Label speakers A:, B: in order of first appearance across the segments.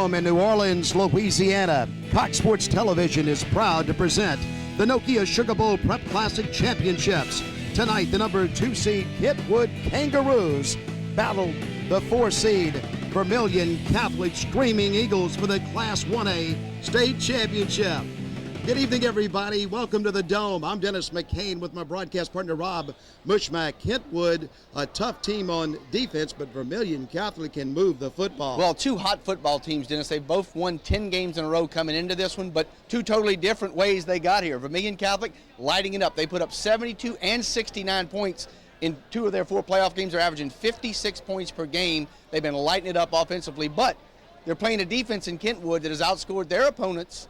A: Superdome in New Orleans, Louisiana, Cox Sports Television is proud to present the Nokia Sugar Bowl Prep Classic Championships. Tonight, the number 2 seed Kentwood Kangaroos battle the 4 seed Vermilion Catholic Screaming Eagles for the Class 1A State Championship. Good evening, everybody. Welcome to the Dome. I'm Dennis McCain with my broadcast partner, Rob Mushmack. Kentwood, a tough team on defense, but Vermilion Catholic can move the football.
B: Well, 2 hot football teams, Dennis. They both won 10 games in a row coming into this one, but 2 totally different ways they got here. Vermilion Catholic lighting it up. They put up 72 and 69 points in 2 of their 4 playoff games. They're averaging 56 points per game. They've been lighting it up offensively, but they're playing a defense in Kentwood that has outscored their opponents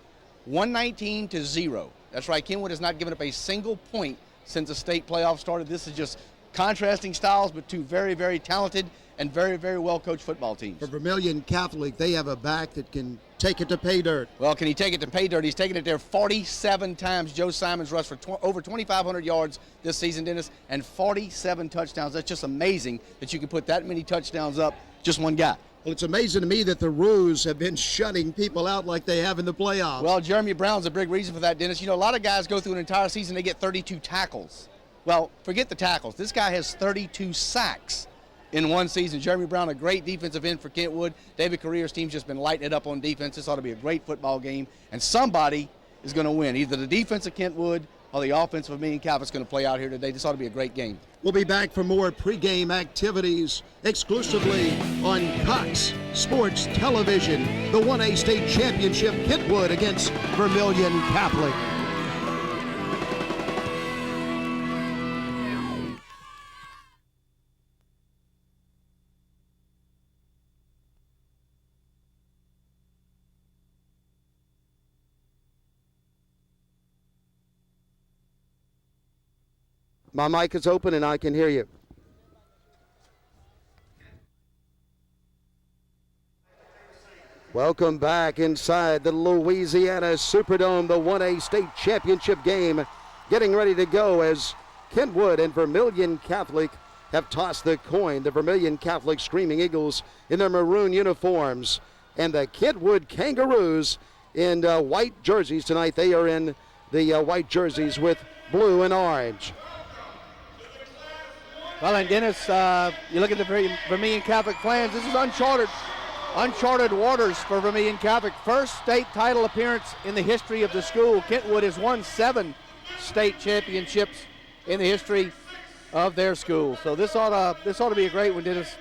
B: 119-0. That's right, Kentwood has not given up a single point since the state playoff started. This is just contrasting styles, but 2 very, very talented and very, very well-coached football teams.
A: For Vermilion Catholic, they have a back that can take it to pay dirt.
B: Well, can he take it to pay dirt? He's taken it there 47 times. Joe Simons rushed for over 2,500 yards this season, Dennis, and 47 touchdowns. That's just amazing that you can put that many touchdowns up, just one guy.
A: Well, it's amazing to me that the Roos have been shutting people out like they have in the playoffs.
B: Well, Jeremy Brown's a big reason for that, Dennis. You know, a lot of guys go through an entire season, they get 32 tackles. Well, forget the tackles. This guy has 32 sacks in one season. Jeremy Brown, a great defensive end for Kentwood. David Carrier's team's just been lighting it up on defense. This ought to be a great football game, and somebody is going to win. Either the defense of Kentwood or the offense of Vermilion Catholic is going to play out here today. This ought to be a great game.
A: We'll be back for more pregame activities exclusively on Cox Sports Television. The 1A State Championship, Kentwood against Vermilion Catholic. My mic is open and I can hear you. Welcome back inside the Louisiana Superdome, the 1A State Championship game. Getting ready to go as Kentwood and Vermilion Catholic have tossed the coin. The Vermilion Catholic Screaming Eagles in their maroon uniforms and the Kentwood Kangaroos in white jerseys tonight. They are in the white jerseys with blue and orange.
C: Well, and Dennis, you look at the Vermilion Catholic fans, this is uncharted waters for Vermilion Catholic. First state title appearance in the history of the school. Kentwood has won 7 state championships in the history of their school. So this ought to be a great one, Dennis.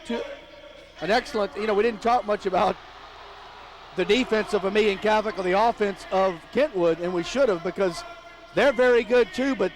C: An excellent, we didn't talk much about the defense of Vermilion Catholic or the offense of Kentwood, and we should have, because they're very good too, but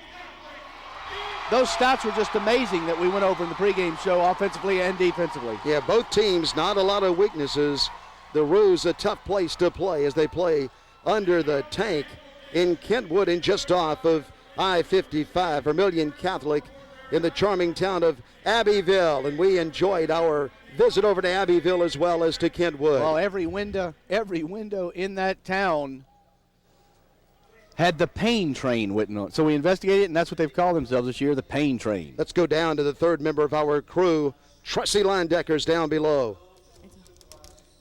C: those stats were just amazing that we went over in the pregame show, offensively and defensively.
A: Yeah, both teams, not a lot of weaknesses. The Roos, a tough place to play as they play under the tank in Kentwood and just off of I-55. Vermilion Catholic in the charming town of Abbeville, and we enjoyed our visit over to Abbeville as well as to Kentwood.
C: Well, every window in that town had the pain train written on it. So we investigated it, and that's what they've called themselves this year, the pain train.
A: Let's go down to the 3rd member of our crew, Tressie Landecker's down below.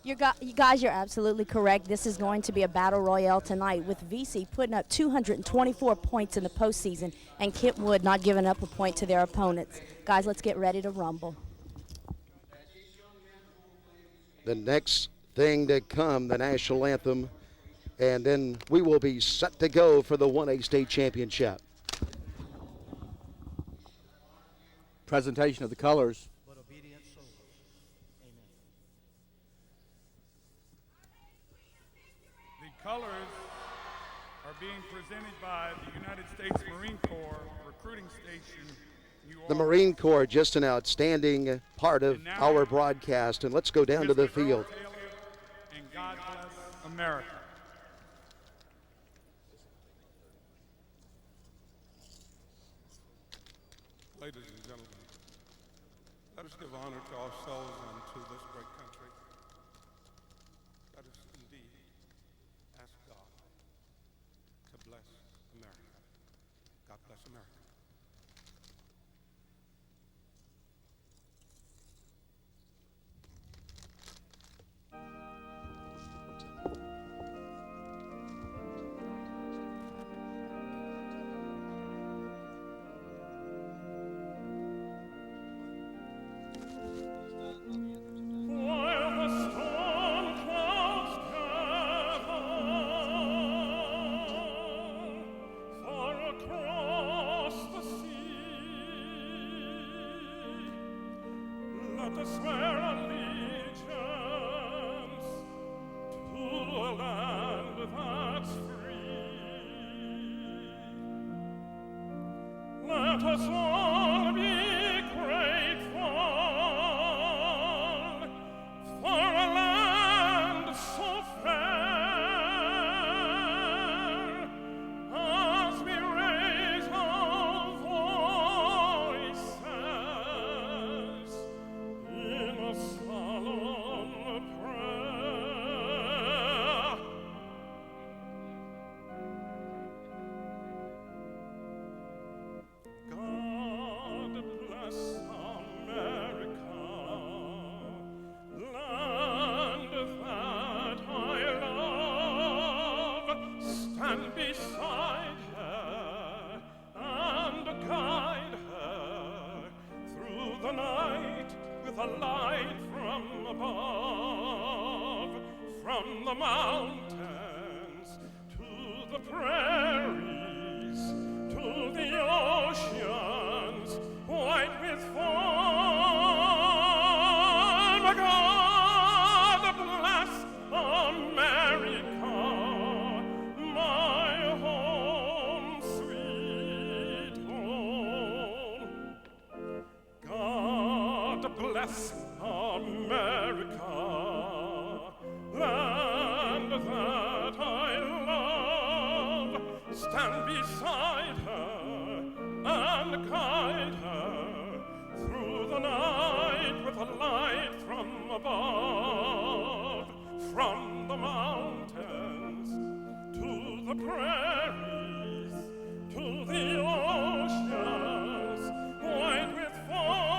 D: You guys, you're absolutely correct. This is going to be a battle royale tonight with VC putting up 224 points in the postseason and Kentwood not giving up a point to their opponents. Guys, let's get ready to rumble.
A: The next thing to come, the national anthem, and then we will be set to go for the 1A State Championship.
C: Presentation of the colors.
E: But obedient souls. Amen.
F: The colors are being presented by the United States Marine Corps Recruiting Station, New Orleans.
A: The Marine Corps, just an outstanding part of our broadcast, and let's go down to the field.
F: And God bless America.
G: Ladies and gentlemen, let us give honor to ourselves and to this great country. Let us indeed ask God to bless America. God bless America.
F: let us all be grateful for a land so fair, as we raise our voices in a solemn prayer. God bless America, land that I love. Stand beside her and guide her through the night with a light from above, from the mountains to the prairies, to the oceans white with foam. God bless America, my home, sweet home. God bless America, land that I love. Stand beside her and guide her through the night with a light from above, from the mountains to the prairies, to the oceans white with foam.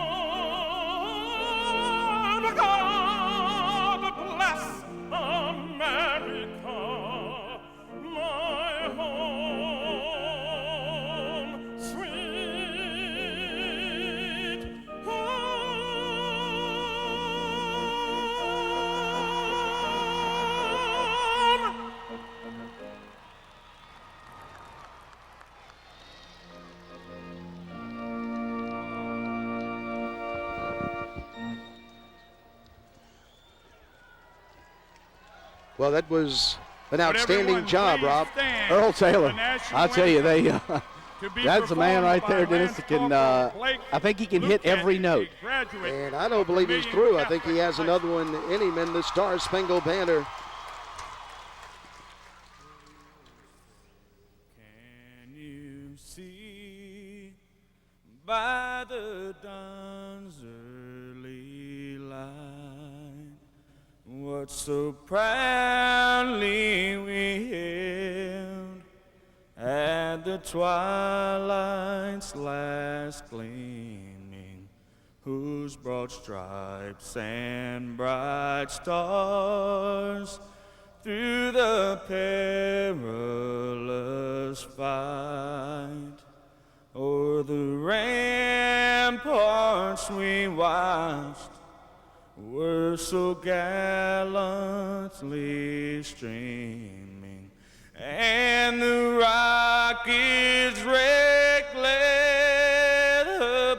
F: God bless America, my home, sweet home.
A: Well, that was an
F: Would
A: outstanding
F: everyone
A: job,
F: please
A: Rob.
F: stand
C: Earl
F: for
C: Taylor,
F: the national
C: I'll tell you,
F: anthem
C: they
F: to be
C: that's a man
F: performed
C: right
F: by
C: there, Dennis,
F: Lance
C: that can,
F: Corporal Blake
C: I think he can hit
F: Lucan,
C: every
F: a
C: note.
F: graduate
A: And I don't
F: of
A: believe he's
F: Vermilion
A: through. I think he
F: Catholic
A: has
F: High
A: another one in him in the Star Spangled Banner.
H: Can you see by the dawn's early light what so proudly we hailed at the twilight's last gleaming, whose broad stripes and bright stars through the perilous fight o'er the ramparts we watched were so gallantly streaming, and the rocket's red-glare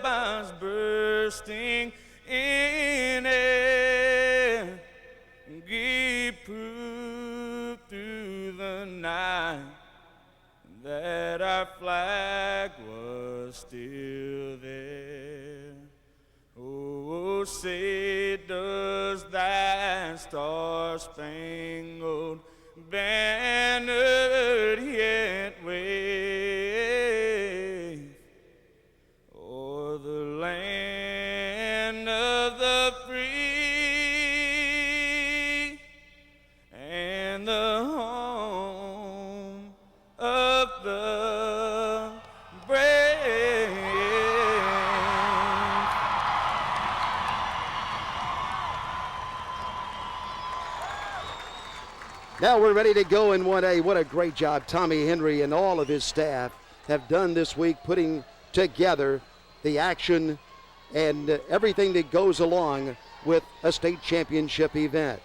H: bombs bursting in air gave proof through the night that our flag was still there. Oh, say does that star-spangled banner yet wave o'er the land of the free and the home of the brave?
A: Now we're ready to go in 1A. What a great job Tommy Henry and all of his staff have done this week, putting together the action and everything that goes along with a state championship event.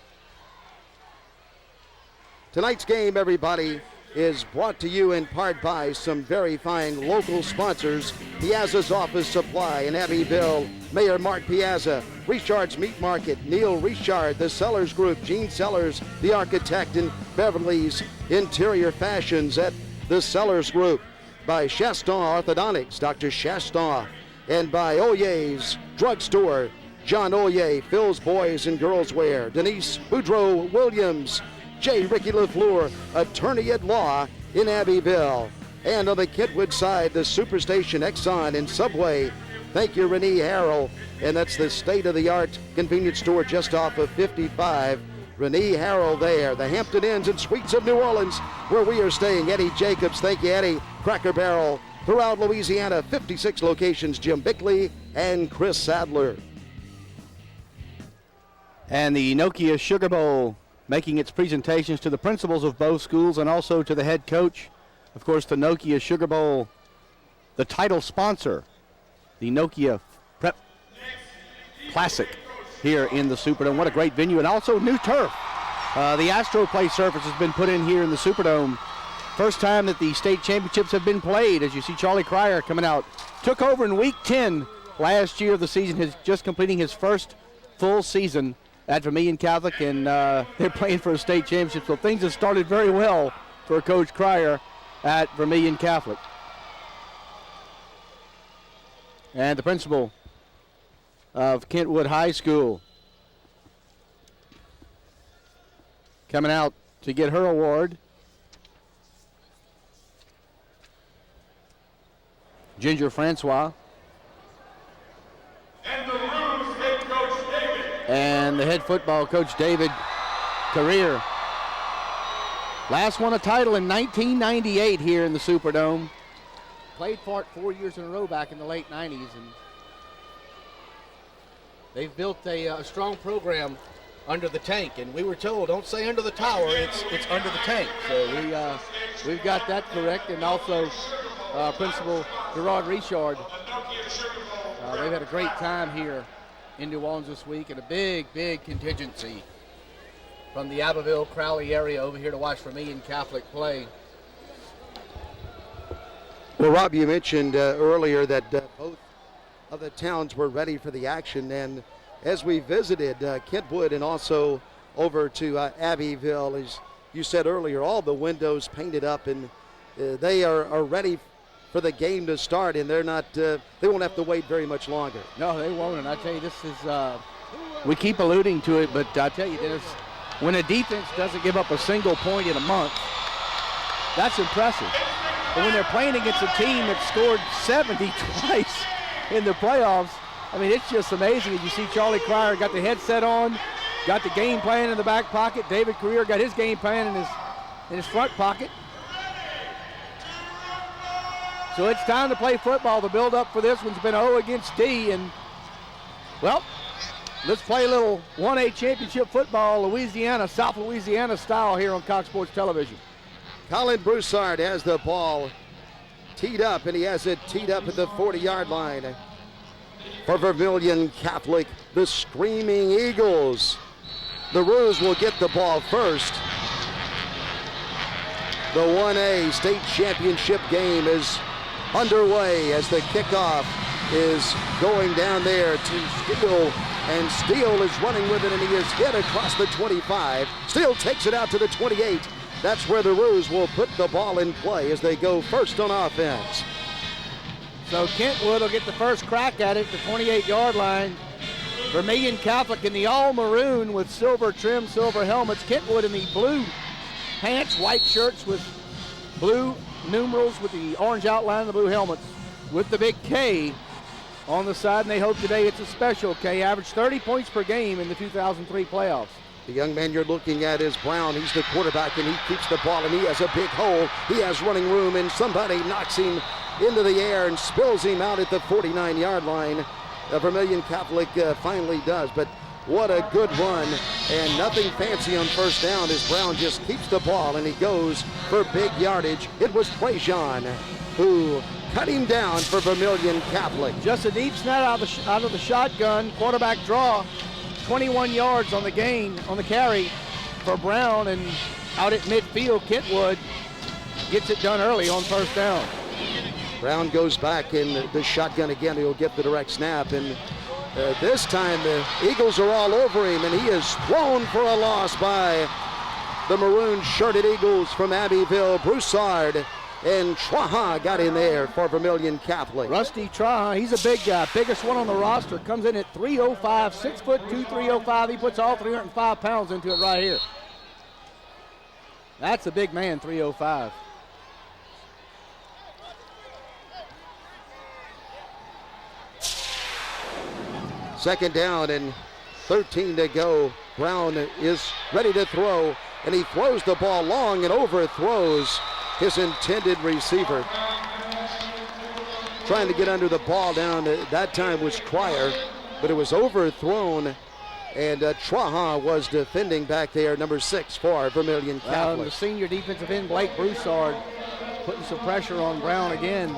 A: Tonight's game, everybody, is brought to you in part by some very fine local sponsors: Piazza's Office Supply in Abbeville, Mayor Mark Piazza, Richard's Meat Market, Neil Richard, the Sellers Group, Gene Sellers, the architect, and Beverly's Interior Fashions at the Sellers Group. by Shaston Orthodontics, Dr. Shaston, and by Oyer's Drugstore, John Oyer, Phil's Boys and Girls Wear, Denise Boudreau Williams, J. Ricky LaFleur, attorney at law in Abbeville. And on the Kentwood side, the Superstation Exxon and Subway. Thank you, Renee Harrell. And that's the state-of-the-art convenience store just off of 55. Renee Harrell there. The Hampton Inns and Suites of New Orleans, where we are staying. Eddie Jacobs, thank you, Eddie. Cracker Barrel throughout Louisiana, 56 locations. Jim Bickley and Chris Sadler.
C: And the Nokia Sugar Bowl making its presentations to the principals of both schools and also to the head coach. Of course, the Nokia Sugar Bowl, the title sponsor, the Nokia Prep Classic here in the Superdome. What a great venue, and also new turf. The Astro Play surface has been put in here in the Superdome. First time that the state championships have been played, as you see Charlie Cryer coming out. Took over in week 10 last year of the season, just completing his first full season at Vermilion Catholic, and they're playing for a state championship. So things have started very well for Coach Cryer at Vermilion Catholic. And the principal of Kentwood High School coming out to get her award. Ginger Francois.
F: And the Roos head coach David.
C: And the head football coach David Career. Last won a title in 1998 here in the Superdome. Played for it 4 years in a row back in the late 90s. And they've built a strong program under the tank. And we were told, don't say under the tower, it's under the tank. So we've got that correct. And also Principal Gerard Richard. They've had a great time here in New Orleans this week, and a big contingency from the Abbeville, Crowley area over here to watch Vermilion Catholic play.
A: Well, Rob, you mentioned earlier that both of the towns were ready for the action, and as we visited Kentwood and also over to Abbeville, as you said earlier, all the windows painted up, and they are ready for the game to start, and they won't have to wait very much longer.
C: No, they won't, and I tell you, this is, we keep alluding to it, but I tell you, Dennis, when a defense doesn't give up a single point in a month, that's impressive. But when they're playing against a team that scored 70 twice in the playoffs, I mean, it's just amazing. As you see Charlie Cryer got the headset on, got the game plan in the back pocket. David Career got his game plan in his front pocket. So it's time to play football. The build-up for this one's been O against D, and, well, let's play a little 1A championship football, Louisiana, South Louisiana style here on Cox Sports Television.
A: Colin Broussard has the ball teed up, and he has it teed up at the 40-yard line. For Vermilion Catholic, the Screaming Eagles. The Roos will get the ball first. The 1A state championship game is underway as the kickoff is going down there to Steele, and Steele is running with it, and he is hit across the 25. Steele takes it out to the 28. That's where the Roos will put the ball in play as they go first on offense.
C: So Kentwood will get the first crack at it, the 28-yard line. Vermilion Catholic in the all-maroon with silver trim, silver helmets. Kentwood in the blue pants, white shirts with blue numerals with the orange outline of the blue helmets with the big K on the side, and they hope today it's a special K. Averaged 30 points per game in the 2003 playoffs.
A: The young man you're looking at is Brown. He's the quarterback, and he keeps the ball, and he has a big hole. He has running room, and somebody knocks him into the air and spills him out at the 49-yard line. Vermilion Catholic finally does, but what a good run, and nothing fancy on first down as Brown just keeps the ball, and he goes for big yardage. It was Prejean who cut him down for Vermilion Catholic.
C: Just a deep snap out of the shotgun, quarterback draw. 21 yards on the gain, on the carry for Brown, and out at midfield, Kentwood gets it done early on first down.
A: Brown goes back in the shotgun again. He'll get the direct snap, and this time the Eagles are all over him, and he is thrown for a loss by the maroon-shirted Eagles from Abbeville. Broussard and Traha got in there for Vermilion Catholic.
C: Rusty Traha, he's a big guy, biggest one on the roster. Comes in at 305, 6'2", 305. He puts all 305 pounds into it right here. That's a big man, 305.
A: Second down and 13 to go. Brown is ready to throw, and he throws the ball long and overthrows his intended receiver. Trying to get under the ball down, that time was Cryer, but it was overthrown, and Traha was defending back there, number 6 for Vermilion Catholic.
C: The senior defensive end, Blake Broussard, putting some pressure on Brown again.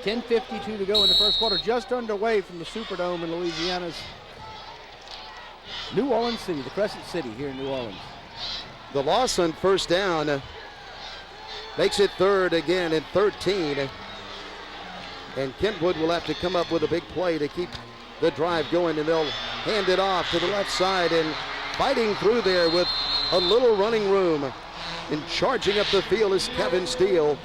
C: 10:52 to go in the first quarter, just underway from the Superdome in Louisiana's New Orleans City, the Crescent City here in New Orleans.
A: The loss on first down makes it third again and 13. And Kentwood will have to come up with a big play to keep the drive going, and they'll hand it off to the left side, and fighting through there with a little running room and charging up the field is Kevin Steele.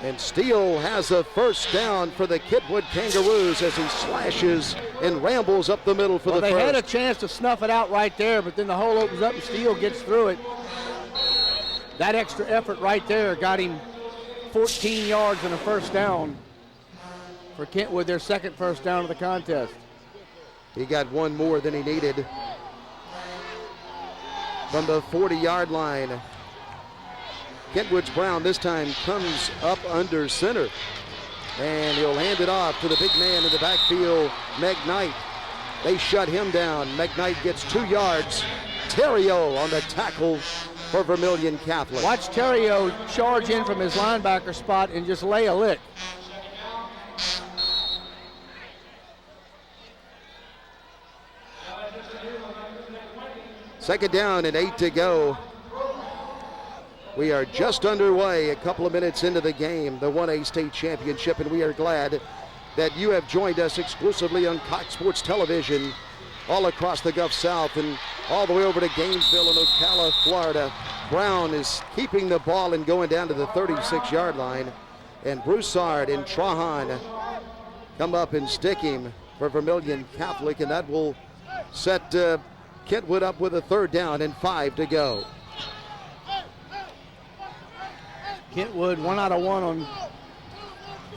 A: And Steele has a first down for the Kentwood Kangaroos as he slashes and rambles up the middle for the
C: first.
A: They
C: had a chance to snuff it out right there, but then the hole opens up and Steele gets through it. That extra effort right there got him 14 yards and a first down for Kentwood, their second first down of the contest.
A: He got one more than he needed from the 40-yard line. Kentwood's Brown this time comes up under center, and he'll hand it off to the big man in the backfield, McKnight. They shut him down. McKnight gets 2 yards. Terrio on the tackle for Vermilion Catholic.
C: Watch Terrio charge in from his linebacker spot and just lay a lick.
A: Second down and 8 to go. We are just underway, a couple of minutes into the game, the 1A state championship, and we are glad that you have joined us exclusively on Cox Sports Television all across the Gulf South and all the way over to Gainesville and Ocala, Florida. Brown is keeping the ball and going down to the 36-yard line, and Broussard and Trahan come up and stick him for Vermilion Catholic, and that will set Kentwood up with a third down and 5 to go.
C: Kentwood 1 out of 1 on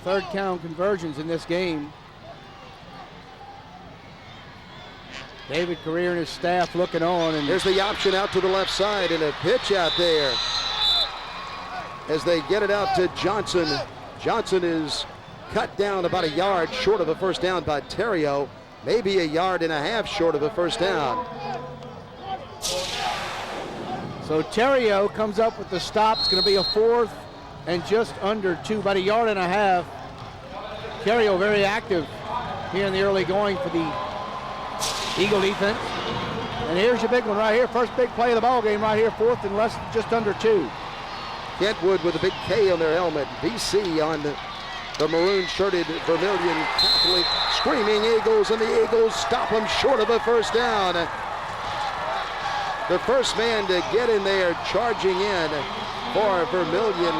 C: third down conversions in this game. David Career and his staff looking on. And
A: there's the option out to the left side and a pitch out there as they get it out to Johnson. Johnson is cut down about a yard short of a first down by Terrio, maybe a yard and a half short of a first down.
C: So Terrio comes up with the stop. It's going to be a 4th and just under 2, about a yard and a half. Terrio very active here in the early going for the Eagle defense. And here's your big one right here. First big play of the ball game right here. 4th and less, just under 2.
A: Kentwood with a big K on their helmet. VC on the maroon-shirted Vermilion Catholic. Screaming Eagles, and the Eagles stop them short of a first down. The first man to get in there charging in for Vermilion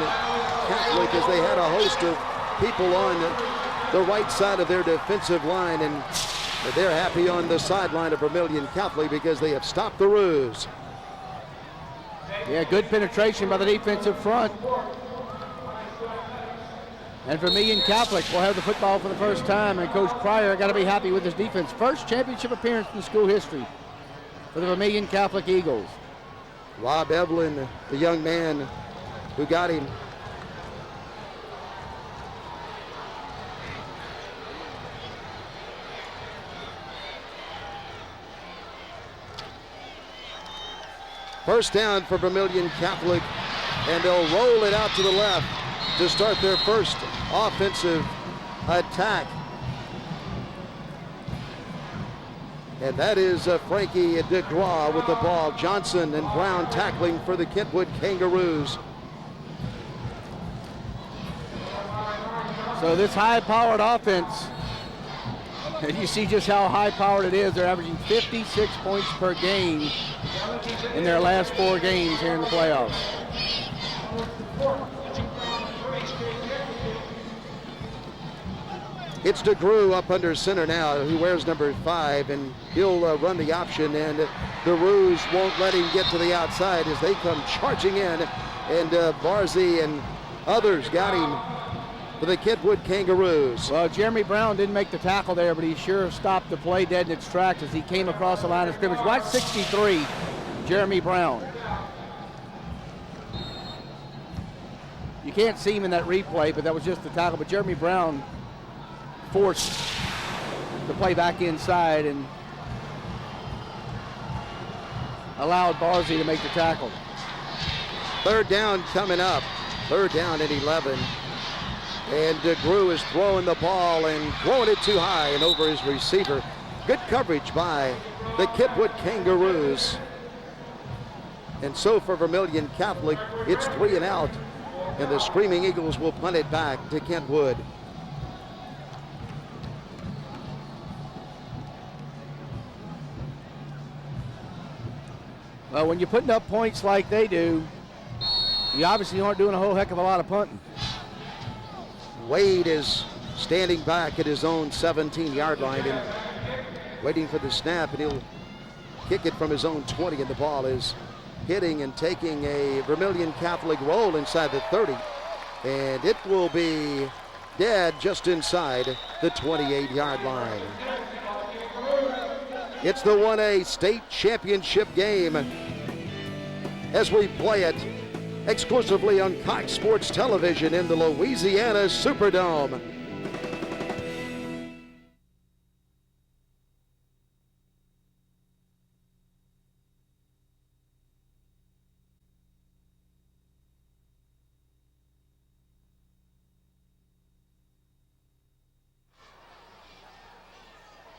A: Catholic as they had a host of people on the right side of their defensive line, and they're happy on the sideline of Vermilion Catholic because they have stopped the ruse.
C: Yeah, good penetration by the defensive front. And Vermilion Catholic will have the football for the first time, and Coach Cryer got to be happy with his defense. First championship appearance in school history for the Vermilion Catholic Eagles.
A: Rob Evelyn, the young man who got him. First down for Vermilion Catholic, and they'll roll it out to the left to start their first offensive attack. And that is Frankie DeGraw with the ball. Johnson and Brown tackling for the Kentwood Kangaroos.
C: So this high-powered offense, and you see just how high-powered it is. They're averaging 56 points per game in their last 4 games here in the playoffs.
A: It's DeGrew up under center now, who wears number 5, and he'll run the option, and the Roos won't let him get to the outside as they come charging in, and Barzy and others got him for the Kentwood Kangaroos.
C: Well, Jeremy Brown didn't make the tackle there, but he sure stopped the play dead in its tracks as he came across the line of scrimmage. Watch 63, Jeremy Brown. You can't see him in that replay, but that was just the tackle. But Jeremy Brown forced the play back inside and allowed Barzy to make the tackle.
A: Third down coming up. Third down at 11. And DeGrew is throwing the ball and throwing it too high and over his receiver. Good coverage by the Kentwood Kangaroos. And so for Vermilion Catholic, it's 3 and out. And the Screaming Eagles will punt it back to Kentwood.
C: Well, when you're putting up points like they do, you obviously aren't doing a whole heck of a lot of punting.
A: Wade is standing back at his own 17-yard line and waiting for the snap, and he'll kick it from his own 20, and the ball is hitting and taking a Vermilion Catholic roll inside the 30, and it will be dead just inside the 28-yard line. It's the 1A state championship game as we play it exclusively on Cox Sports Television in the Louisiana Superdome.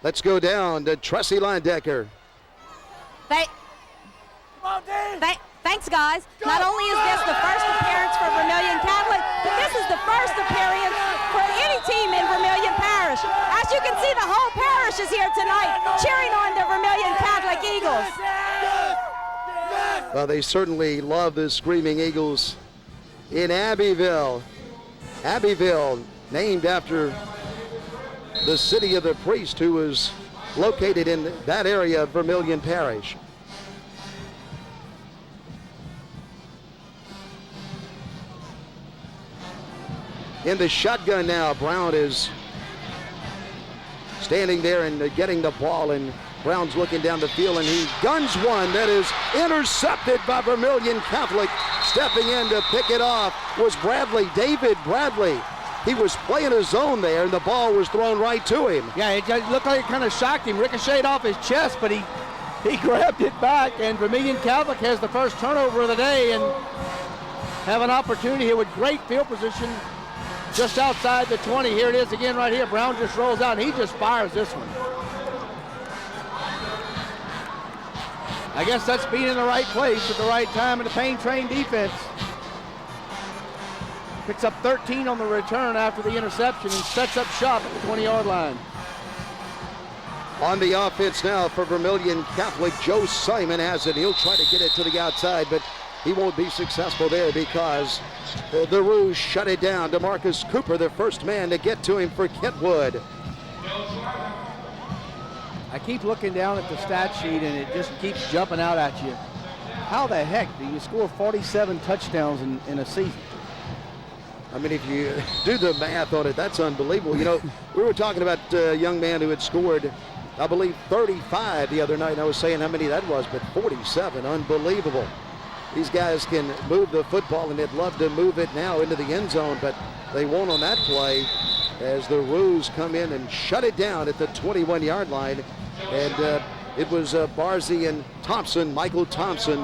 A: Let's go down to Tressie Linedecker.
D: Thanks, guys. Not only is this the first appearance for Vermilion Catholic, but this is the first appearance for any team in Vermilion Parish. As you can see, the whole parish is here tonight cheering on the Vermilion Catholic Eagles.
A: Well, they certainly love the Screaming Eagles in Abbeville. Abbeville, named after the city of the priest who was located in that area of Vermilion Parish. In the shotgun now, Brown is standing there and getting the ball, and Brown's looking down the field, and he guns one that is intercepted by Vermilion Catholic. Stepping in to pick it off was Bradley, David Bradley. He was playing a zone there, and the ball was thrown right to him.
C: Yeah, it looked like it kind of shocked him, ricocheted off his chest, but he grabbed it back, and Vermilion Catholic has the first turnover of the day and have an opportunity here with great field position just outside the 20. Here it is again right here. Brown just rolls out, and he just fires this one. I guess that's being in the right place at the right time in the Pain Train defense. Picks up 13 on the return after the interception and sets up shop at the 20-yard line.
A: On the offense now for Vermilion Catholic, Joe Simon has it. He'll try to get it to the outside, but he won't be successful there because the Roos shut it down. DeMarcus Cooper, the first man to get to him for Kentwood.
C: I keep looking down at the stat sheet, and it just keeps jumping out at you. How the heck do you score 47 touchdowns in a season?
A: I mean, if you do the math on it, that's unbelievable. You know, we were talking about a young man who had scored, I believe, 35 the other night, and I was saying how many that was, but 47, unbelievable. These guys can move the football, and they'd love to move it now into the end zone, but they won't on that play as the Roos come in and shut it down at the 21-yard line. And it was Barzy and Thompson, Michael Thompson,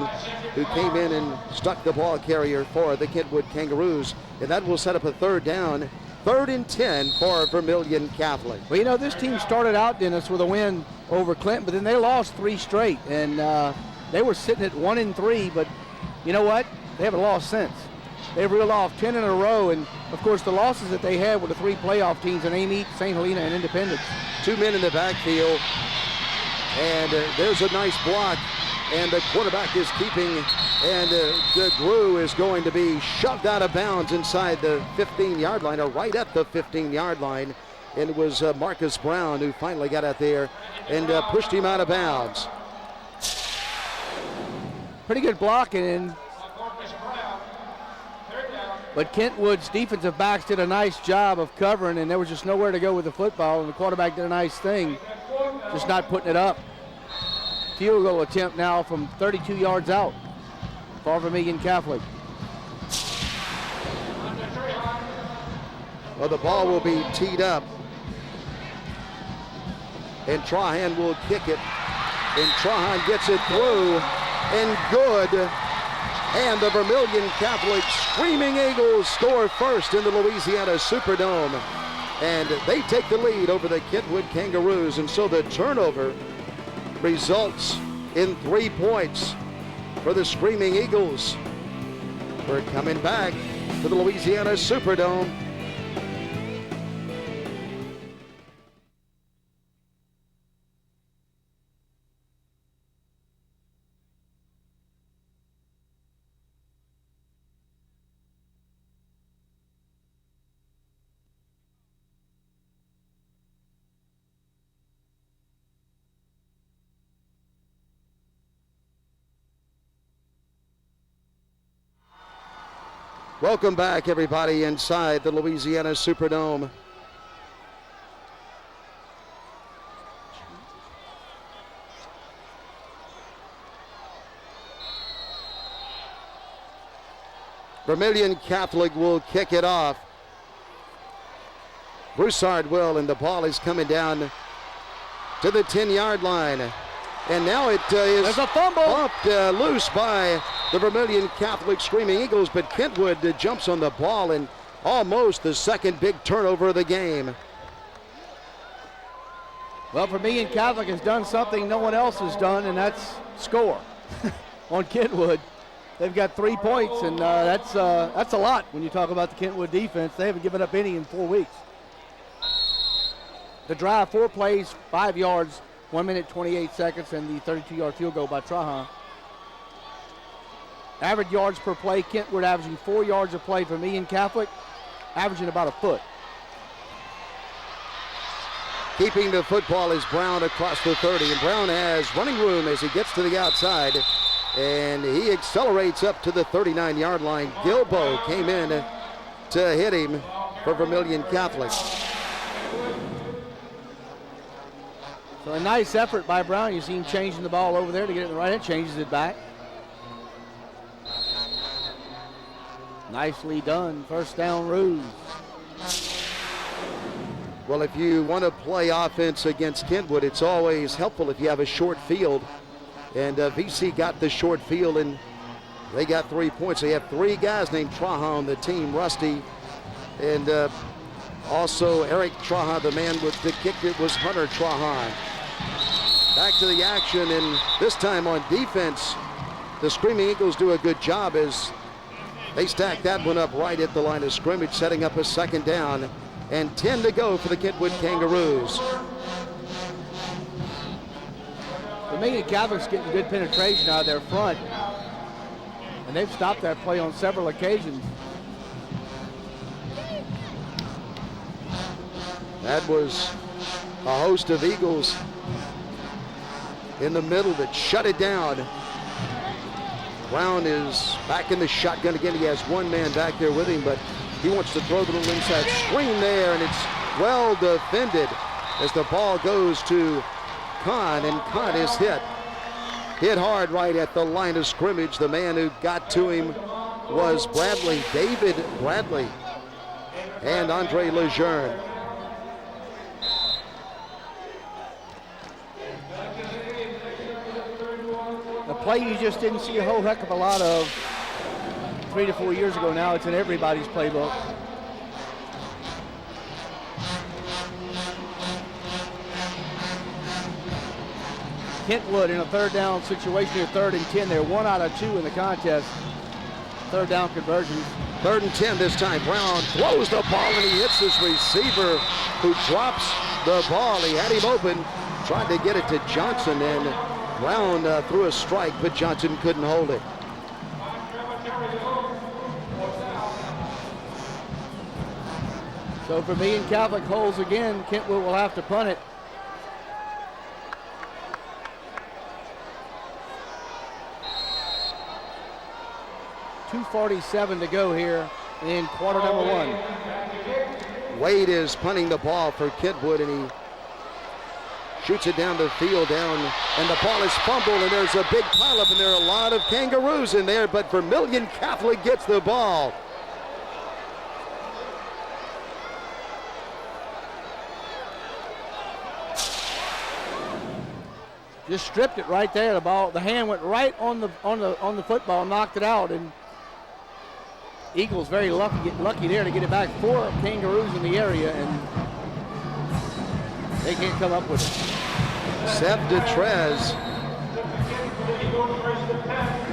A: who came in and stuck the ball carrier for the Kentwood Kangaroos. And that will set up a third down, 3rd and 10 for Vermilion Catholic.
C: Well, you know, this team started out, Dennis, with a win over Clinton, but then they lost 3 straight. And they were sitting at 1-3, but you know what? They haven't lost since. They've reeled off 10 in a row, and of course the losses that they had were the 3 playoff teams in Amite, St. Helena, and Independence.
A: 2 men in the backfield, and there's a nice block and the quarterback is keeping, and DeGrew is going to be shoved out of bounds inside the 15-yard line, or right at the 15-yard line. And it was Marcus Brown who finally got out there and pushed him out of bounds.
C: Pretty good blocking, but Kentwood's defensive backs did a nice job of covering, and there was just nowhere to go with the football, and the quarterback did a nice thing, just not putting it up. Field goal attempt now from 32 yards out for Vermilion Catholic.
A: Well, the ball will be teed up, and Trahan will kick it, and Trahan gets it through, and good. And the Vermilion Catholic Screaming Eagles score first in the Louisiana Superdome, and they take the lead over the Kentwood Kangaroos, and so the turnover results in 3 points for the Screaming Eagles. We're coming back to the Louisiana Superdome. Welcome back, everybody, inside the Louisiana Superdome. Vermilion Catholic will kick it off. Broussard will, and the ball is coming down to the 10-yard line. And now it is
C: There's a fumble.
A: Bumped loose by the Vermilion Catholic Screaming Eagles, but Kentwood jumps on the ball, and almost the second big turnover of the game.
C: Well, Vermilion Catholic has done something no one else has done, and that's score on Kentwood. They've got 3 points, and that's a lot when you talk about the Kentwood defense. They haven't given up any in 4 weeks. The drive, 4 plays, 5 yards, 1 minute, 28 seconds, and the 32-yard field goal by Trahan. Average yards per play, Kentwood averaging 4 yards a play. Vermilion Catholic averaging about a foot.
A: Keeping the football is Brown across the 30, and Brown has running room as he gets to the outside, and he accelerates up to the 39-yard line. Gilbo came in to hit him for Vermilion Catholic.
C: So a nice effort by Brown. You see him changing the ball over there to get it in the right hand, changes it back. Nicely done. First down, Roos.
A: Well, if you want to play offense against Kentwood, it's always helpful if you have a short field. And VC got the short field, and they got 3 points. They have 3 guys named Trahan on the team, Rusty, and also Eric Trahan, the man with the kick. It was Hunter Trahan. Back to the action, and this time on defense, the Screaming Eagles do a good job as they stack that one up right at the line of scrimmage, setting up a second down, and 10 to go for the Kentwood Kangaroos.
C: Vermilion Catholic's getting good penetration out of their front, and they've stopped that play on several occasions.
A: That was a host of Eagles in the middle that shut it down. Brown is back in the shotgun again. He has one man back there with him, but he wants to throw the little inside screen there, and it's well defended as the ball goes to Kahn, and Kahn is hit hard right at the line of scrimmage. The man who got to him was Bradley, David Bradley, and Andre Lejeune.
C: A play you just didn't see a whole heck of a lot of 3 to 4 years ago. Now it's in everybody's playbook. Kentwood in a third down situation here, 3rd and 10. They're 1 out of 2 in the contest. Third down conversions.
A: 3rd and 10 this time. Brown throws the ball, and he hits his receiver who drops the ball. He had him open, tried to get it to Johnson, and Brown threw a strike, but Johnson couldn't hold it.
C: So Vermilion Catholic holds again. Kentwood will have to punt it. .247 to go here in quarter number one.
A: Wade is punting the ball for Kentwood, and he shoots it down the field and the ball is fumbled, and there's a big pileup, and there are a lot of Kangaroos in there, but Vermilion Catholic gets the ball.
C: Just stripped it right there. The ball, the hand went right on the football, knocked it out, and Eagles very lucky there to get it back. 4 Kangaroos in the area, and they can't come up with it.
A: Seth Detrez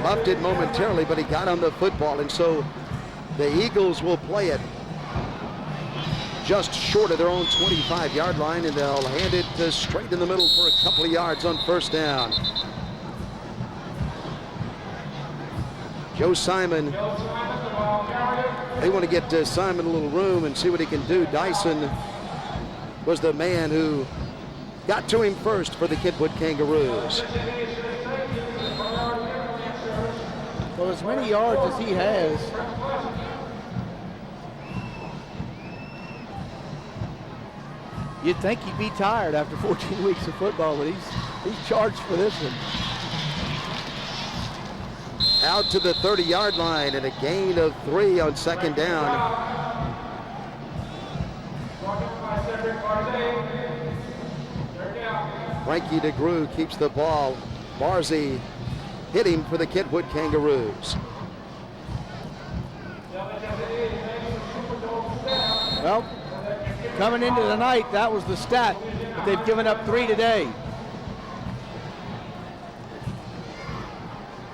A: muffed it momentarily, but he got on the football, and so the Eagles will play it just short of their own 25-yard line, and they'll hand it straight in the middle for a couple of yards on first down. Joe Simon, they want to get Simon a little room and see what he can do. Dyson was the man who got to him first for the Kentwood Kangaroos.
C: Well, as many yards as he has, you'd think he'd be tired after 14 weeks of football, but he's charged for this one.
A: Out to the 30-yard line, and a gain of 3 on second down. Frankie DeGrew keeps the ball. Barzy hitting for the Kentwood Kangaroos.
C: Well, coming into the night, that was the stat, but they've given up 3 today.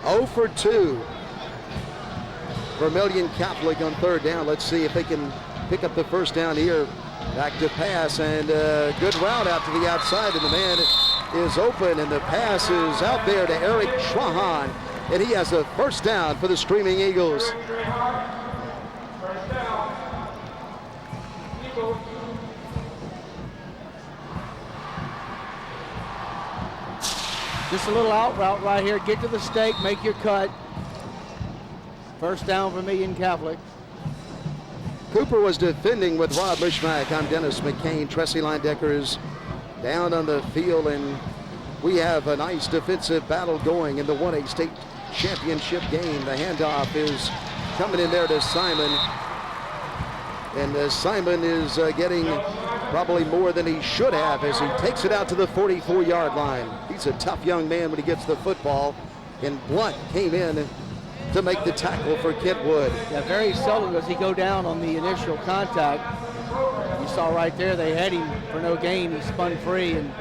A: 0 for 2. Vermilion Catholic on third down. Let's see if they can pick up the first down here. Back to pass, and a good route out to the outside, and the man is open, and the pass is out there to Eric Schwahan, and he has a first down for the Screaming Eagles.
C: Just a little out route right here. Get to the stake, make your cut. First down, Vermilion Catholic.
A: Cooper was defending with Rob Mishmack. I'm Dennis McCain. Tressie Linedecker is down on the field, and we have a nice defensive battle going in the 1A state championship game. The handoff is coming in there to Simon, and Simon is getting probably more than he should have as he takes it out to the 44-yard line. He's a tough young man when he gets the football, and Blunt came in to make the tackle for Kentwood.
C: Yeah, very seldom does he go down on the initial contact. You saw right there they had him for no gain. He spun free and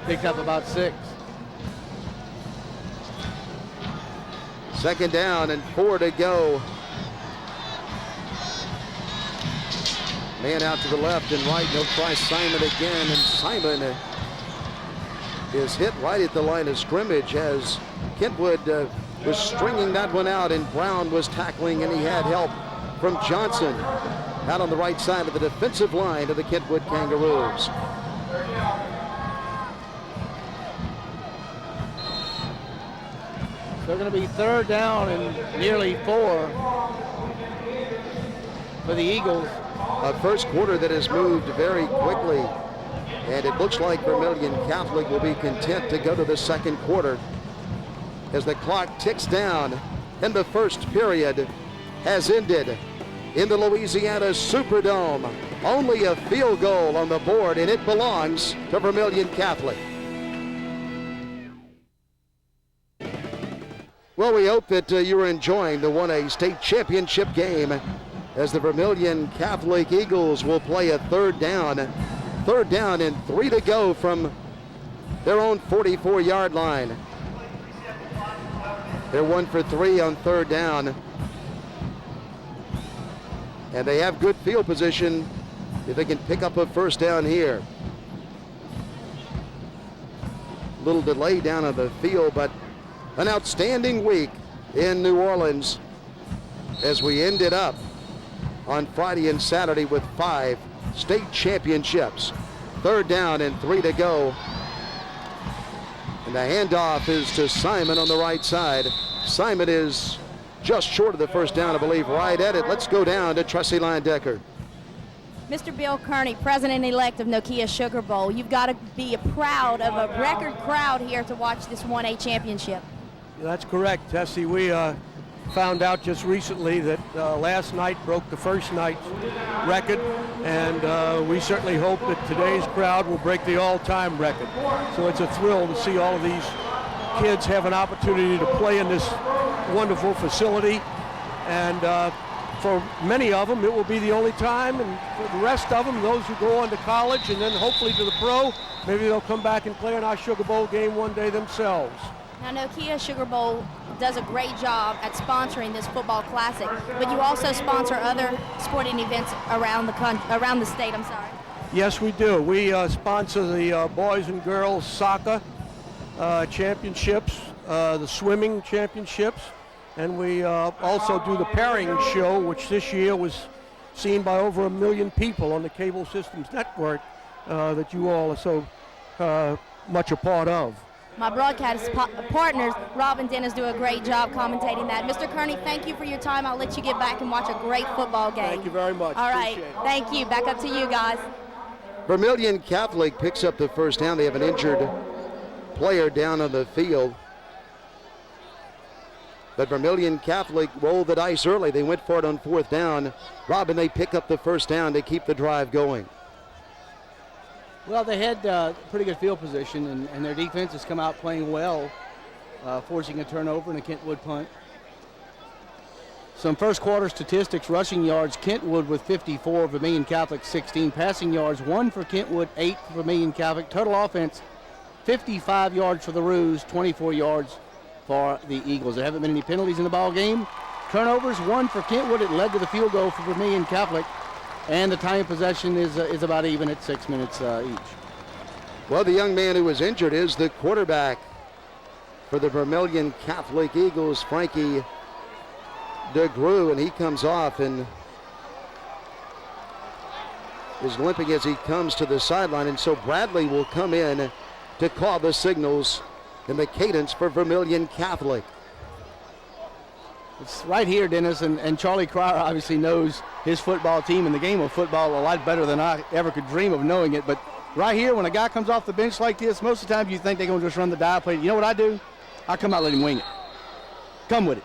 C: picked up about 6.
A: Second down and 4 to go. Man out to the left and right. They'll try Simon again, and Simon is hit right at the line of scrimmage as Kentwood was stringing that one out, and Brown was tackling, and he had help from Johnson out on the right side of the defensive line of the Kentwood Kangaroos.
C: They're going to be third down and nearly 4 for the Eagles.
A: A first quarter that has moved very quickly, and it looks like Vermilion Catholic will be content to go to the second quarter as the clock ticks down and the first period has ended in the Louisiana Superdome. Only a field goal on the board, and it belongs to Vermilion Catholic. Well, we hope that you're enjoying the 1A state championship game as the Vermilion Catholic Eagles will play a third down and 3 to go from their own 44-yard line. They're 1 for 3 on third down, and they have good field position if they can pick up a first down here. little delay down on the field, but an outstanding week in New Orleans as we ended up on Friday and Saturday with 5 state championships. 3rd down and 3 to go. And the handoff is to Simon on the right side. Simon is just short of the first down, I believe, right at it. Let's go down to Tressie Linedecker.
D: Mr. Bill Kearney, President-elect of Nokia Sugar Bowl, you've got to be proud of a record crowd here to watch this 1A championship.
I: That's correct, Tessie. We found out just recently that last night broke the first night's record, and we certainly hope that today's crowd will break the all-time record. So it's a thrill to see all of these kids have an opportunity to play in this wonderful facility, and for many of them it will be the only time, and for the rest of them, those who go on to college and then hopefully to the pro, maybe they'll come back and play in our Sugar Bowl game one day themselves.
D: Now, Nokia Sugar Bowl does a great job at sponsoring this football classic, but you also sponsor other sporting events around the state. I'm sorry.
I: Yes, we do. We sponsor the boys and girls soccer championships, the swimming championships, and we also do the pairing show, which this year was seen by over 1 million people on the Cable Systems Network that you all are so much a part of.
D: My broadcast partners, Rob and Dennis, do a great job commentating that. Mr. Kearney, thank you for your time. I'll let you get back and watch a great football game.
I: Thank you very much.
D: All right. Thank you. Back up to you guys.
A: Vermilion Catholic picks up the first down. They have an injured player down on the field. But Vermilion Catholic rolled the dice early. They went for it on 4th down. Robin, they pick up the first down to keep the drive going.
C: Well, they had pretty good field position, and their defense has come out playing well, forcing a turnover and a Kentwood punt. Some first quarter statistics: rushing yards, Kentwood with 54, Vermilion Catholic 16. Passing yards, 1 for Kentwood, 8 for Vermilion Catholic. Total offense, 55 yards for the Roos, 24 yards for the Eagles. There haven't been any penalties in the ball game. Turnovers, 1 for Kentwood. It led to the field goal for Vermilion Catholic. And the time of possession is about even at 6 minutes each.
A: Well, the young man who was injured is the quarterback for the Vermilion Catholic Eagles, Frankie DeGrew, and he comes off and is limping as he comes to the sideline. And so Bradley will come in to call the signals in the cadence for Vermilion Catholic.
C: It's right here, Dennis, and Charlie Cryer obviously knows his football team and the game of football a lot better than I ever could dream of knowing it. But right here, when a guy comes off the bench like this, most of the time you think they're going to just run the dive play. You know what I do? I come out and let him wing it. Come with it.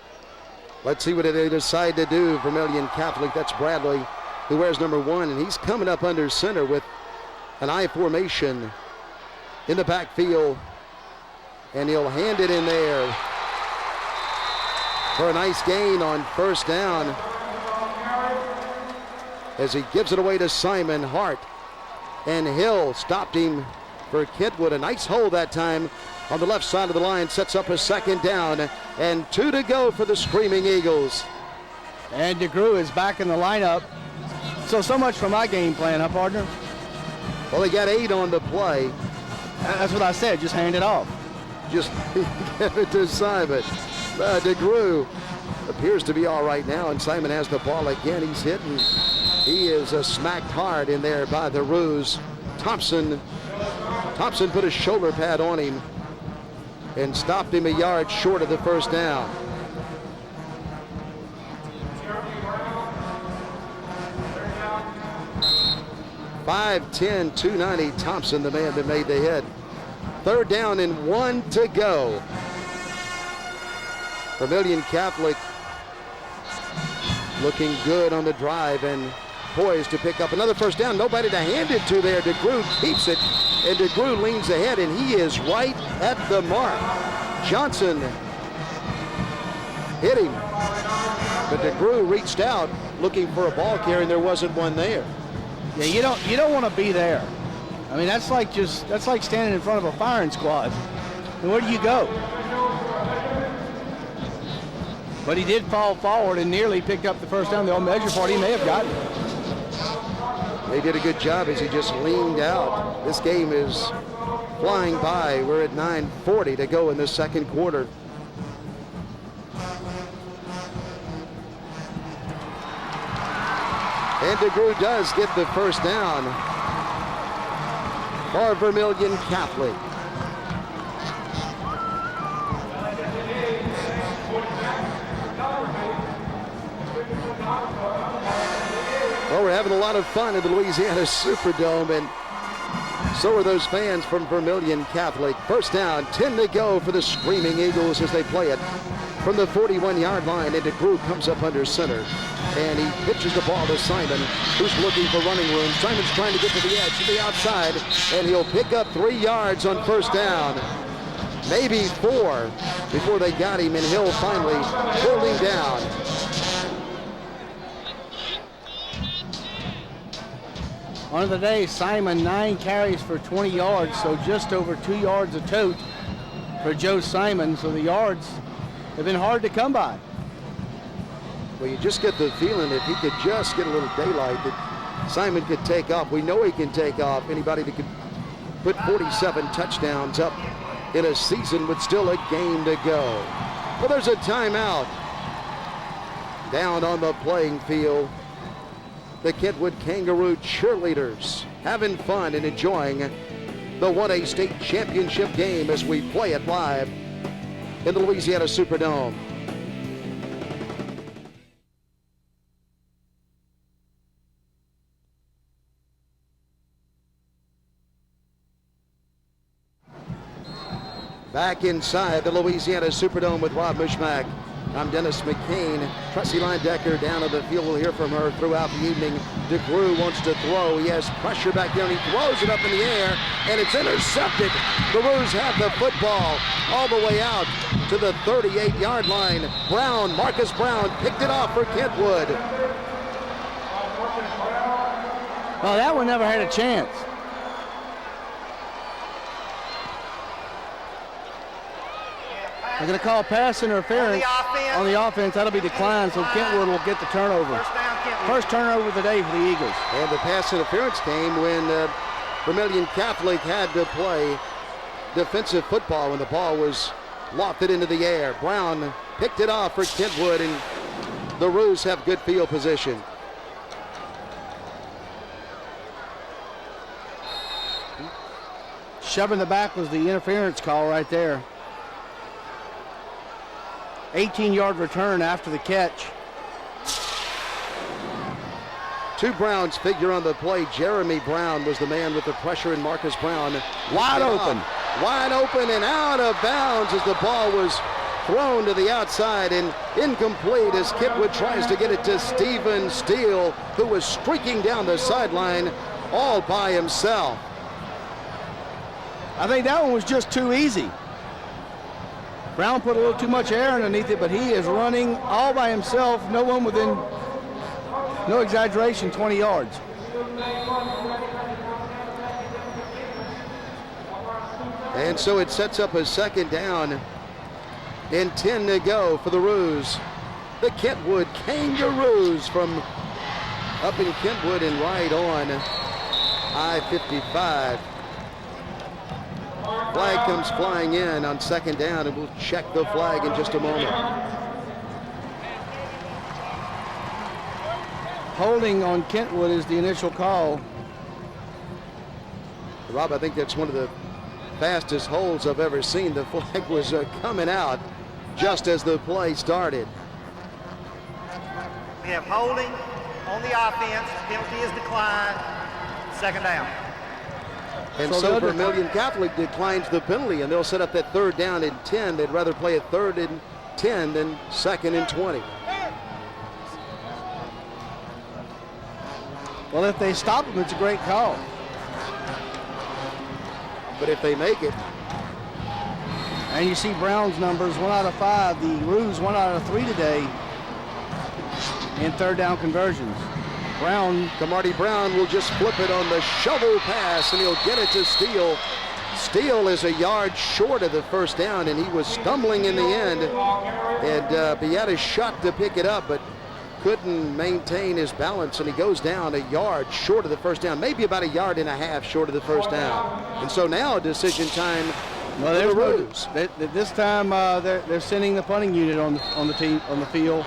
A: Let's see what they decide to do. Vermilion Catholic, that's Bradley, who wears number 1, and he's coming up under center with an I formation in the backfield, and he'll hand it in there for a nice gain on first down as he gives it away to Simon Hart. And Hill stopped him for Kentwood. A nice hole that time on the left side of the line, sets up a 2nd down, and 2 to go for the Screaming Eagles.
C: And DeGrew is back in the lineup. So much for my game plan, huh, partner?
A: Well, they got 8 on the play.
C: That's what I said, just hand it off.
A: Just give it to Simon. DeGrew appears to be all right now, and Simon has the ball again. He's hit, and he is smacked hard in there by the Roos. Thompson put a shoulder pad on him and stopped him a yard short of the first down. .510, 290. Thompson, the man that made the hit. 3rd down and 1 to go. Vermilion Catholic looking good on the drive and poised to pick up another first down. Nobody to hand it to there. DeGrew keeps it, and DeGrew leans ahead, and he is right at the mark. Johnson hit him, but DeGrew reached out looking for a ball carrier, and there wasn't one there.
C: Yeah, you don't want to be there. I mean, that's like standing in front of a firing squad. And where do you go? But he did fall forward and nearly picked up the first down. They'll measure for it. He may have gotten it.
A: They did a good job as he just leaned out. This game is flying by. We're at 9:40 to go in the second quarter. And DeGrew does get the first down for Vermilion Catholic. Well, we're having a lot of fun in the Louisiana Superdome, and so are those fans from Vermilion Catholic. First down, 10 to go for the Screaming Eagles as they play it from the 41-yard line. And DeGrew comes up under center, and he pitches the ball to Simon, who's looking for running room. Simon's trying to get to the edge, to the outside, and he'll pick up 3 yards on first down. Maybe 4 before they got him, and Hill finally pulled him down.
C: On the day, Simon 9 carries for 20 yards, so just over 2 yards a tote for Joe Simon. So the yards have been hard to come by.
A: Well, you just get the feeling if he could just get a little daylight that Simon could take off. We know he can take off. Anybody that could put 47 touchdowns up in a season with still a game to go. Well, there's a timeout down on the playing field. The Kentwood Kangaroo cheerleaders having fun and enjoying the 1A state championship game as we play it live in the Louisiana Superdome. Back inside the Louisiana Superdome with Rob Mishmack. I'm Dennis McCain. Tressie Linedecker down on the field. We'll hear from her throughout the evening. DeGrew wants to throw. He has pressure back there, and he throws it up in the air, and it's intercepted. The Roos have the football all the way out to the 38-yard line. Brown, Marcus Brown, picked it off for Kentwood.
C: Well, that one never had a chance. They're going to call pass interference on the offense. That'll be declined, so Kentwood will get the turnover. First turnover of the day for the Eagles.
A: And the pass interference came when Vermilion Catholic had to play defensive football when the ball was lofted into the air. Brown picked it off for Kentwood, and the Roos have good field position.
C: Shoving the back was the interference call right there. 18-yard return after the catch.
A: 2 Browns figure on the play. Jeremy Brown was the man with the pressure, and Marcus Brown
C: wide open.
A: Wide open and out of bounds as the ball was thrown to the outside and incomplete as Kentwood tries to get it to Stephen Steele, who was streaking down the sideline all by himself.
C: I think that one was just too easy. Brown put a little too much air underneath it, but he is running all by himself. No one within, no exaggeration, 20 yards.
A: And so it sets up a second down and 10 to go for the Roos. The Kentwood Kangaroos from up in Kentwood and right on I-55. Flag comes flying in on second down, and we'll check the flag in just a moment.
C: Holding on Kentwood is the initial call.
A: Rob, I think that's one of the fastest holds I've ever seen. The flag was coming out just as the play started.
E: We have holding on the offense. Penalty is declined. Second down.
A: And so Vermilion Catholic declines the penalty, and they'll set up that third down and 10. They'd rather play a third and 10 than second and 20.
C: Well, if they stop him, it's a great call.
A: But if they make it.
C: And you see Brown's numbers, 1 out of 5. The Roos 1 out of 3 today in third down conversions.
A: Camardi Brown will just flip it on the shovel pass, and he'll get it to Steele. Steele is a yard short of the first down, and he was stumbling in the end, and he had a shot to pick it up, but couldn't maintain his balance, and he goes down a yard short of the first down, maybe about a yard and a half short of the first down. And so now decision time.
C: Well, there's this time they're sending the punting unit on the field.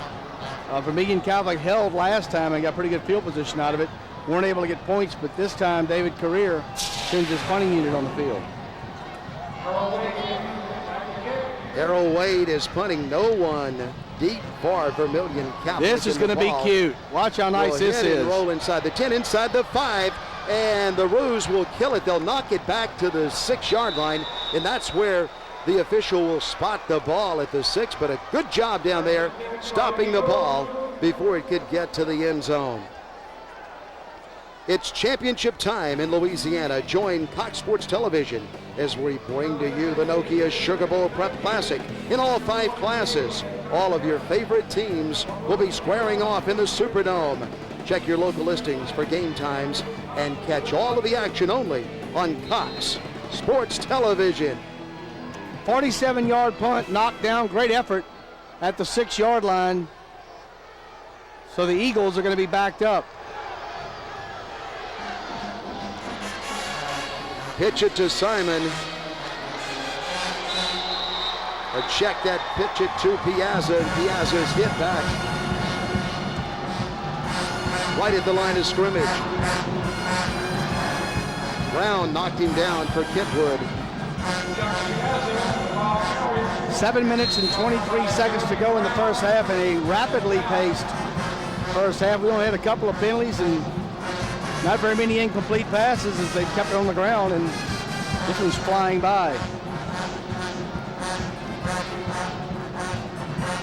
C: Vermilion Catholic held last time and got pretty good field position out of it. Weren't able to get points, but this time David Career sends his punting unit on the field.
A: Errol Wade is punting, no one deep for Vermilion Catholic.
C: This is going to be cute. Watch how nice this is.
A: Roll inside the 10, inside the 5, and the Roos will kill it. They'll knock it back to the 6-yard line, and that's where the official will spot the ball at the 6, but a good job down there stopping the ball before it could get to the end zone. It's championship time in Louisiana. Join Cox Sports Television as we bring to you the Nokia Sugar Bowl Prep Classic in all 5 classes. All of your favorite teams will be squaring off in the Superdome. Check your local listings for game times and catch all of the action only on Cox Sports Television.
C: 47-yard punt, knocked down, great effort at the 6-yard line. So the Eagles are going to be backed up.
A: Pitch it to Simon. A check that pitch it to Piazza, and Piazza's hit back right at the line of scrimmage. Brown knocked him down for Kentwood.
C: 7 minutes and 23 seconds to go in the first half, and a rapidly paced first half. We only had a couple of penalties and not very many incomplete passes as they kept it on the ground, and this one's flying by.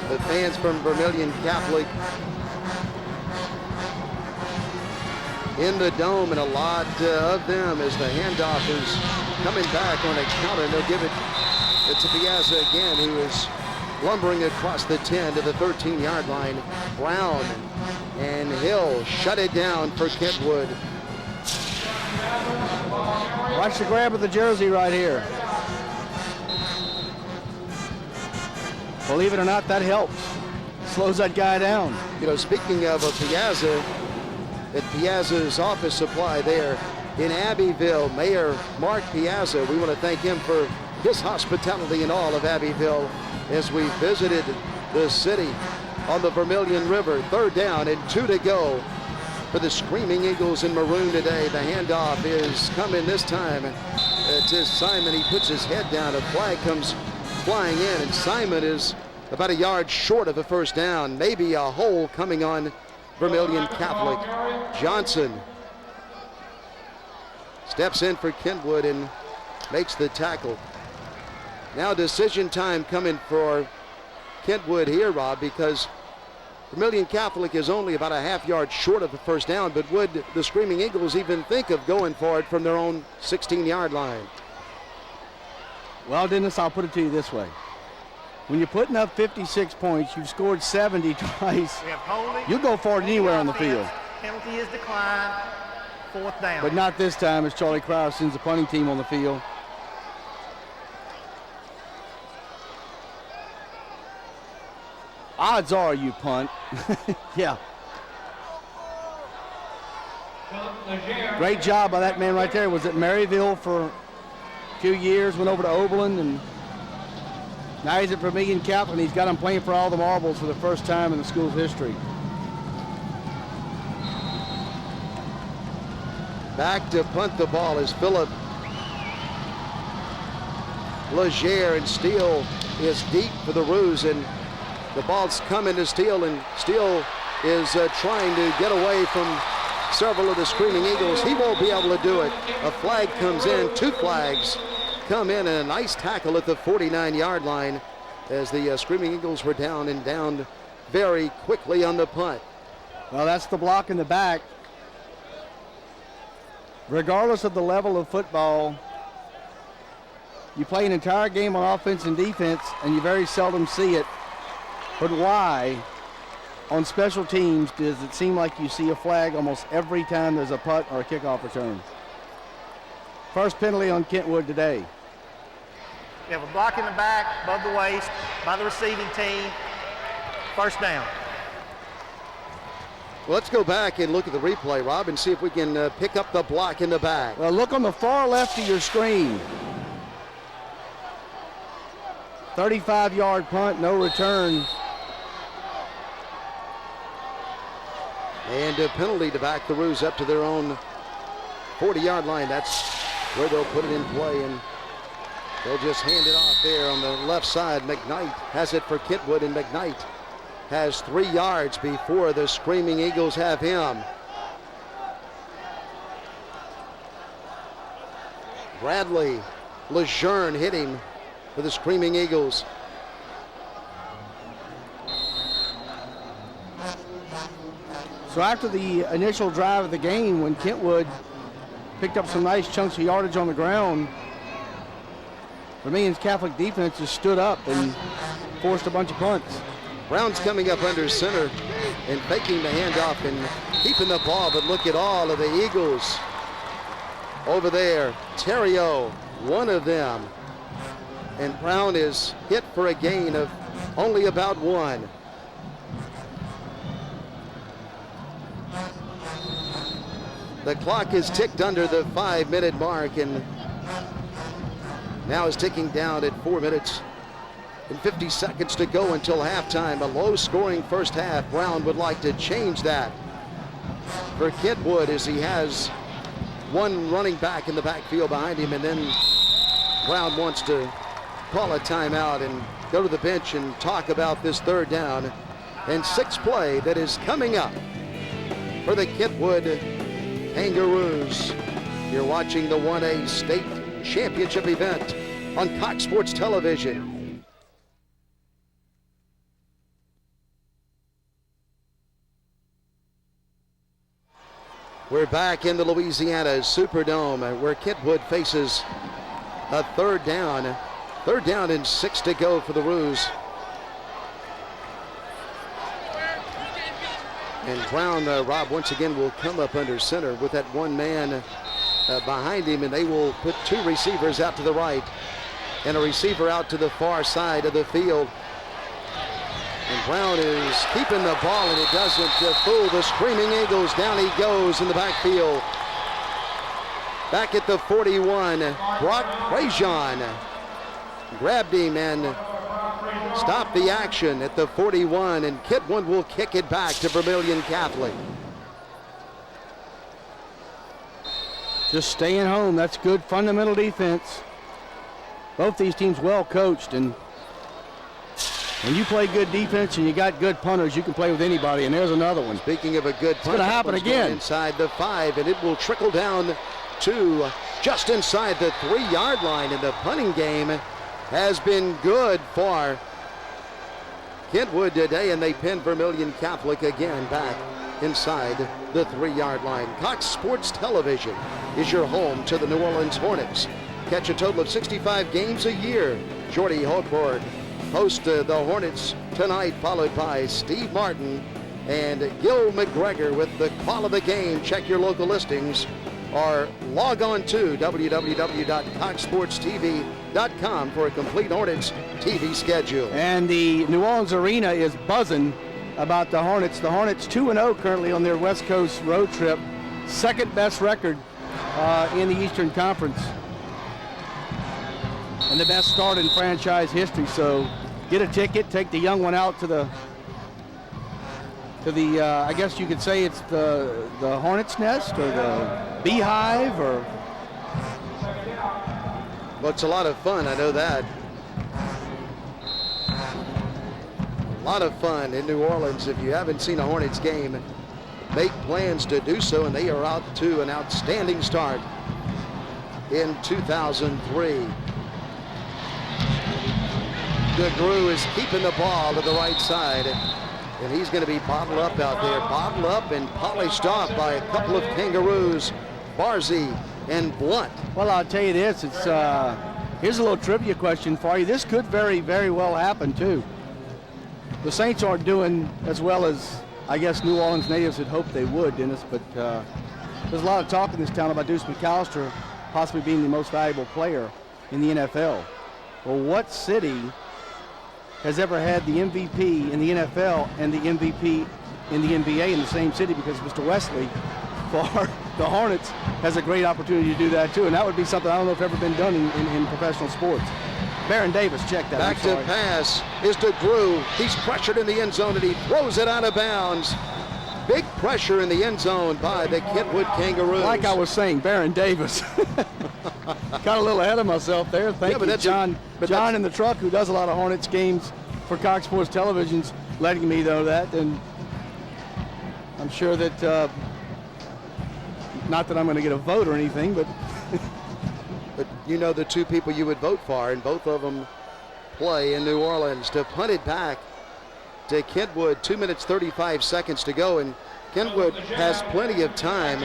A: The fans from Vermilion Catholic in the dome, and a lot of them as the handoff is coming back on a counter, and they'll give it to Piazza again, who is lumbering across the 10 to the 13-yard line. Brown and Hill shut it down for Kentwood.
C: Watch the grab of the jersey right here. Believe it or not, that helps. Slows that guy down.
A: You know, speaking of Piazza, at Piazza's office supply there in Abbeville, Mayor Mark Piazza, we want to thank him for his hospitality in all of Abbeville as we visited the city on the Vermilion River. 3rd down and 2 to go for the Screaming Eagles in maroon today. The handoff is coming this time to Simon. He puts his head down. A flag comes flying in, and Simon is about a yard short of a first down. Maybe a hole coming on Vermilion Catholic. Johnson steps in for Kentwood and makes the tackle. Now decision time coming for Kentwood here, Rob, because Vermilion Catholic is only about a half-yard short of the first down, but would the Screaming Eagles even think of going for it from their own 16-yard line?
C: Well, Dennis, I'll put it to you this way. When you're putting up 56 points, you've scored 70 twice, you'll go for it anywhere on the field.
E: Penalty is declined. 4th down.
C: But not this time as Charlie Krause sends the punting team on the field. Odds are you punt. Yeah. Great job by that man right there. Was at Maryville for a few years, went over to Oberlin, and now he's at Vermilion Catholic, and he's got him playing for all the marbles for the first time in the school's history.
A: Back to punt the ball is Philip Legere, and Steele is deep for the Roos, and the ball's coming to Steele, and Steele is trying to get away from several of the Screaming Eagles. He won't be able to do it. A flag comes in, 2 flags come in, and a nice tackle at the 49-yard line as the Screaming Eagles were down and down very quickly on the punt.
C: Well, that's the block in the back. Regardless of the level of football, you play an entire game on offense and defense, and you very seldom see it. But why, on special teams, does it seem like you see a flag almost every time there's a punt or a kickoff return? First penalty on Kentwood today.
E: You have a block in the back, above the waist, by the receiving team. 1st down.
A: Well, let's go back and look at the replay, Rob, and see if we can pick up the block in the back.
C: Well, look on the far left of your screen. 35-yard punt, no return.
A: And a penalty to back the Roos up to their own 40-yard line. That's where they'll put it in play, and they'll just hand it off there on the left side. McKnight has it for Kentwood, and McKnight has 3 yards before the Screaming Eagles have him. Bradley Lejeune hit him for the Screaming Eagles.
C: So after the initial drive of the game, when Kentwood picked up some nice chunks of yardage on the ground, Vermilion's Catholic defense just stood up and forced a bunch of punts.
A: Brown's coming up under center and faking the handoff and keeping the ball, but look at all of the Eagles over there. Terrio, one of them. And Brown is hit for a gain of only about 1. The clock is ticked under the 5-minute mark and now is ticking down at 4 minutes and 50 seconds to go until halftime. A low-scoring first half. Brown would like to change that for Kentwood, as he has one running back in the backfield behind him, and then Brown wants to call a timeout and go to the bench and talk about this 3rd down and 6 play that is coming up for the Kentwood Kangaroos. You're watching the 1A state championship event on Cox Sports Television. We're back in the Louisiana Superdome where Kentwood faces a 3rd down. 3rd down and 6 to go for the Roos. And Brown, Rob, once again will come up under center with that one man behind him, and they will put 2 receivers out to the right and a receiver out to the far side of the field. And Brown is keeping the ball, and it doesn't fool the Screaming Eagles. Down he goes in the backfield. Back at the 41, Brock Prejean grabbed him and stopped the action at the 41, and Kentwood will kick it back to Vermilion Catholic.
C: Just staying home. That's good fundamental defense. Both these teams well coached, and when you play good defense and you got good punters, you can play with anybody, and there's another one.
A: Speaking of a good punt,
C: it's going to happen again.
A: Inside the 5, and it will trickle down to just inside the 3-yard line, and the punting game has been good for Kentwood today, and they pin Vermilion Catholic again back inside the 3-yard line. Cox Sports Television is your home to the New Orleans Hornets. Catch a total of 65 games a year. Jordy Hochberg host the Hornets tonight, followed by Steve Martin and Gil McGregor with the call of the game. Check your local listings or log on to www.coxsportstv.com for a complete Hornets TV schedule.
C: And the New Orleans Arena is buzzing about the Hornets. The Hornets 2-0 currently on their West Coast road trip. 2nd best record in the Eastern Conference. And the best start in franchise history. So get a ticket, take the young one out to the I guess you could say it's the Hornet's Nest or the Beehive, or.
A: Well, it's a lot of fun, I know that. A lot of fun in New Orleans. If you haven't seen a Hornets game, make plans to do so, and they are out to an outstanding start in 2003. DeGrew is keeping the ball to the right side, and he's going to be bottled up out there. Bottled up and polished off by a couple of Kangaroos, Barzy and Blunt.
C: Well, I'll tell you this. It's here's a little trivia question for you. This could very, very well happen, too. The Saints aren't doing as well as, I guess, New Orleans natives had hoped they would, Dennis, but there's a lot of talk in this town about Deuce McAllister possibly being the most valuable player in the NFL. Well, what city has ever had the MVP in the NFL and the MVP in the NBA in the same city, because Mr. Wesley for the Hornets has a great opportunity to do that too, and that would be something I don't know if ever been done in professional sports. Baron Davis, check that.
A: Back to pass is to Drew. He's pressured in the end zone and he throws it out of bounds. Big pressure in the end zone by the Kentwood Kangaroos.
C: Like I was saying, Baron Davis. Got a little ahead of myself there. Thank you, John. John in the truck, who does a lot of Hornets games for Cox Sports Television's letting me know that, and I'm sure that not that I'm going to get a vote or anything, but
A: but you know the two people you would vote for, and both of them play in New Orleans. To punt it back to Kentwood, 2 minutes 35 seconds to go, and Kentwood has plenty of time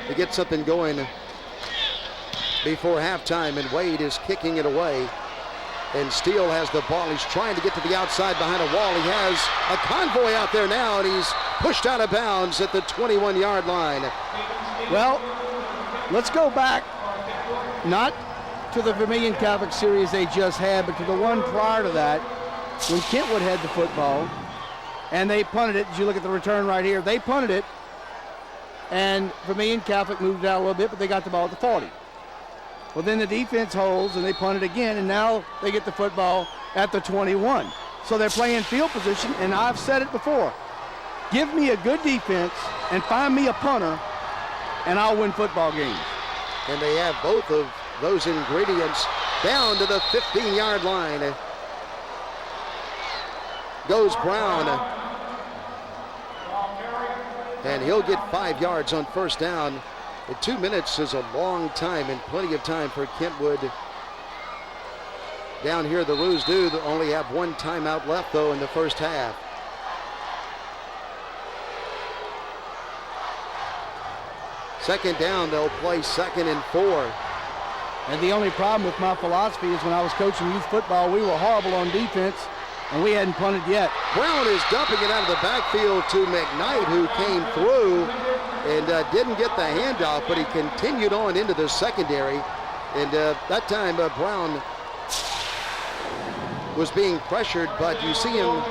A: to get something going before halftime, and Wade is kicking it away. And Steele has the ball. He's trying to get to the outside behind a wall. He has a convoy out there now, and he's pushed out of bounds at the 21-yard line.
C: Well, let's go back, not to the Vermilion Catholic series they just had, but to the one prior to that, when Kentwood had the football, and they punted it. As you look at the return right here, they punted it, and Vermilion Catholic moved it out a little bit, but they got the ball at the 40. Well, then the defense holds, and they punt it again, and now they get the football at the 21. So they're playing field position, and I've said it before. Give me a good defense and find me a punter, and I'll win football games.
A: And they have both of those ingredients. Down to the 15-yard line goes Brown. And he'll get 5 yards on first down. 2 minutes is a long time and plenty of time for Kentwood. Down here, the Roos do only have one timeout left, though, in the first half. Second down, they'll play 2nd and 4.
C: And the only problem with my philosophy is when I was coaching youth football, we were horrible on defense, and we hadn't punted yet.
A: Brown is dumping it out of the backfield to McKnight, who came through and didn't get the handoff, but he continued on into the secondary. And that time Brown was being pressured, but you see him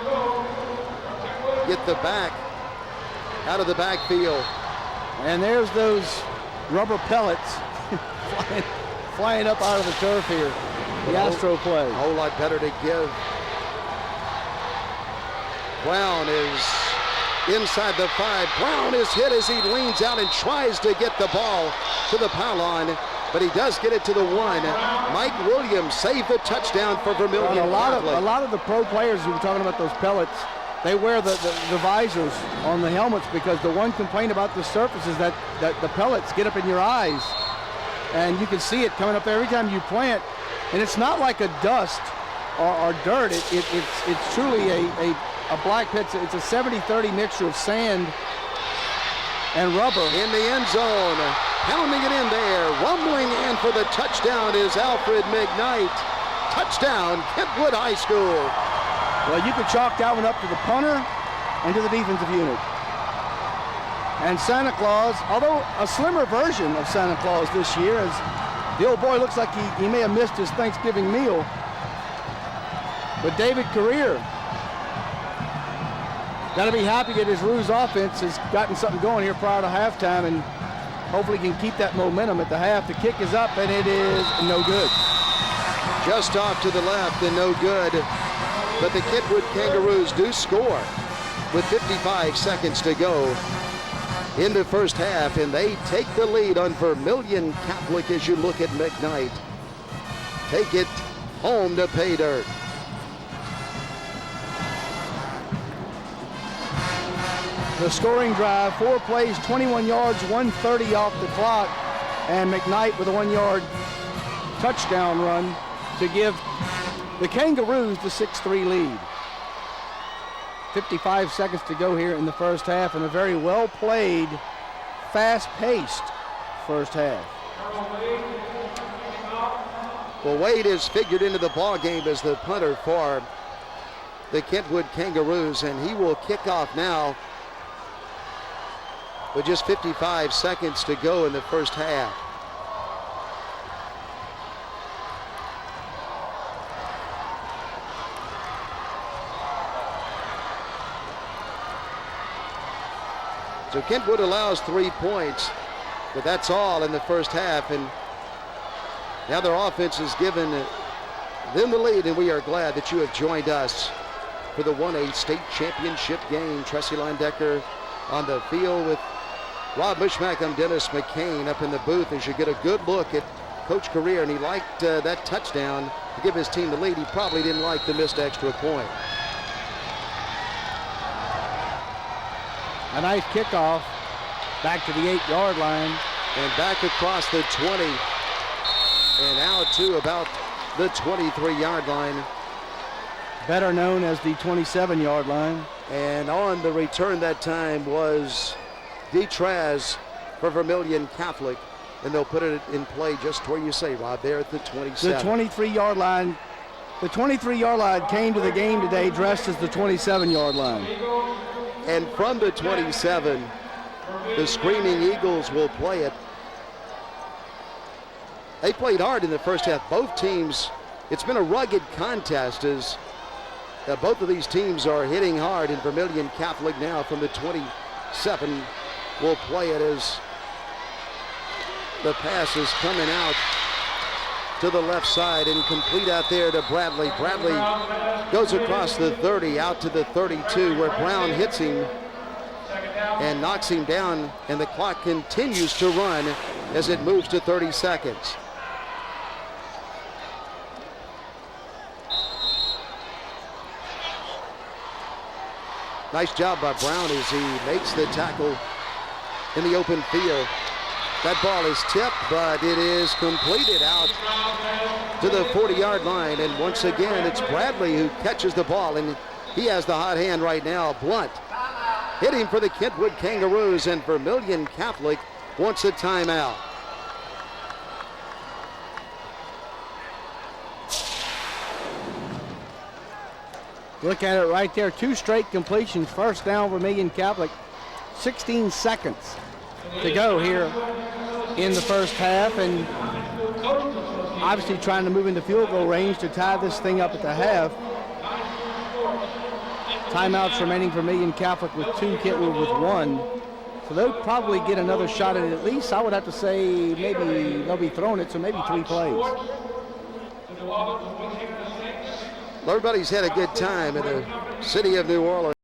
A: get the back out of the backfield.
C: And there's those rubber pellets flying up out of the turf here. The Astro play.
A: A whole lot better to give. Brown is inside the 5. Brown is hit as he leans out and tries to get the ball to the pylon, but he does get it to the 1. Mike Williams saved the touchdown for Vermilion Catholic.
C: A lot of the pro players who were talking about those pellets, they wear the visors on the helmets, because the one complaint about the surface is that the pellets get up in your eyes, and you can see it coming up there every time you plant. And it's not like a dust or dirt. It's truly a black pit. It's a 70-30 mixture of sand and rubber.
A: In the end zone, pounding it in there, rumbling in for the touchdown is Alfred McKnight. Touchdown, Kentwood High School.
C: Well, you could chalk that one up to the punter and to the defensive unit. And Santa Claus, although a slimmer version of Santa Claus this year, as the old boy looks like he may have missed his Thanksgiving meal. But David Career, got to be happy that his Roos offense has gotten something going here prior to halftime, and hopefully can keep that momentum at the half. The kick is up, and it is no good.
A: Just off to the left and no good. But the Kentwood Kangaroos do score with 55 seconds to go in the first half, and they take the lead on Vermilion Catholic as you look at McKnight. Take it home to pay dirt.
C: The scoring drive, 4 plays, 21 yards, 1:30 off the clock, and McKnight with a 1-yard touchdown run to give the Kangaroos the 6-3 lead. 55 seconds to go here in the first half, and a very well-played, fast-paced first half.
A: Well, Wade is figured into the ball game as the punter for the Kentwood Kangaroos, and he will kick off now with just 55 seconds to go in the first half. So Kentwood allows 3 points, but that's all in the first half. And now their offense has given them the lead, and we are glad that you have joined us for the 1A state championship game. Tressie Linedecker on the field with Rob Mishmack. I'm Dennis McCain up in the booth as you get a good look at Coach Career, and he liked that touchdown to give his team the lead. He probably didn't like the missed extra point.
C: A nice kickoff back to the 8-yard line.
A: And back across the 20 and out to about the 23-yard line.
C: Better known as the 27-yard line.
A: And on the return that time was DeTraz for Vermilion Catholic. And they'll put it in play just where you say, Rob, there at the 27.
C: The 23-yard line. The 23-yard line came to the game today dressed as the 27-yard line.
A: And from the 27, the Screaming Eagles will play it. They played hard in the first half. Both teams, it's been a rugged contest as both of these teams are hitting hard. And Vermilion Catholic now from the 27 will play it as the pass is coming out to the left side and complete out there to Bradley. Bradley goes across the 30 out to the 32 where Brown hits him and knocks him down, and the clock continues to run as it moves to 30 seconds. Nice job by Brown as he makes the tackle in the open field. That ball is tipped, but it is completed out to the 40-yard line. And once again, it's Bradley who catches the ball, and he has the hot hand right now. Blunt hitting for the Kentwood Kangaroos, and Vermilion Catholic wants a timeout.
C: Look at it right there. 2 straight completions. First down, Vermilion Catholic. 16 seconds to go here in the first half, and obviously trying to move into field goal range to tie this thing up at the half. Timeouts remaining for Vermilion Catholic with 2, Kentwood with 1. So they'll probably get another shot at it. At least I would have to say maybe they'll be throwing it, so maybe 3 plays.
A: Well, everybody's had a good time in the city of New Orleans.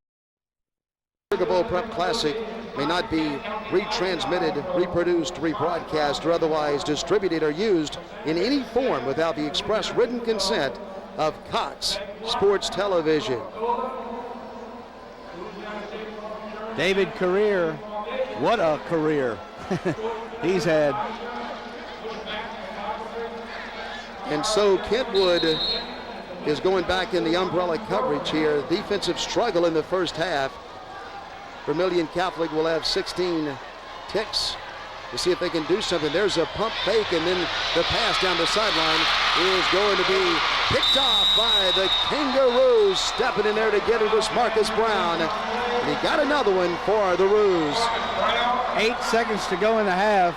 A: Sugar Bowl Prep Classic may not be retransmitted, reproduced, rebroadcast, or otherwise distributed or used in any form without the express written consent of Cox Sports Television.
C: David Career, what a career he's had.
A: And so Kentwood is going back in the umbrella coverage here. Defensive struggle in the first half. Vermilion Catholic will have 16 ticks to see if they can do something. There's a pump fake, and then the pass down the sideline is going to be picked off by the Kangaroos. Stepping in there to get it was Marcus Brown. And he got another one for the Roos.
C: 8 seconds to go in the half.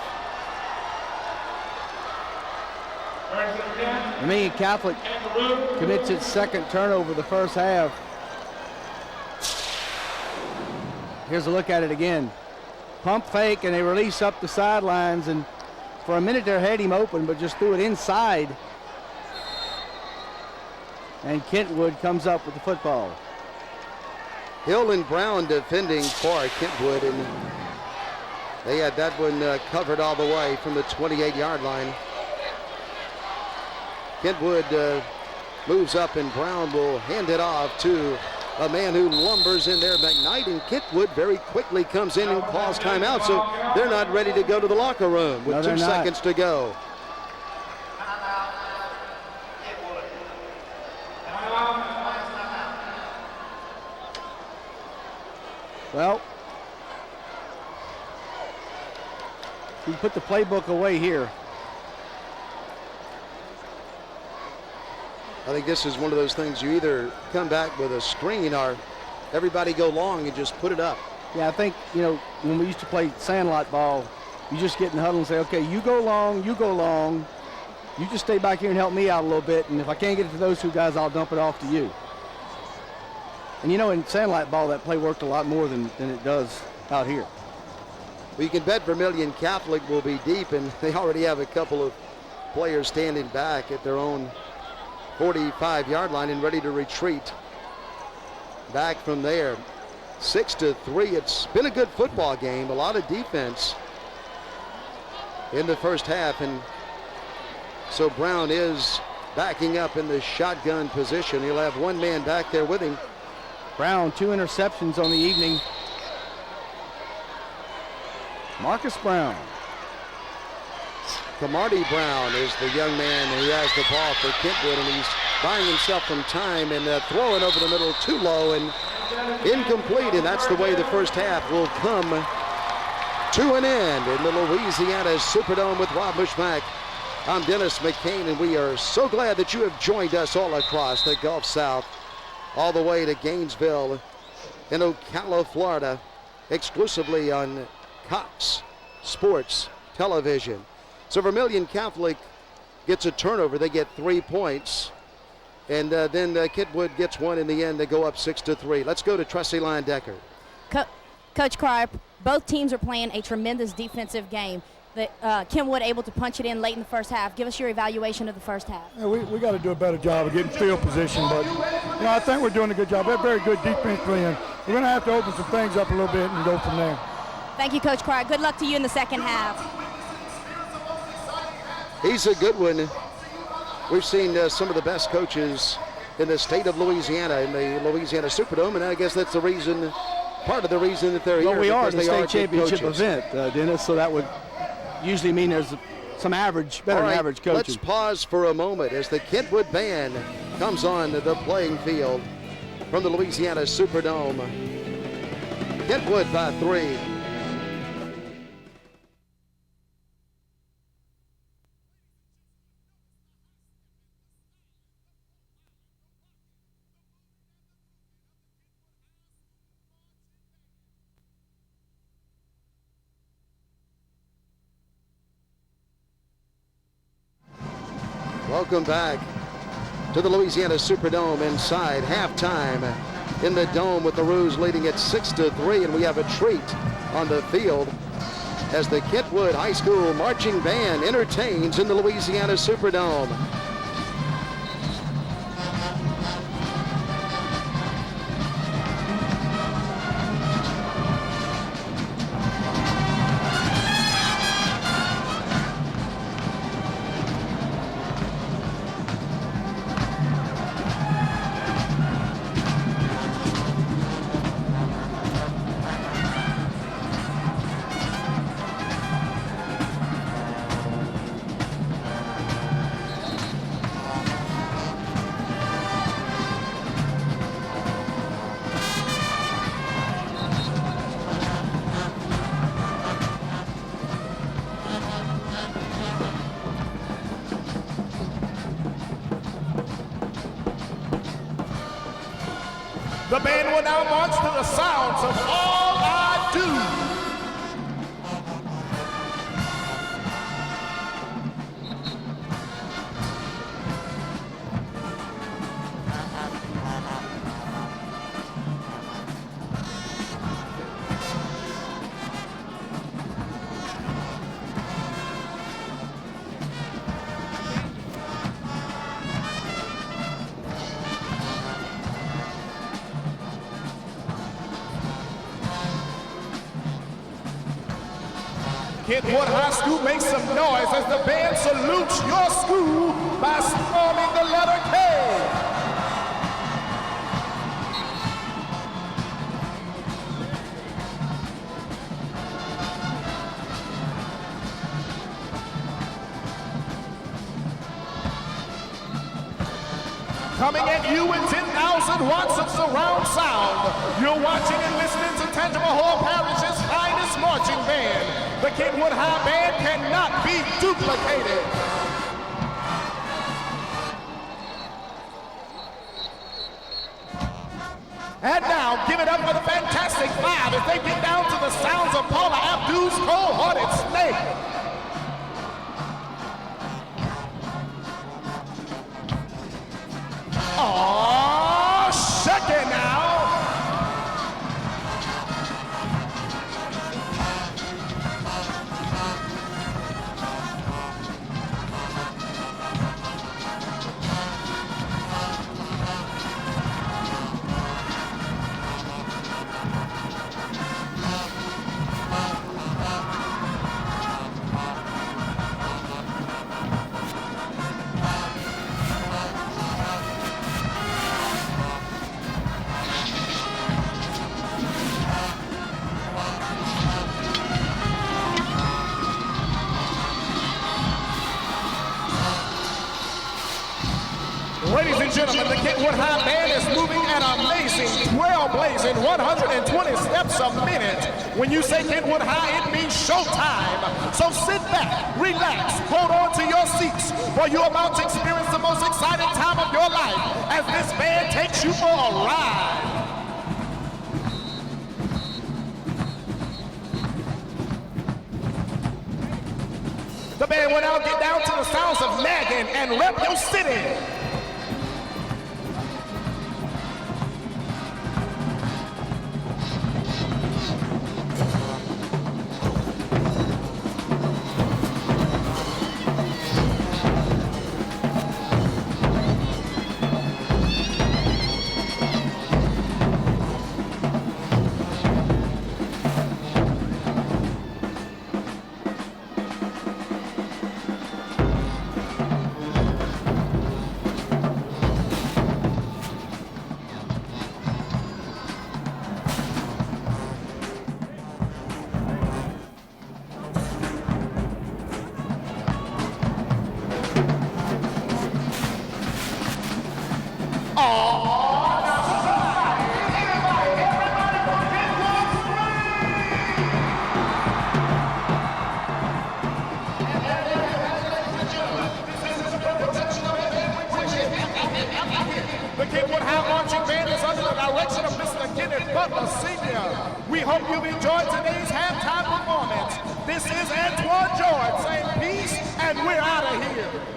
C: Vermilion Catholic commits its second turnover the first half. Here's a look at it again. Pump fake, and they release up the sidelines, and for a minute there had him open, but just threw it inside. And Kentwood comes up with the football.
A: Hill and Brown defending for Kentwood, and they had that one covered all the way from the 28-yard line. Kentwood moves up, and Brown will hand it off to a man who lumbers in there, McKnight, and Kentwood very quickly comes in and calls timeout, so they're not ready to go to the locker room with 2 seconds to go.
C: Well, we put the playbook away here.
A: I think this is one of those things you either come back with a screen or everybody go long and just put it up.
C: Yeah, I think, you know, when we used to play sandlot ball, you just get in the huddle and say, okay, you go long, you just stay back here and help me out a little bit, and if I can't get it to those 2 guys, I'll dump it off to you. And you know, in sandlot ball, that play worked a lot more than it does out here.
A: Well, you can bet Vermilion Catholic will be deep, and they already have a couple of players standing back at their own 45-yard line and ready to retreat back from there. 6-3. It's been a good football game. A lot of defense in the first half, and so Brown is backing up in the shotgun position. He'll have one man back there with him.
C: Brown, 2 interceptions on the evening. Marcus Brown.
A: Camardi Brown is the young man who has the ball for Kentwood, and he's buying himself some time and throwing over the middle too low and incomplete, and that's the way the first half will come to an end in the Louisiana Superdome with Rob Bushmack. I'm Dennis McCain, and we are so glad that you have joined us all across the Gulf South, all the way to Gainesville in Ocala, Florida, exclusively on Cox Sports Television. So Vermilion Catholic gets a turnover. They get 3 points. And then Kentwood gets one in the end. They go up 6-3. Let's go to Tressie Line-Decker.
D: Coach Cryer, both teams are playing a tremendous defensive game. Kentwood able to punch it in late in the first half. Give us your evaluation of the first half.
J: Yeah, we got to do a better job of getting field position, but I think we're doing a good job. They're very good defensively, and we're going to have to open some things up a little bit and go from there.
D: Thank you, Coach Cryer. Good luck to you in the second half.
A: He's a good one. We've seen some of the best coaches in the state of Louisiana in the Louisiana Superdome, and I guess that's the reason, part of the reason that they're here.
C: Well, we are
A: the
C: state championship event, Dennis, so that would usually mean there's some average, better than average coaching.
A: Let's pause for a moment as the Kentwood band comes on the playing field from the Louisiana Superdome. Kentwood by 3. Welcome back to the Louisiana Superdome inside halftime in the dome with the Roos leading at 6-3, and we have a treat on the field as the Kentwood High School Marching Band entertains in the Louisiana Superdome.
K: The band will now march to the sounds of All I Do. Kentwood High School makes some noise as the band salutes your school by storming the letter K. Coming at you with 10,000 watts of surround sound, you're watching and listening to Tangible Hall Parish's finest marching band. The Kentwood High Band cannot be duplicated. And now, give it up for the Fantastic Five as they get down to the sounds of Paula Abdul's Cold-Hearted Snake. Oh, shake it now. gentlemen, the Kentwood High Band is moving at an amazing, trailblazing 120 steps a minute. When you say Kentwood High, it means showtime. So sit back, relax, hold on to your seats, for you're about to experience the most exciting time of your life as this band takes you for a ride. The band will now get down to the sounds of nagging and rep your city. The Kentwood High Marching Band is under the direction of Mr. Kenneth Butler, Sr. We hope you've enjoyed today's halftime performance. This is Antoine George saying peace, and we're out of here.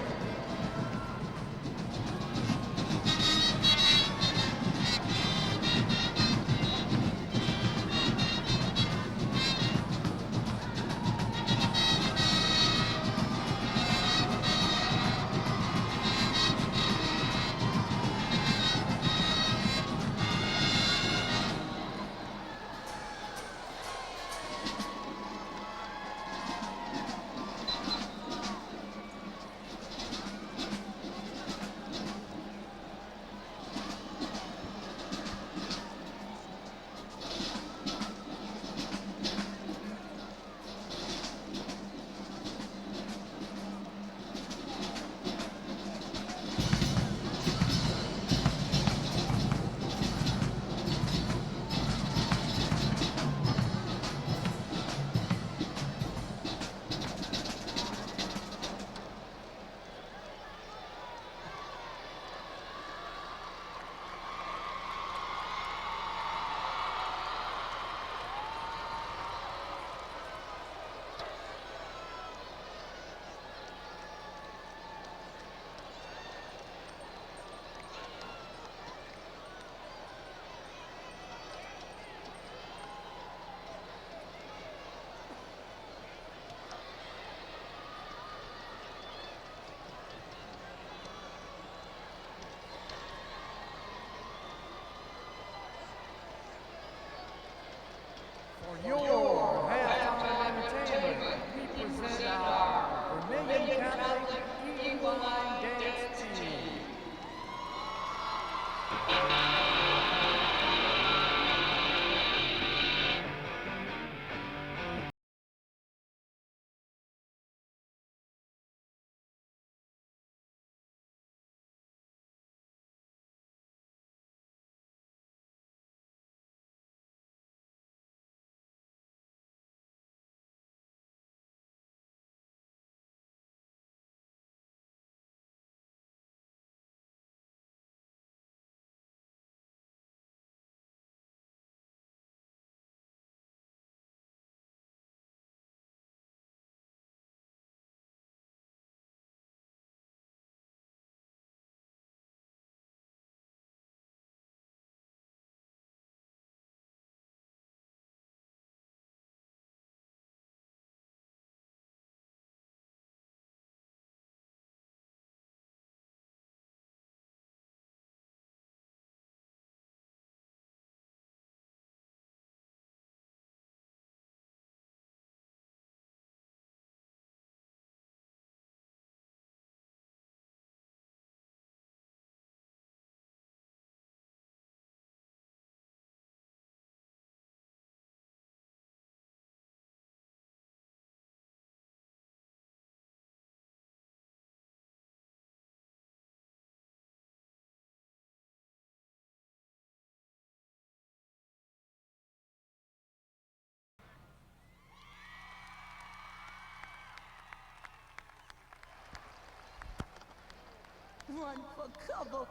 L: run for cover.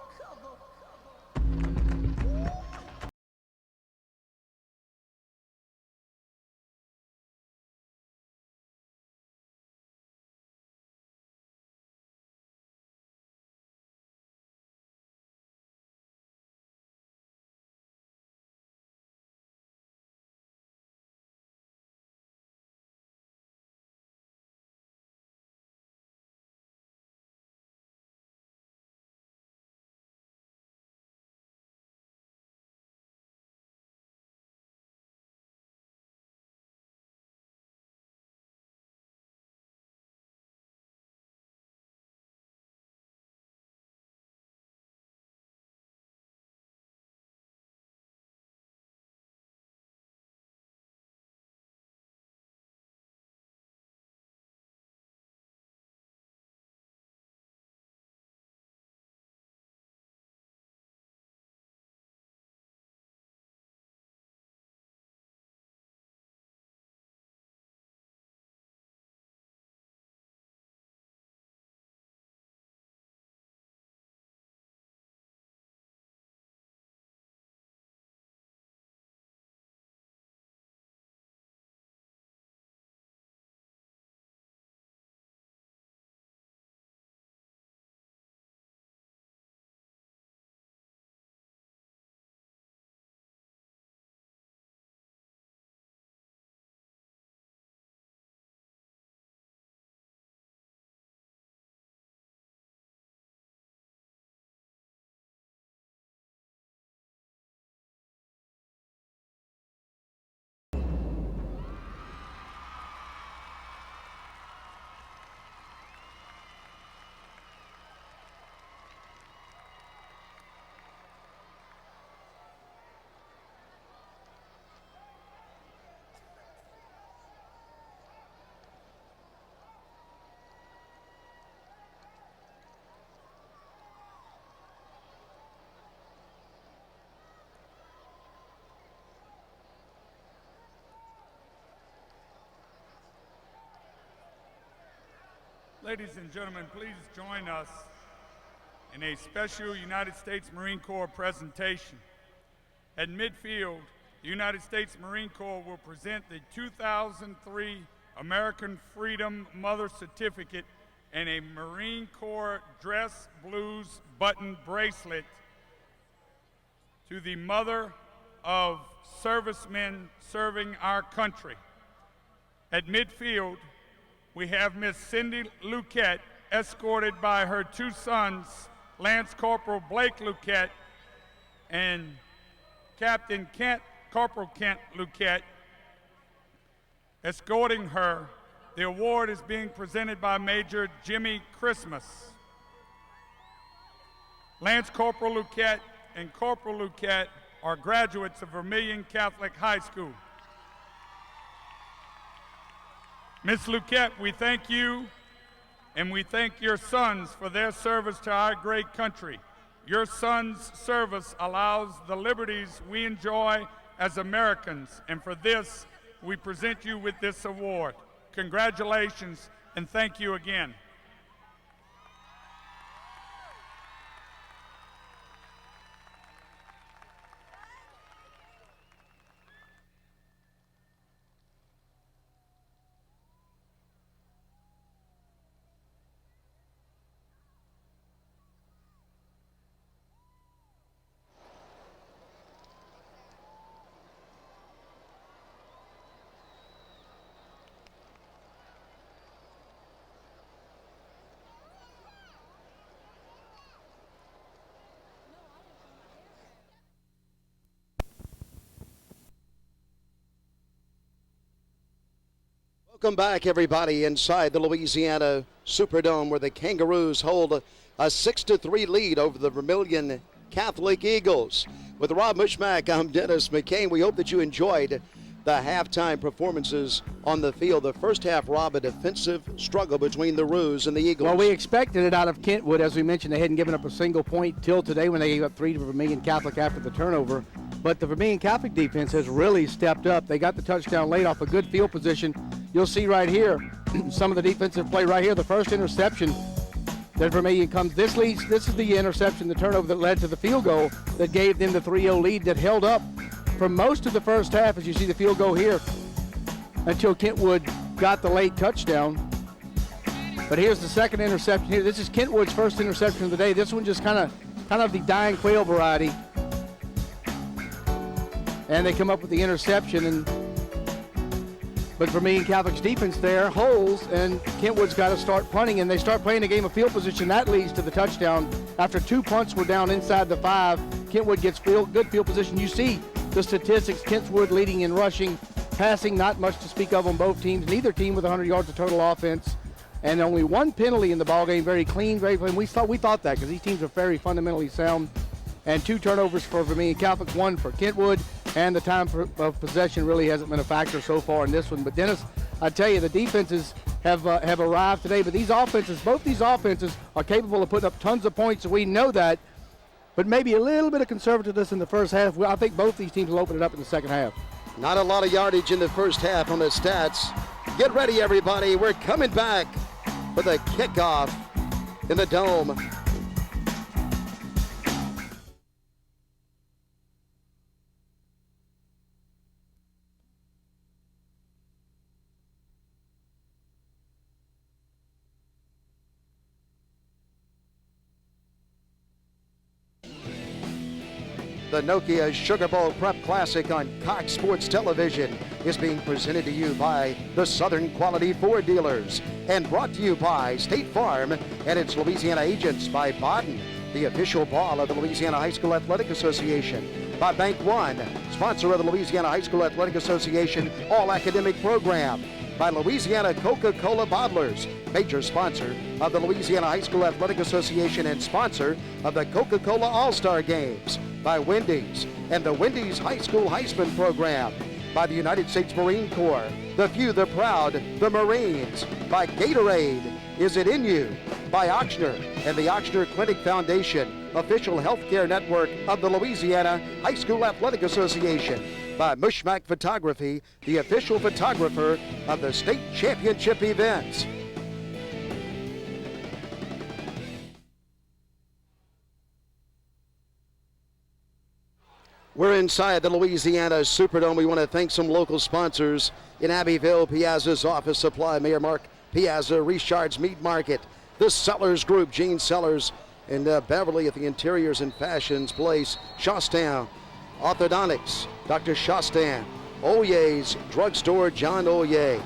F: Ladies and gentlemen, please join us in a special United States Marine Corps presentation. At midfield, the United States Marine Corps will present the 2003 American Freedom Mother Certificate and a Marine Corps Dress Blues button bracelet to the mother of servicemen serving our country. At midfield, we have Miss Cindy Luquette, escorted by her two sons, Lance Corporal Blake Luquette and Captain Corporal Kent Luquette, escorting her. The award is being presented by Major Jimmy Christmas. Lance Corporal Luquette and Corporal Luquette are graduates of Vermilion Catholic High School. Ms. Luquette, we thank you, and we thank your sons for their service to our great country. Your sons' service allows the liberties we enjoy as Americans, and for this, we present you with this award. Congratulations, and thank you again.
A: Welcome back, everybody, inside the Louisiana Superdome, where the Kangaroos hold a 6-3 lead over the Vermilion Catholic Eagles. With Rob Mushmack, I'm Dennis McCain. We hope that you enjoyed the halftime performances on the field. The first half, Rob, a defensive struggle between the Roos and the Eagles.
C: Well, we expected it out of Kentwood. As we mentioned, they hadn't given up a single point till today when they gave up 3 to Vermilion Catholic after the turnover. But the Vermilion Catholic defense has really stepped up. They got the touchdown late off a good field position. You'll see right here some of the defensive play right here. The first interception Then Vermilion comes. This is the interception, the turnover that led to the field goal that gave them the 3-0 lead that held up for most of the first half, as you see the field goal here, until Kentwood got the late touchdown. But here's the second interception here. This is Kentwood's first interception of the day. This one just kind of the dying quail variety. And they come up with the interception, but Vermilion Catholic's defense there holds, and Kentwood's got to start punting, and they start playing a game of field position. That leads to the touchdown. After 2 punts were down inside the 5, Kentwood gets good field position. You see the statistics, Kentwood leading in rushing, passing, not much to speak of on both teams. Neither team with 100 yards of total offense, and only 1 penalty in the ballgame. Very clean, very clean. We thought that because these teams are very fundamentally sound. And 2 turnovers for Vermilion Catholic, 1 for Kentwood, and the time of possession really hasn't been a factor so far in this one. But Dennis, I tell you, the defenses have arrived today, but both these offenses are capable of putting up tons of points, so we know that. But maybe a little bit of conservativeness in the first half. I think both these teams will open it up in the second half.
A: Not a lot of yardage in the first half on the stats. Get ready, everybody. We're coming back for the kickoff in the Dome. The Nokia Sugar Bowl Prep Classic on Cox Sports Television is being presented to you by the Southern Quality Ford Dealers and brought to you by State Farm and its Louisiana agents, by Baden, the official ball of the Louisiana High School Athletic Association, by Bank One, sponsor of the Louisiana High School Athletic Association All-Academic Program, by Louisiana Coca-Cola Bottlers, major sponsor of the Louisiana High School Athletic Association and sponsor of the Coca-Cola All-Star Games, by Wendy's and the Wendy's High School Heisman Program, by the United States Marine Corps, the few, the proud, the Marines, by Gatorade, Is It In You, by Ochsner and the Ochsner Clinic Foundation, official healthcare network of the Louisiana High School Athletic Association, by Mushmack Photography, the official photographer of the state championship events. We're inside the Louisiana Superdome. We want to thank some local sponsors in Abbeville, Piazza's Office Supply, Mayor Mark Piazza, Richard's Meat Market, the Sellers Group, Gene Sellers, and Beverly at the Interiors and Fashions Place, Shawstown Orthodontics, Dr. Shawstan, Olye's Drugstore, John Olye.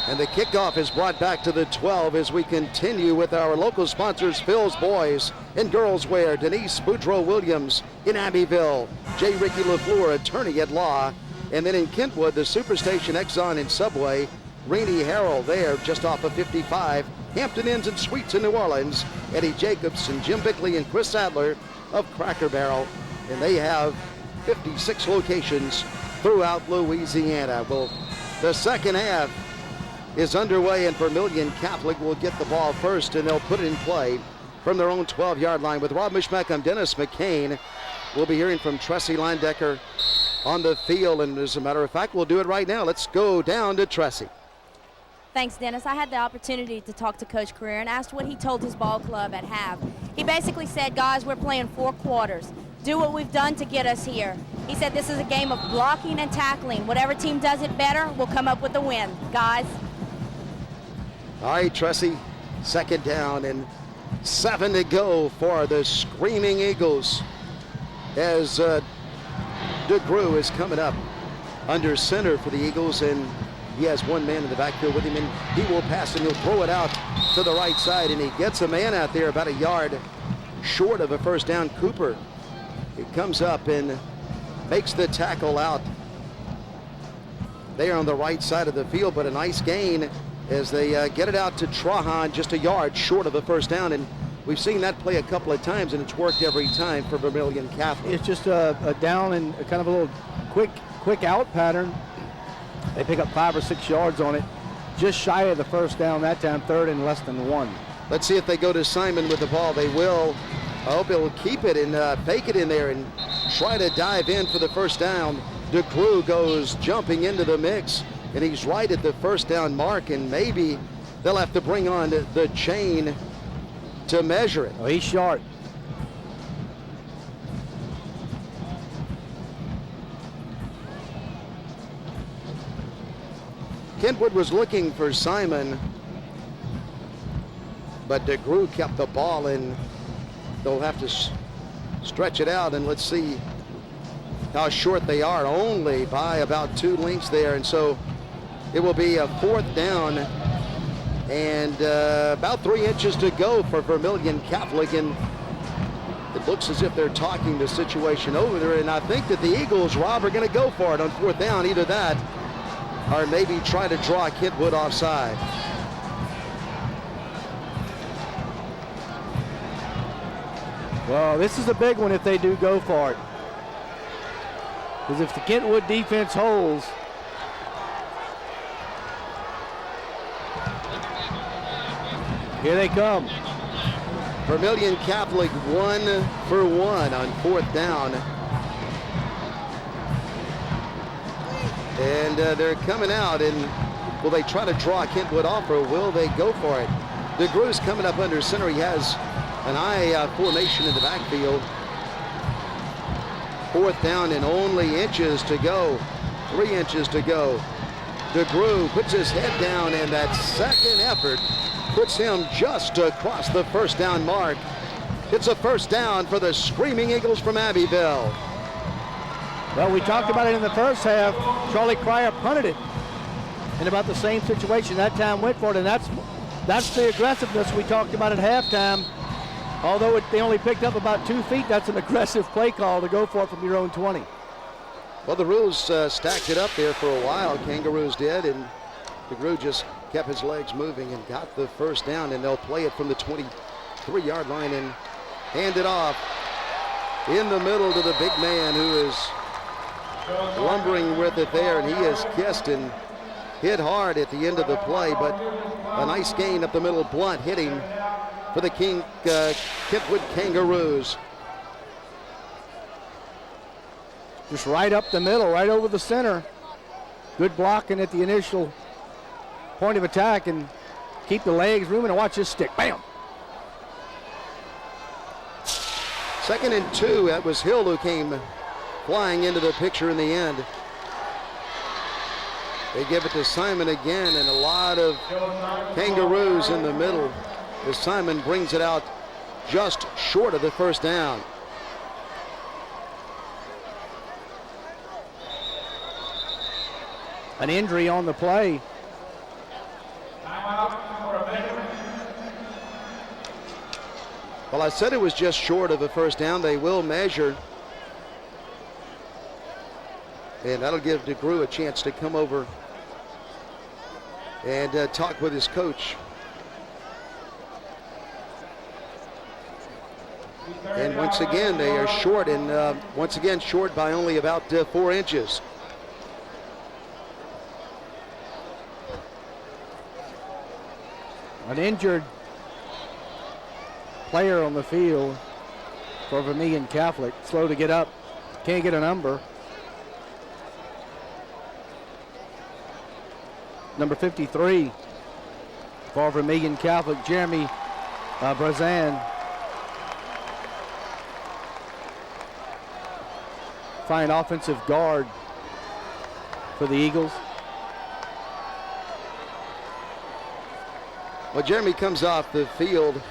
A: And the kickoff is brought back to the 12 as we continue with our local sponsors, Phil's Boys and Girls Wear, Denise Boudreaux Williams in Abbeville, J. Ricky LaFleur, attorney at law, and then in Kentwood, the Superstation Exxon and Subway, Rainey Harrell there just off of 55, Hampton Inns and Suites in New Orleans, Eddie Jacobs and Jim Bickley and Chris Adler of Cracker Barrel, and they have 56 locations throughout Louisiana. Well, the second half is underway, and Vermilion Catholic will get the ball first, and they'll put it in play from their own 12-yard line. With Rob Mishmack, I'm Dennis McCain. We'll be hearing from Tressie Linedecker on the field, and as a matter of fact, we'll do it right now. Let's go down to Tressie.
D: Thanks, Dennis. I had the opportunity to talk to Coach Career and asked what he told his ball club at half. He basically said, guys, we're playing 4 quarters. Do what we've done to get us here. He said this is a game of blocking and tackling. Whatever team does it better will come up with the win. Guys.
A: All right, Tressie, second down and 7 to go for the Screaming Eagles as DeGrew is coming up under center for the Eagles, and he has one man in the backfield with him, and he will pass, and he'll throw it out to the right side, and he gets a man out there about a yard short of a first down. Cooper, he comes up and makes the tackle out there on the right side of the field, but a nice gain as they get it out to Trahan just a yard short of a first down, and we've seen that play a couple of times, and it's worked every time for Vermilion Catholic.
C: It's just a down and kind of a little quick out pattern. They pick up 5 or 6 yards on it, just shy of the first down that time, third and less than 1.
A: Let's see if they go to Simon with the ball. They will. I hope he'll keep it and fake it in there and try to dive in for the first down. DeCrew goes jumping into the mix and he's right at the first down mark, and maybe they'll have to bring on the chain to measure it.
C: Oh, he's short.
A: Kentwood was looking for Simon, but DeGrew kept the ball, and they'll have to stretch it out, and let's see how short they are, only by about 2 lengths there. And so it will be a 4th down and about 3 inches to go for Vermilion Catholic, and it looks as if they're talking the situation over there, and I think that the Eagles, Rob, are going to go for it on 4th down, either that or maybe try to draw Kentwood offside.
C: Well, this is a big one if they do go for it. Because if the Kentwood defense holds, here they come.
A: Vermilion Catholic 1 for 1 on 4th down. And they're coming out, and will they try to draw Kentwood off, or will they go for it? DeGrew's coming up under center. He has an eye formation in the backfield. 4th down and only inches to go. 3 inches to go. DeGrew puts his head down, and that second effort puts him just across the first down mark. It's a first down for the Screaming Eagles from Abbeville.
C: Well, we talked about it in the first half. Charlie Cryer punted it in about the same situation. That time went for it, and that's the aggressiveness we talked about at halftime. Although they only picked up about 2 feet, that's an aggressive play call to go for it from your own 20.
A: Well, the Roos stacked it up there for a while. Kangaroos did, and DeGrew just kept his legs moving and got the first down, and they'll play it from the 23-yard line and hand it off in the middle to the big man who is lumbering with it there, and he is kissed and hit hard at the end of the play, but a nice gain up the middle. Blunt hitting for the Kentwood Kangaroos.
C: Just right up the middle, right over the center. Good blocking at the initial point of attack, and keep the legs moving, and watch this stick. Bam!
A: 2nd and 2. That was Hill who came flying into the picture in the end. They give it to Simon again, and a lot of Kangaroos in the middle as Simon brings it out just short of the first down.
C: An injury on the play.
A: Well, I said it was just short of the first down. They will measure. And that'll give DeGrew a chance to come over and talk with his coach. And once again, they are short, and once again short by only about 4 inches.
C: An injured player on the field for Vermilion Catholic. Slow to get up, can't get a number. Number 53 for Vermilion Catholic, Jeremy Brazan. Fine offensive guard for the Eagles.
A: Well, Jeremy comes off the field.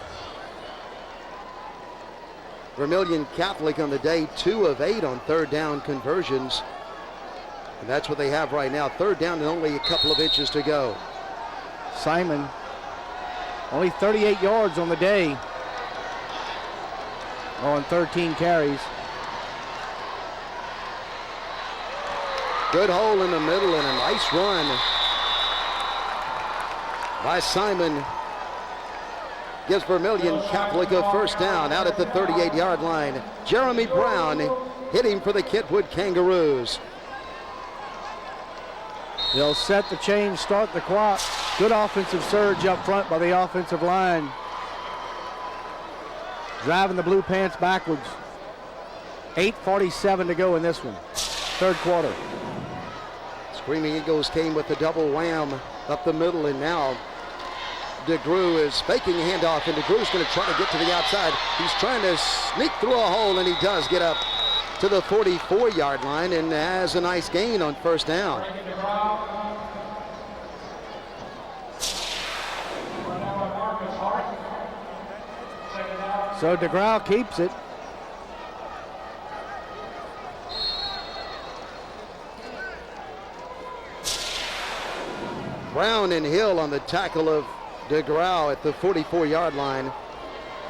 A: Vermilion Catholic on the day, 2 of 8 on 3rd down conversions. And that's what they have right now. 3rd down and only a couple of inches to go.
C: Simon, only 38 yards on the day on 13 carries.
A: Good hole in the middle and a nice run by Simon. Gives Vermilion Catholic a first down out at the 38-yard line. Jeremy Brown hitting for the Kentwood Kangaroos.
C: They'll set the chain, start the clock. Good offensive surge up front by the offensive line. Driving the Blue Pants backwards. 8:47 to go in this one, 3rd quarter.
A: Screaming Eagles came with a double wham up the middle, and now DeGrew is faking a handoff, and DeGrew's going to try to get to the outside. He's trying to sneak through a hole, and he does get up to the 44-yard line and has a nice gain on first down.
C: So DeGrow keeps it.
A: Brown and Hill on the tackle of DeGrow at the 44-yard line.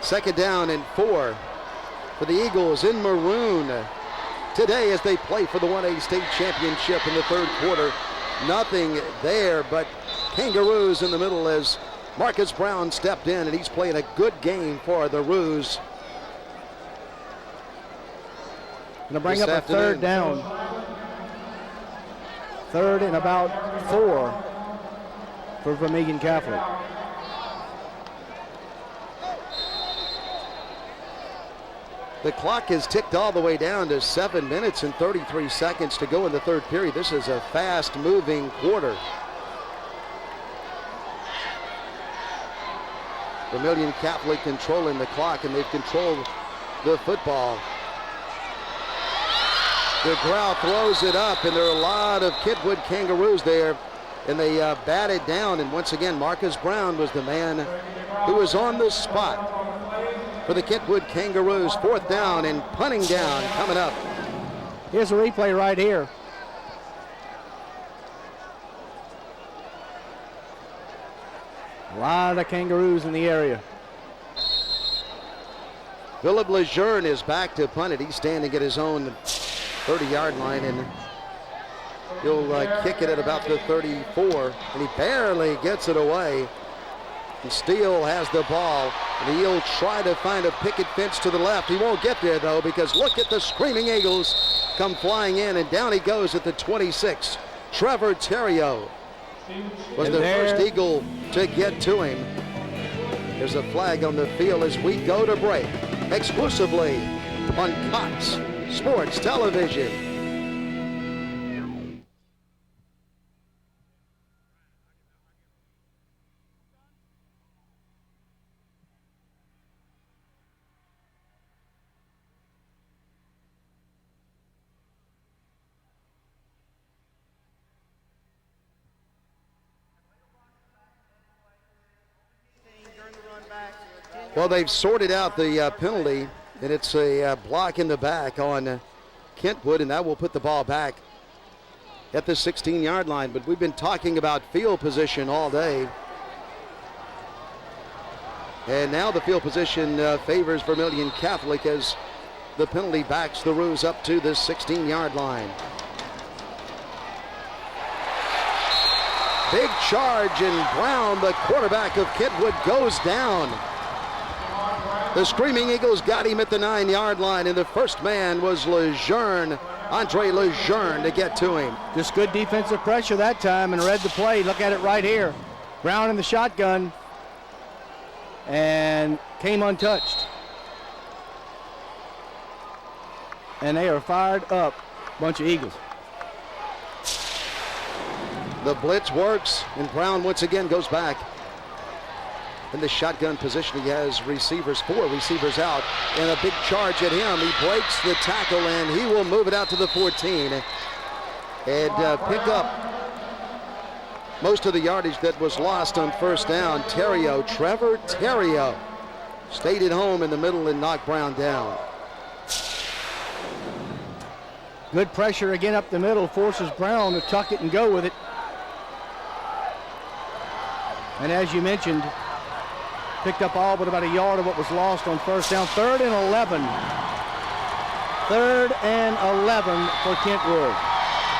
A: Second down and 4 for the Eagles in maroon today as they play for the 1A state championship in the third quarter. Nothing there but Kangaroos in the middle as Marcus Brown stepped in, and he's playing a good game for the Roos.
C: Going to bring up a third down. Third and about 4 for Vermilion Catholic.
A: The clock is ticked all the way down to 7 minutes and 33 seconds to go in the third period. This is a fast-moving quarter. Vermilion Catholic controlling the clock, and they've controlled the football. DeGrow throws it up, and there are a lot of Kentwood Kangaroos there, and they bat it down. And once again, Marcus Brown was the man who was on the spot for the Kentwood Kangaroos. Fourth down and punting down coming up.
C: Here's a replay right here. A lot of Kangaroos in the area.
A: Philip Lejeune is back to punt it. He's standing at his own 30-yard line, and he'll kick it at about the 34, and he barely gets it away. And Steele has the ball, and he'll try to find a picket fence to the left. He won't get there, though, because look at the Screaming Eagles come flying in, and down he goes at the 26. Trevor Terrio was the first Eagle to get to him. There's a flag on the field as we go to break, exclusively on Cox Sports Television. Well, they've sorted out the penalty, and it's a block in the back on Kentwood, and that will put the ball back at the 16-yard line. But we've been talking about field position all day. And now the field position favors Vermilion Catholic as the penalty backs the Roos up to the 16-yard line. Big charge, and Brown, the quarterback of Kentwood, goes down. The Screaming Eagles got him at the 9-yard line, and the first man was Lejeune, Andre Lejeune, to get to him.
C: Just good defensive pressure that time and read the play. Look at it right here. Brown in the shotgun and came untouched. And they are fired up, bunch of Eagles.
A: The blitz works, and Brown once again goes back. In the shotgun position, he has receivers, 4 receivers out, and a big charge at him. He breaks the tackle, and he will move it out to the 14 and pick up most of the yardage that was lost on first down. Trevor Terrio, stayed at home in the middle and knocked Brown down.
C: Good pressure again up the middle, forces Brown to tuck it and go with it. And as you mentioned, picked up all but about a yard of what was lost on first down. 3rd and 11. 3rd and 11 for Kentwood.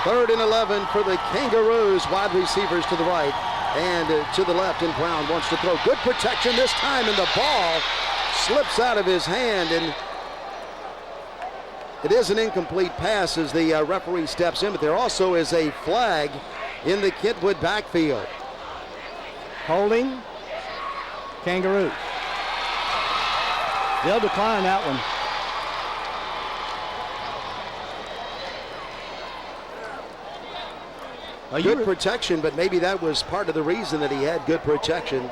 A: 3rd and 11 for the Kangaroos. Wide receivers to the right and to the left, and Brown wants to throw. Good protection this time, and the ball slips out of his hand, and it is an incomplete pass as the referee steps in, but there also is a flag in the Kentwood backfield.
C: Holding Kangaroos. They'll decline that one.
A: Good protection, but maybe that was part of the reason that he had good protection.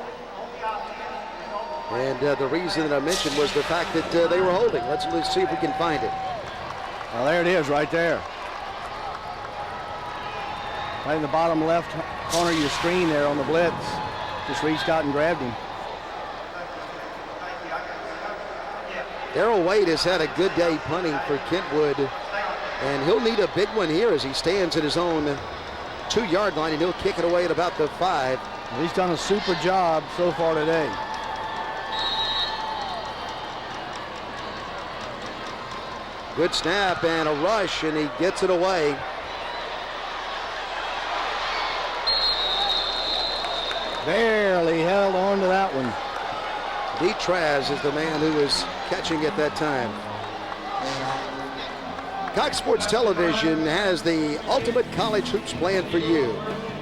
A: And the reason that I mentioned was the fact that they were holding. Let's see if we can find it.
C: Well, there it is right there. Right in the bottom left corner of your screen there on the blitz. Just reached out and grabbed him.
A: Darrell Wade has had a good day punting for Kentwood, and he'll need a big one here as he stands at his own 2-yard line, and he'll kick it away at about the 5.
C: He's done a super job so far today.
A: Good snap and a rush, and he gets it away.
C: Barely held on to that one.
A: Traz is the man who was catching at that time. Cox Sports Television has the ultimate college hoops plan for you.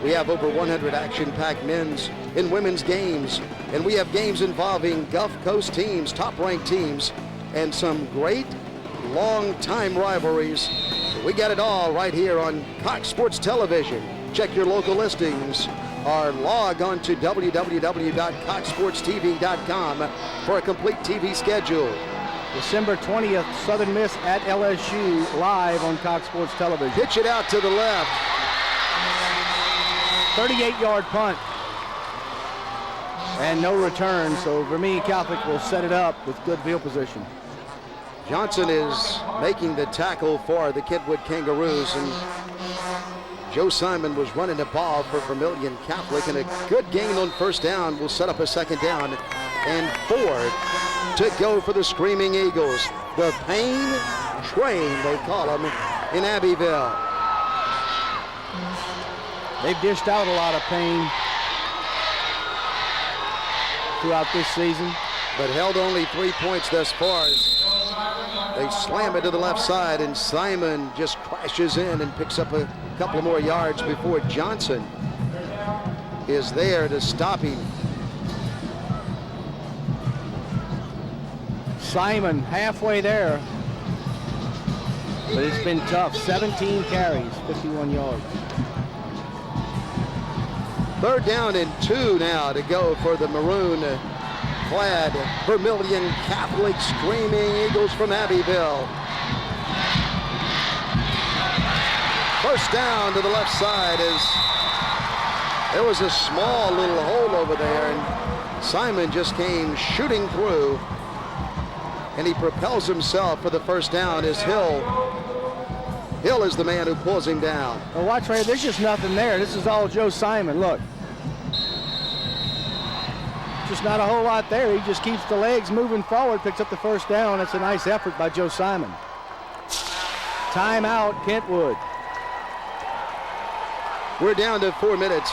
A: We have over 100 action-packed men's and women's games, and we have games involving Gulf Coast teams, top-ranked teams, and some great long-time rivalries. We got it all right here on Cox Sports Television. Check your local listings or log on to www.coxsportstv.com for a complete TV schedule.
C: December 20th, Southern Miss at LSU, live on Cox Sports Television.
A: Pitch it out to the left.
C: 38-yard punt. And no return, so Vermilion Catholic will set it up with good field position.
A: Johnson is making the tackle for the Kentwood Kangaroos, and Joe Simon was running the ball for Vermilion Catholic, and a good gain on first down will set up a second down, and 4 to go for the Screaming Eagles. The Pain Train, they call them, in Abbeville.
C: They've dished out a lot of pain throughout this season,
A: but held only 3 points thus far. They slam it to the left side, and Simon just crashes in and picks up a couple more yards before Johnson is there to stop him.
C: Simon halfway there, but it's been tough. 17 carries, 51 yards.
A: 3rd down and 2 now to go for the maroon-clad Vermilion Catholic Screaming Eagles from Abbeville. First down to the left side as there was a small little hole over there, and Simon just came shooting through, and he propels himself for the first down as Hill is the man who pulls him down.
C: Well, watch right here. There's just nothing there. This is all Joe Simon. Look. Just not a whole lot there. He just keeps the legs moving forward, picks up the first down. That's a nice effort by Joe Simon. Timeout, Kentwood.
A: We're down to 4 minutes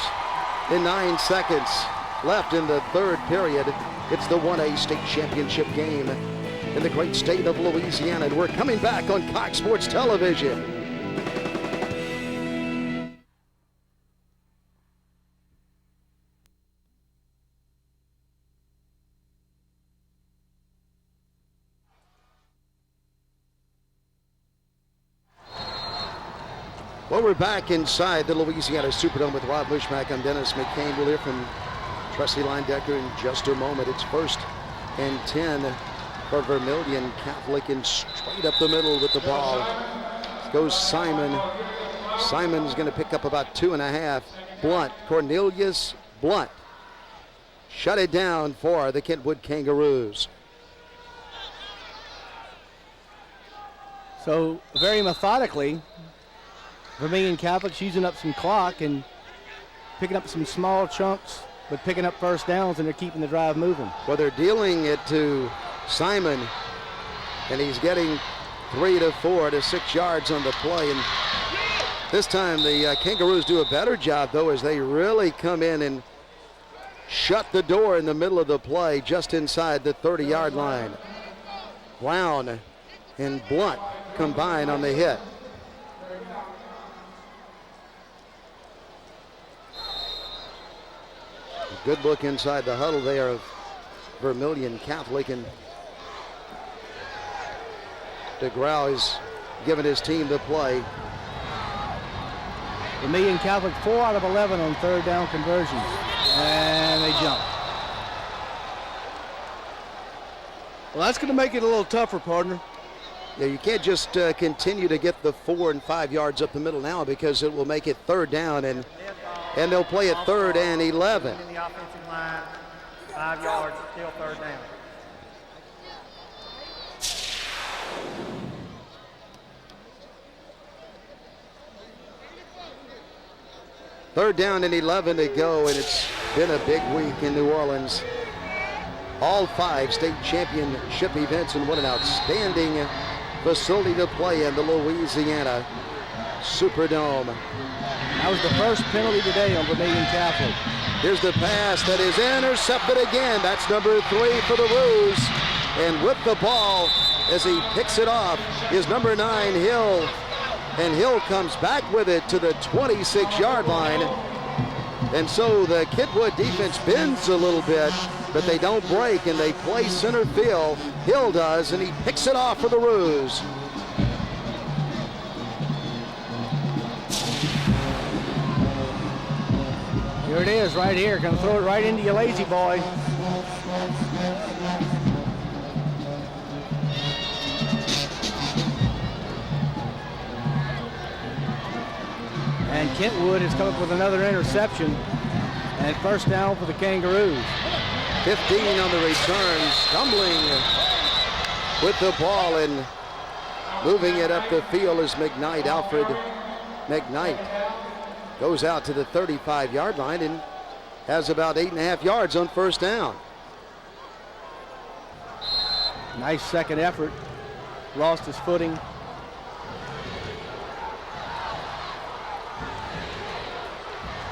A: and 9 seconds left in the 3rd period. It's the 1A state championship game in the great state of Louisiana, and we're coming back on Cox Sports Television. Well, we're back inside the Louisiana Superdome with Rob Bushmack. I'm Dennis McCain. We'll hear from Tressie Linedecker in just a moment. It's 1st and 10 for Vermilion Catholic, and straight up the middle with the ball goes Simon. Simon's going to pick up about 2.5. Blunt, Cornelius Blunt, shut it down for the Kentwood Kangaroos.
C: So very methodically, Vermilion Catholic's using up some clock and picking up some small chunks, but picking up first downs, and they're keeping the drive moving.
A: Well, they're dealing it to Simon, and he's getting 3 to 4 to 6 yards on the play. And this time the Kangaroos do a better job, though, as they really come in and shut the door in the middle of the play just inside the 30-yard line. Brown and Blunt combine on the hit. Good look inside the huddle there of Vermilion Catholic, and DeGraw is giving his team the play.
C: Vermilion Catholic 4 out of 11 on third down conversions. And they jump. Well, that's going to make it a little tougher, partner.
A: Yeah, you can't just continue to get the 4 and 5 yards up the middle now, because it will make it third down, and they'll play it 3rd and 11.
E: In the offensive line, 5 yards, still third down.
A: Third down and 11 to go, and it's been a big week in New Orleans. All 5 state championship events, and what an outstanding facility to play in, the Louisiana Superdome.
C: That was the first penalty today on Vermilion Catholic.
A: Here's the pass that is intercepted again. That's number 3 for the Roos. And with the ball, as he picks it off, is number 9, Hill. And Hill comes back with it to the 26-yard line. And so the Kentwood defense bends a little bit, but they don't break, and they play center field. Hill does, and he picks it off for the Roos.
C: Here it is right here. Gonna throw it right into you, lazy boy. And Kentwood has come up with another interception. And first down for the Kangaroos.
A: 15 on the return, stumbling with the ball and moving it up the field is McKnight. Alfred McKnight goes out to the 35-yard line and has about 8.5 yards on first down.
C: Nice second effort. Lost his footing.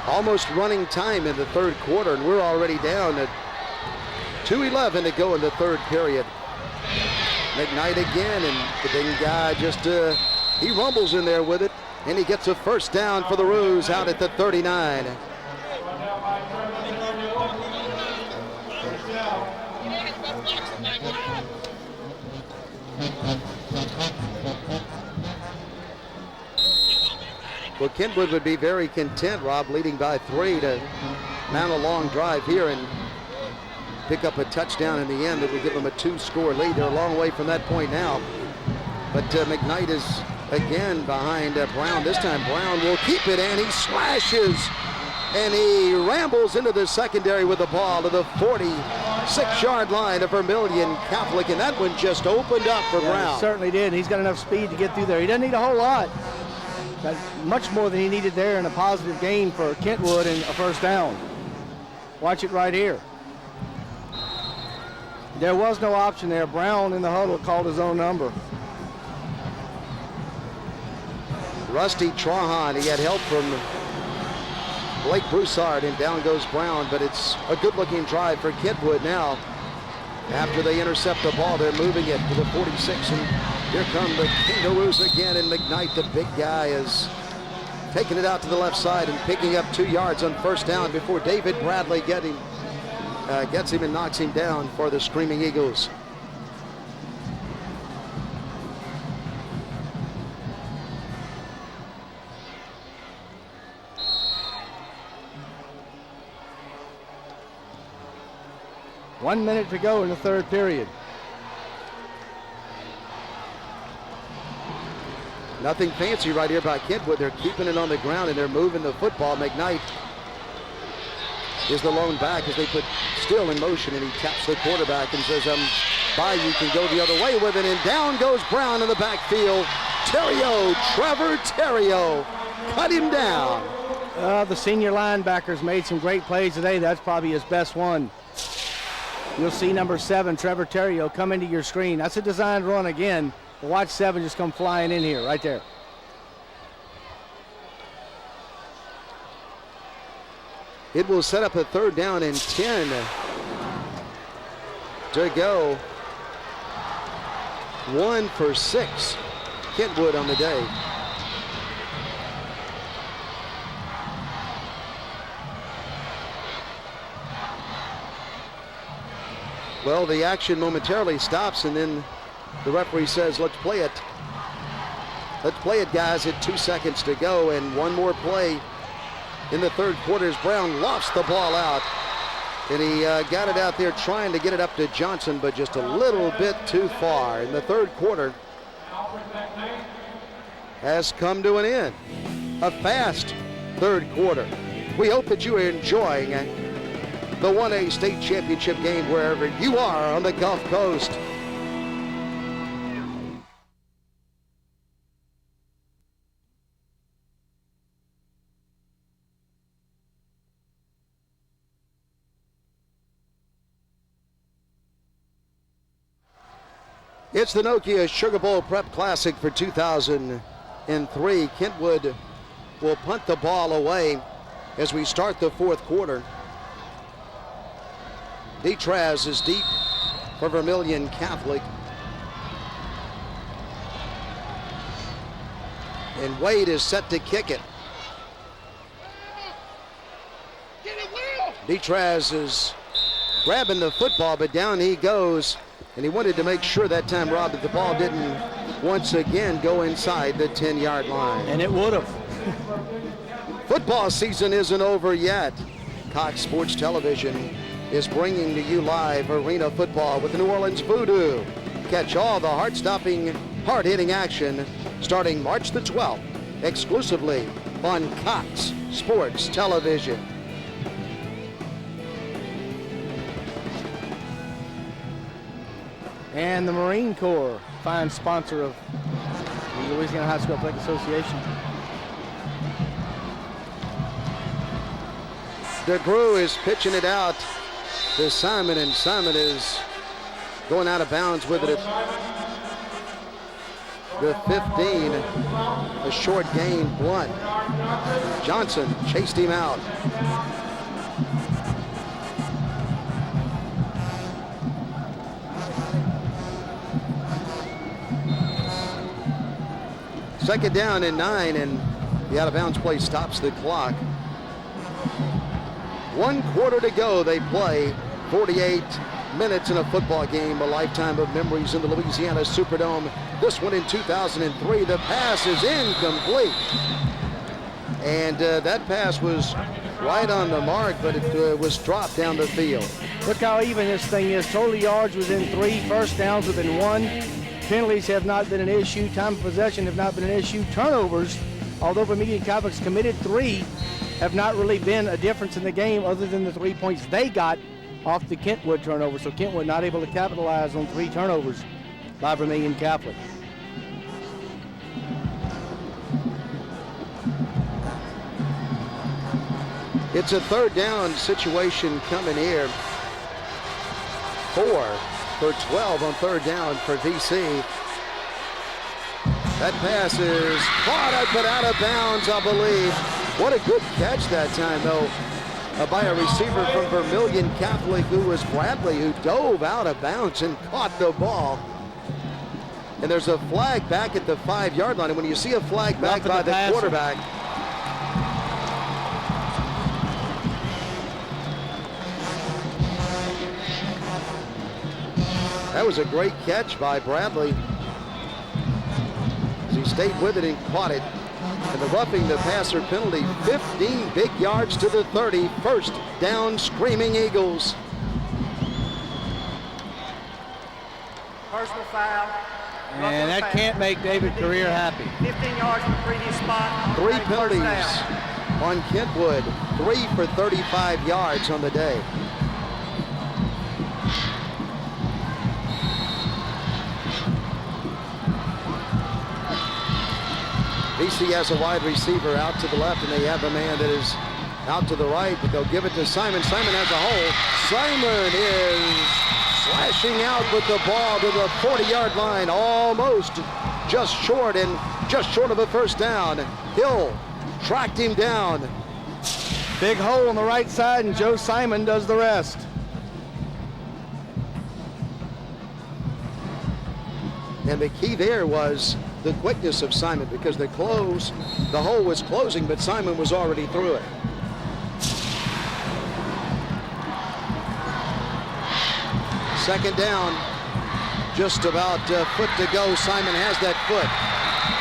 A: Almost running time in the third quarter, and we're already down at 2:11 to go in the third period. McKnight again, and the big guy just, he rumbles in there with it, and he gets a first down for the Roos out at the 39. Well, Kentwood would be very content, Rob, leading by 3 to mount a long drive here and pick up a touchdown in the end that would give them a 2-score lead. They're a long way from that point now. But McKnight is again behind Brown. This time Brown will keep it, and he slashes, and he rambles into the secondary with the ball to the 46-yard line of Vermilion Catholic, and that one just opened up for Brown.
C: He certainly did. He's got enough speed to get through there. He doesn't need a whole lot. That's much more than he needed there in a positive gain for Kentwood and a first down. Watch it right here. There was no option there. Brown in the huddle called his own number.
A: Rusty Trahan, he had help from Blake Broussard, and down goes Brown, but it's a good-looking drive for Kentwood now. After they intercept the ball, they're moving it to the 46, and here come the Kangaroos again, and McKnight, the big guy, is taking it out to the left side and picking up 2 yards on first down before David Bradley gets him and knocks him down for the Screaming Eagles.
C: One minute to go in the third period.
A: Nothing fancy right here by Kentwood. They're keeping it on the ground and they're moving the football. McKnight is the lone back as they put Still in motion, and he taps the quarterback and says, bye, you can go the other way with it. And down goes Brown in the backfield. Trevor Terrio, cut him down.
C: The senior linebackers made some great plays today. That's probably his best one. You'll see number 7, Trevor Terrio, come into your screen. That's a designed run again. Watch 7 just come flying in here, right there.
A: It will set up a third down and 10 to go. 1 for 6. Kentwood on the day. Well, the action momentarily stops, and then the referee says, let's play it. Let's play it, guys, at 2 seconds to go, and one more play in the third quarter as Brown lofts the ball out. And he got it out there trying to get it up to Johnson, but just a little bit too far. And the third quarter has come to an end. A fast third quarter. We hope that you are enjoying the 1A state championship game wherever you are on the Gulf Coast. It's the Nokia Sugar Bowl Prep Classic for 2003. Kentwood will punt the ball away as we start the fourth quarter. Detraz is deep for Vermilion Catholic. And Wade is set to kick it. Detraz is grabbing the football, but down he goes. And he wanted to make sure that time, Rob, that the ball didn't once again go inside the 10-yard line.
C: And it would have.
A: Football season isn't over yet. Cox Sports Television is bringing to you live arena football with the New Orleans Voodoo. Catch all the heart-stopping, hard-hitting action starting March the 12th, exclusively on Cox Sports Television.
C: And the Marine Corps, fine sponsor of the Louisiana High School Athletic Association.
A: DeGrew is pitching it out to Simon, and Simon is going out of bounds with it at the 15. A short gain, Blunt. Johnson chased him out. Second down and 9, and the out-of-bounds play stops the clock. 1 quarter to go. They play 48 minutes in a football game, a lifetime of memories in the Louisiana Superdome. This one in 2003. The pass is incomplete. And that pass was right on the mark, but it was dropped down the field.
C: Look how even this thing is. Total yards within 3, first downs within 1. Penalties have not been an issue. Time of possession have not been an issue. Turnovers, although Vermilion Catholic's committed 3, have not really been a difference in the game other than the 3 points they got off the Kentwood turnover. So Kentwood not able to capitalize on 3 turnovers by Vermilion Catholic.
A: It's a third down situation coming here. 4 for 12 on third down for VC. That pass is caught but out of bounds, I believe. What a good catch that time, though, by a receiver from Vermilion Catholic, who was Bradley, who dove out of bounds and caught the ball. And there's a flag back at the 5-yard line. And when you see a flag back by the quarterback, that was a great catch by Bradley as he stayed with it and caught it. And the roughing the passer penalty, 15 big yards to the 30. First down, Screaming Eagles.
E: Personal foul.
C: And that can't make David Career happy.
E: 15 yards from the previous spot.
A: 3 penalties on Kentwood. 3 for 35 yards on the day. BC has a wide receiver out to the left, and they have a man that is out to the right, but they'll give it to Simon. Simon has a hole. Simon is slashing out with the ball to the 40-yard line, almost just short of a first down. Hill tracked him down.
C: Big hole on the right side, and Joe Simon does the rest.
A: And the key there was the quickness of Simon, because the hole was closing, but Simon was already through it. Second down, just about a foot to go. Simon has that foot.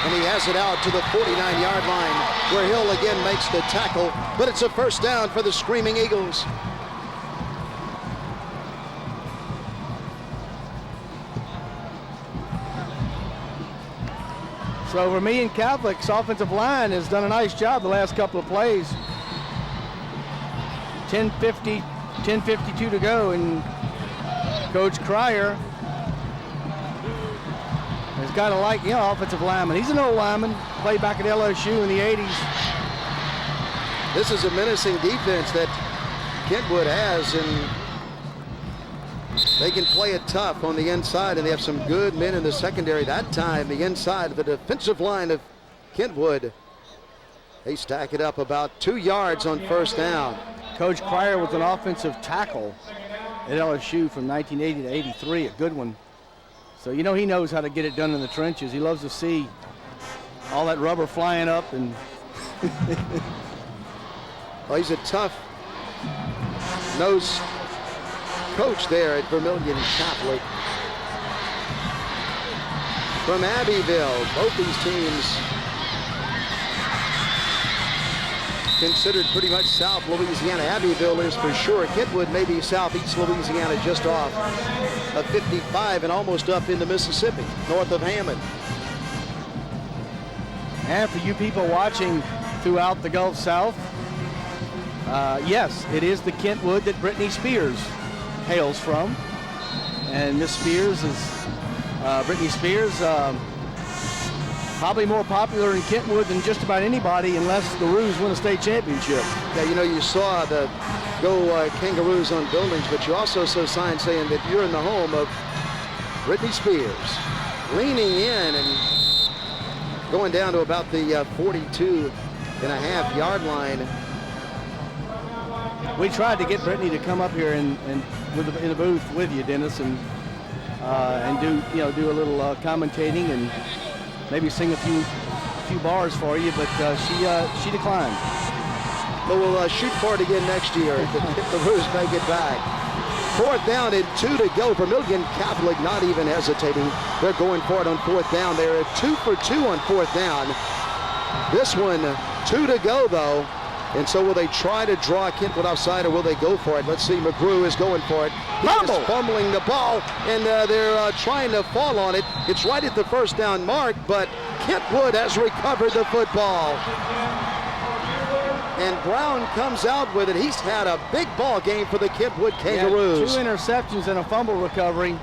A: And he has it out to the 49-yard line, where Hill again makes the tackle, but it's a first down for the Screaming Eagles.
C: So Vermilion Catholic's offensive line has done a nice job the last couple of plays. 10:52 to go, and Coach Cryer has got to like, offensive lineman. He's an old lineman, played back at LSU in the 80s.
A: This is a menacing defense that Kentwood has, and they can play it tough on the inside, and they have some good men in the secondary. That time, the inside of the defensive line of Kentwood, they stack it up about 2 yards on first down.
C: Coach Cryer was an offensive tackle at LSU from 1980 to 83, a good one. So, he knows how to get it done in the trenches. He loves to see all that rubber flying up. And
A: well, he's a tough nose coach there at Vermilion Catholic. From Abbeville, both these teams considered pretty much South Louisiana. Abbeville is for sure. Kentwood may be Southeast Louisiana, just off of 55 and almost up into Mississippi, north of Hammond.
C: And for you people watching throughout the Gulf South, yes, it is the Kentwood that Britney Spears hails from. And Miss Spears is, Britney Spears, probably more popular in Kentwood than just about anybody, unless the Roos win a state championship.
A: Yeah, you saw the Go Kangaroos on buildings, but you also saw signs saying that you're in the home of Britney Spears. Leaning in and going down to about the 42.5-yard line.
C: We tried to get Britney to come up here and in the booth with you, Dennis, and do do a little commentating and maybe sing a few bars for you, but she declined.
A: But we'll shoot for it again next year if the Roos make it back. 4th down and 2 to go. Vermilion Catholic not even hesitating. They're going for it on 4th down. They're 2 for 2 on 4th down. This one 2 to go though. And so will they try to draw Kentwood offside, or will they go for it? Let's see, McGrew is going for it. He is fumbling the ball, and they're trying to fall on it. It's right at the first down mark, but Kentwood has recovered the football. And Brown comes out with it. He's had a big ball game for the Kentwood Kangaroos.
C: 2 interceptions and a fumble recovery.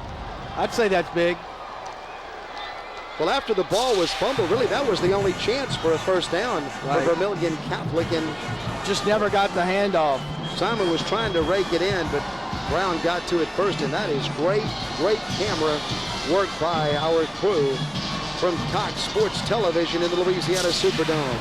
C: I'd say that's big.
A: Well, after the ball was fumbled, really that was the only chance for a first down for Vermilion Catholic, and
C: just never got the handoff.
A: Simon was trying to rake it in, but Brown got to it first, and that is great camera work by our crew from Cox Sports Television in the Louisiana Superdome.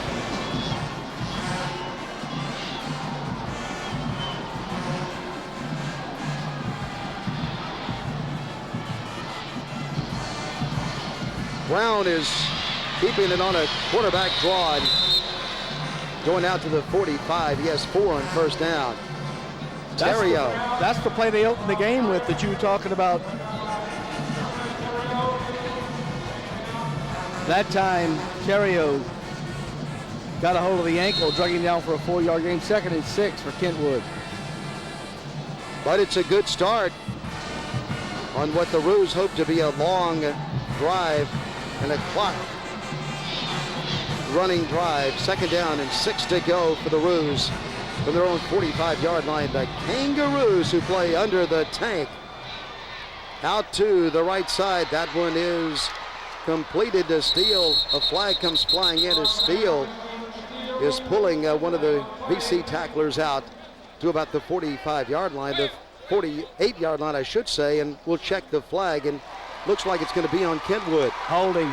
A: Brown is keeping it on a quarterback draw and going out to the 45. He has 4 on first down. Terrio.
C: That's the play they opened the game with that you were talking about. That time, Terrio got a hold of the ankle, drug him down for a 4-yard gain. 2nd and 6 for Kentwood.
A: But it's a good start on what the Roos hope to be a long drive and a clock running drive. 2nd down and 6 to go for the Roos from their own 45-yard line. The Kangaroos, who play under the tank, out to the right side. That one is completed to Steele. A flag comes flying in as Steele is pulling one of the VC tacklers out to about the 45-yard line, the 48-yard line, I should say, and we'll check the flag, and looks like it's going to be on Kentwood.
C: Holding.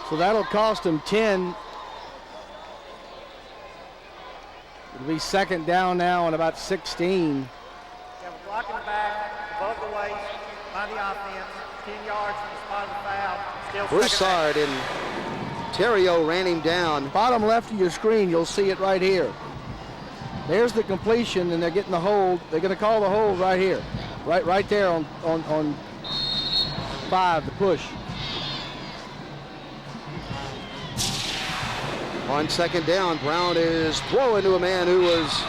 C: So that'll cost him 10. It'll be 2nd down now and about 16.
E: You have a block in the back, above the waist, by the offense, 10 yards from the spot of the foul. Still
A: Broussard and Terrio ran him down.
C: Bottom left of your screen, you'll see it right here. There's the completion, and they're getting the hold. They're going to call the hold right here, right there on 5 to push.
A: On second down, Brown is throwing to a man who was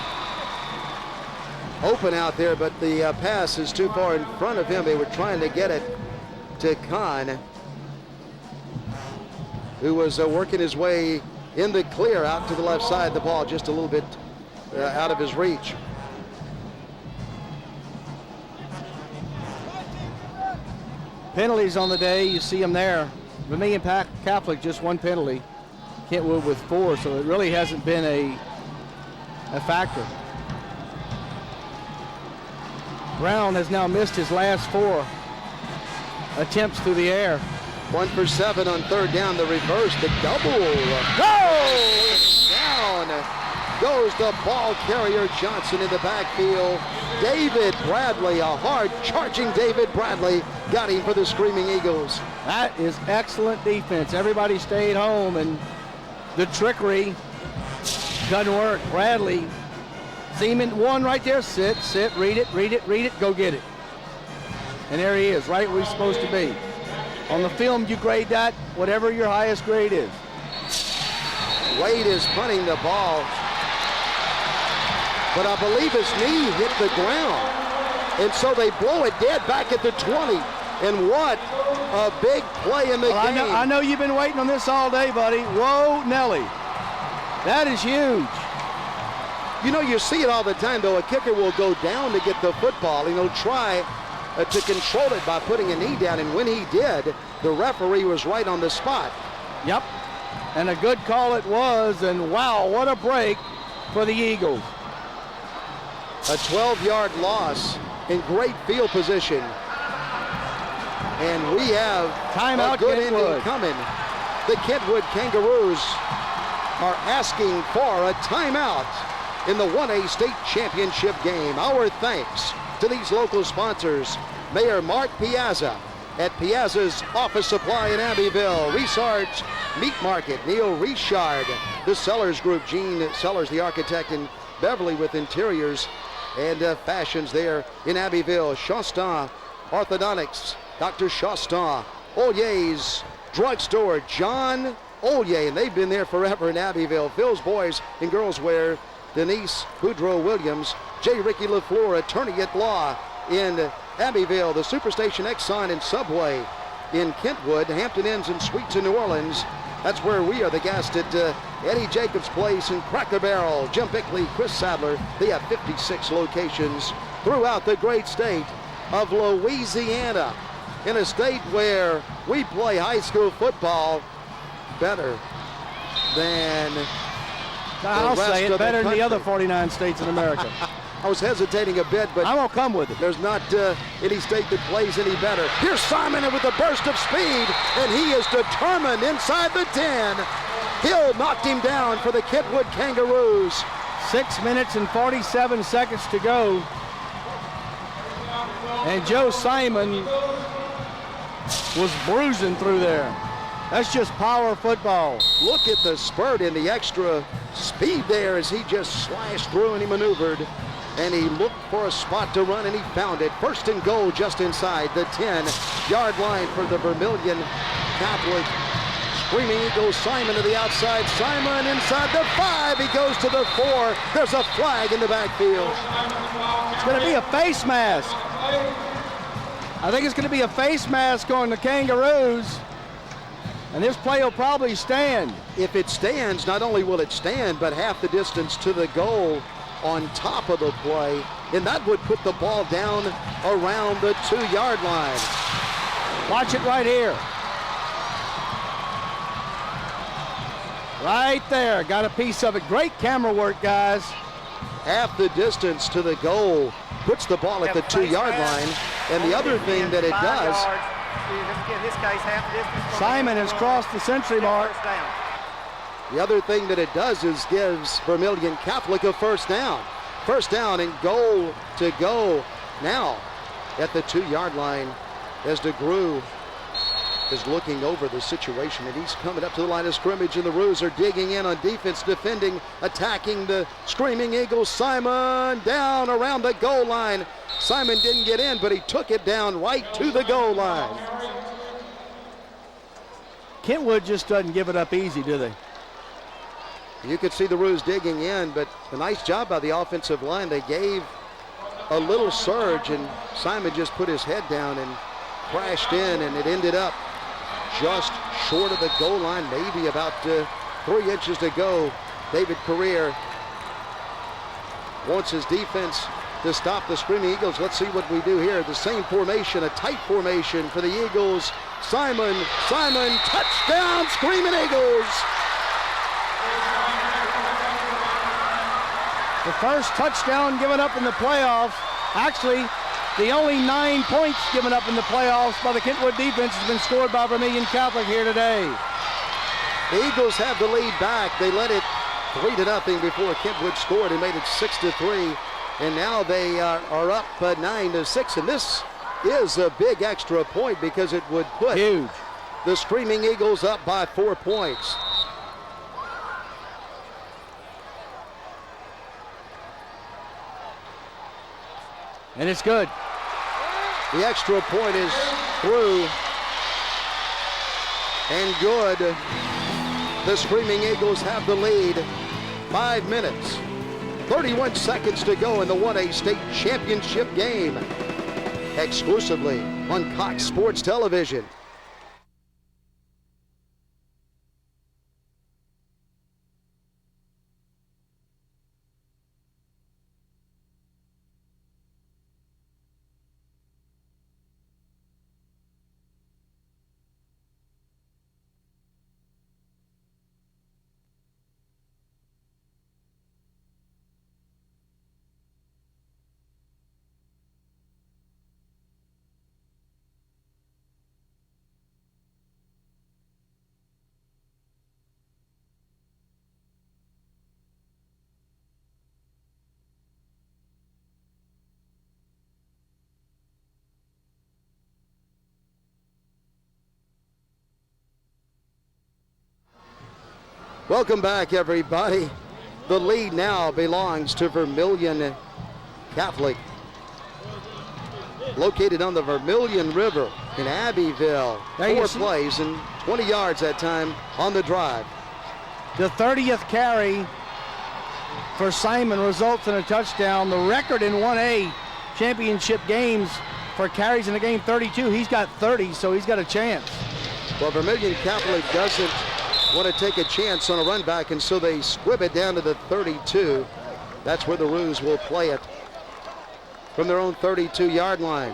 A: open out there, but the pass is too far in front of him. They were trying to get it to Kahn, who was working his way in the clear out to the left side. The ball just a little bit out of his reach.
C: Penalties on the day, you see them there. Vermilion Catholic just 1 penalty. Kentwood with 4, so it really hasn't been a factor. Brown has now missed his last 4 attempts through the air.
A: 1 for 7 on third down. The reverse, the double. Go! Down goes the ball carrier Johnson in the backfield. David Bradley, a hard charging David Bradley, got him for the Screaming Eagles.
C: That is excellent defense. Everybody stayed home, and the trickery doesn't work. Bradley, Seaman, 1 right there. Sit, read it, go get it. And there he is, right where he's supposed to be. On the film, you grade that, whatever your highest grade is.
A: Wade is punting the ball, but I believe his knee hit the ground. And so they blow it dead back at the 20. And what a big play in the game.
C: I know you've been waiting on this all day, buddy. Whoa, Nelly. That is huge.
A: You know, you see it all the time, though. A kicker will go down to get the football. You know, try to control it by putting a knee down. And when he did, the referee was right on the spot.
C: Yep. And a good call it was. And wow, what a break for the Eagles.
A: A 12-yard loss in great field position. And we have
C: timeout,
A: a good
C: Kentwood.
A: ending coming. The Kentwood Kangaroos are asking for a timeout in the 1A state championship game. Our thanks to these local sponsors. Mayor Mark Piazza at Piazza's Office Supply in Abbeville. Resart's Meat Market, Neil Richard. The Sellers Group, Gene Sellers, the architect in Beverly with interiors and fashions there in Abbeville. Shasta Orthodontics, Dr. Shasta. Olye's Drugstore, John Olye, and they've been there forever in Abbeville. Phil's Boys and Girls Wear, Denise Boudreau Williams. J. Ricky LaFleur, attorney at law in Abbeville. The Superstation Exxon and Subway in Kentwood. Hampton Inns and Suites in New Orleans. That's where we are the guest at Eddie Jacobs Place in Cracker Barrel. Jim Bickley, Chris Sadler. They have 56 locations throughout the great state of Louisiana, in a state where we play high school football better than
C: I'll say it, better than the other 49 states in America.
A: I was hesitating a bit, but
C: I'm gonna come with it.
A: There's not any state that plays any better. Here's Simon with a burst of speed, and he is determined inside the 10. Hill knocked him down for the Kentwood Kangaroos.
C: 6 minutes and 47 seconds to go. And Joe Simon was bruising through there. That's just power football.
A: Look at the spurt and the extra speed there as he just slashed through and he maneuvered. And he looked for a spot to run and he found it. First and goal just inside the 10-yard line for the Vermilion Catholic. Screaming Eagles, Simon to the outside. Simon inside the 5. He goes to the 4. There's a flag in the backfield.
C: It's going to be a face mask. I think it's going to be a face mask on the Kangaroos. And this play will probably stand.
A: If it stands, not only will it stand, but half the distance to the goal on top of the play. And that would put the ball down around the 2-yard line.
C: Watch it right here. Right there, got a piece of it. Great camera work, guys.
A: Half the distance to the goal puts the ball at the 2-yard line. And the other thing that it does,
C: Simon has crossed the century mark.
A: the other thing that it does is gives Vermilion Catholic a first down. First down and goal to go now at the 2-yard line as DeGrew is looking over the situation, and he's coming up to the line of scrimmage, and the Roos are digging in on defense, defending, attacking the Screaming Eagles. Simon down around the goal line. Simon didn't get in, but he took it down right to the goal line.
C: Kentwood just doesn't give it up easy, do they?
A: You could see the Roos digging in, but a nice job by the offensive line. They gave a little surge, and Simon just put his head down and crashed in, and it ended up just short of the goal line, maybe about 3 inches to go. David Carrier wants his defense to stop the Screaming Eagles. Let's see what we do here. The same formation, a tight formation for the Eagles. Simon, touchdown, Screaming Eagles.
C: The first touchdown given up in the playoffs. Actually, the only 9 points given up in the playoffs by the Kentwood defense has been scored by Vermilion Catholic here today.
A: The Eagles have the lead back. They led it 3-0 before Kentwood scored and made it 6-3. And now they are up 9-6. And this is a big extra point because it would put the Screaming Eagles up by 4 points.
C: And it's good.
A: The extra point is through and good. The Screaming Eagles have the lead. 5 minutes, 31 seconds to go in the 1A state championship game. Exclusively on Cox Sports Television. Welcome back, everybody. The lead now belongs to Vermilion Catholic, located on the Vermilion River in Abbeville. 4 plays and 20 yards that time on the drive.
C: The 30th carry for Simon results in a touchdown. The record in 1A championship games for carries in the game, 32. He's got 30, so he's got a chance.
A: Well, Vermilion Catholic doesn't want to take a chance on a run back, and so they squib it down to the 32. That's where the Roos will play it from their own 32-yard line.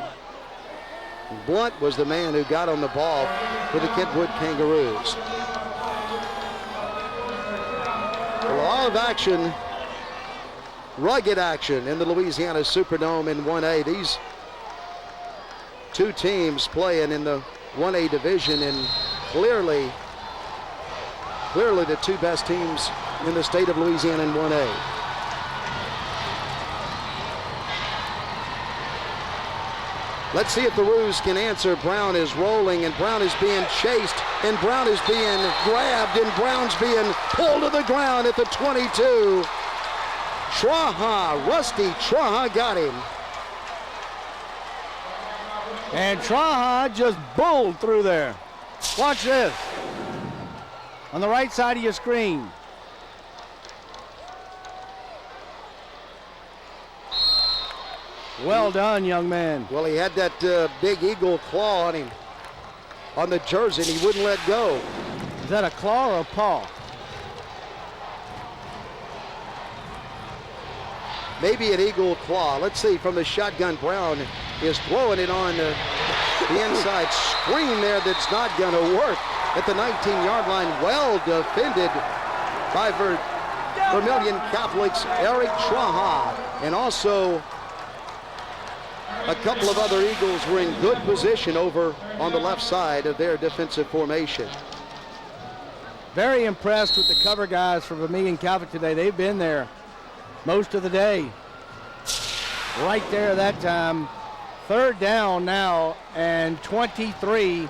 A: Blunt was the man who got on the ball for the Kentwood Kangaroos. A lot of action, rugged action in the Louisiana Superdome in 1A. These two teams playing in the 1A division, and clearly the two best teams in the state of Louisiana in 1A. Let's see if the Roos can answer. Brown is rolling, and Brown is being chased, and Brown is being grabbed, and Brown's being pulled to the ground at the 22. Rusty Traha got him.
C: And Traha just bowled through there. Watch this. On the right side of your screen. Well done, young man.
A: Well, he had that big eagle claw on him, on the jersey, and he wouldn't let go.
C: Is that a claw or a paw?
A: Maybe an eagle claw. Let's see, from the shotgun, Brown is throwing it on the inside screen there. That's not going to work at the 19-yard line. Well defended by Vermilion Catholic's Eric Traha. And also a couple of other Eagles were in good position over on the left side of their defensive formation.
C: Very impressed with the cover guys for Vermilion Catholic today. They've been there most of the day. Right there that time. 3rd down now and 23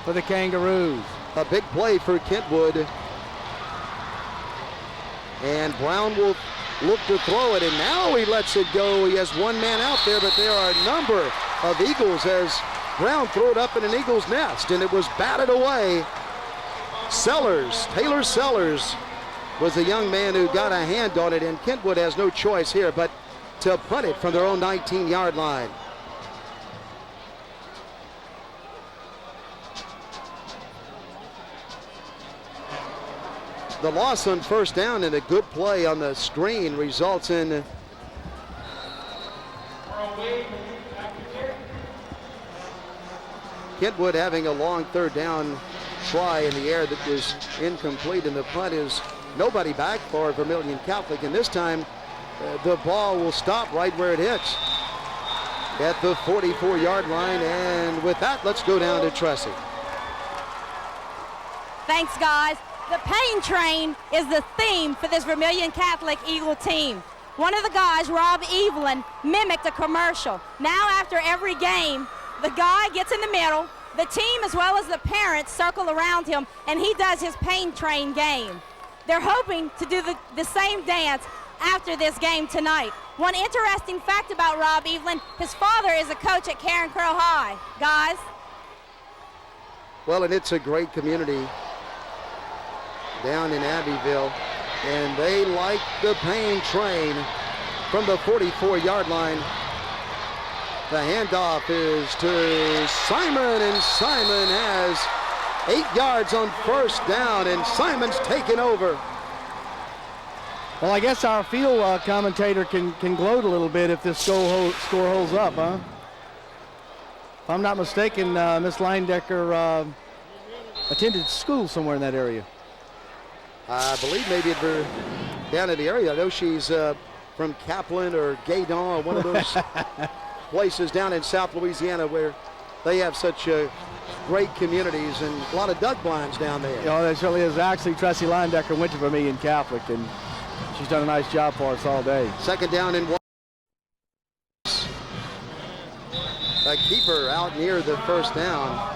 C: for the Kangaroos.
A: A big play for Kentwood. And Brown will look to throw it, and now he lets it go. He has one man out there, but there are a number of Eagles as Brown threw it up in an Eagle's nest, and it was batted away Taylor Sellers was the young man who got a hand on it, and Kentwood has no choice here but to punt it from their own 19-yard line. The loss on first down and a good play on the screen results in Kentwood having a long third down try in the air that is incomplete, and the punt is nobody back for Vermilion Catholic, and this time the ball will stop right where it hits at the 44-yard line, and with that, let's go down to Tressie.
D: Thanks, guys. The pain train is the theme for this Vermilion Catholic Eagle team. One of the guys, Rob Evelyn, mimicked a commercial. Now after every game, the guy gets in the middle, the team as well as the parents circle around him, and he does his pain train game. They're hoping to do the same dance after this game tonight. One interesting fact about Rob Evelyn, his father is a coach at Karen Crow High. Guys?
A: Well, and it's a great community down in Abbeville, and they like the pain train from the 44-yard line. The handoff is to Simon, and Simon has 8 yards on first down, and Simon's taken over.
C: Well, I guess our field commentator can gloat a little bit if this score holds up, huh? If I'm not mistaken, Miss Leindecker attended school somewhere in that area.
A: I believe maybe down in the area. I know she's from Kaplan or Gaydon, or one of those places down in South Louisiana where they have such great communities and a lot of duck blinds down there.
C: Yeah, there certainly is. Actually, Tressie Leindecker went to Vermilion Catholic, and she's done a nice job for us all day.
A: Second down and 1. A keeper out near the first down.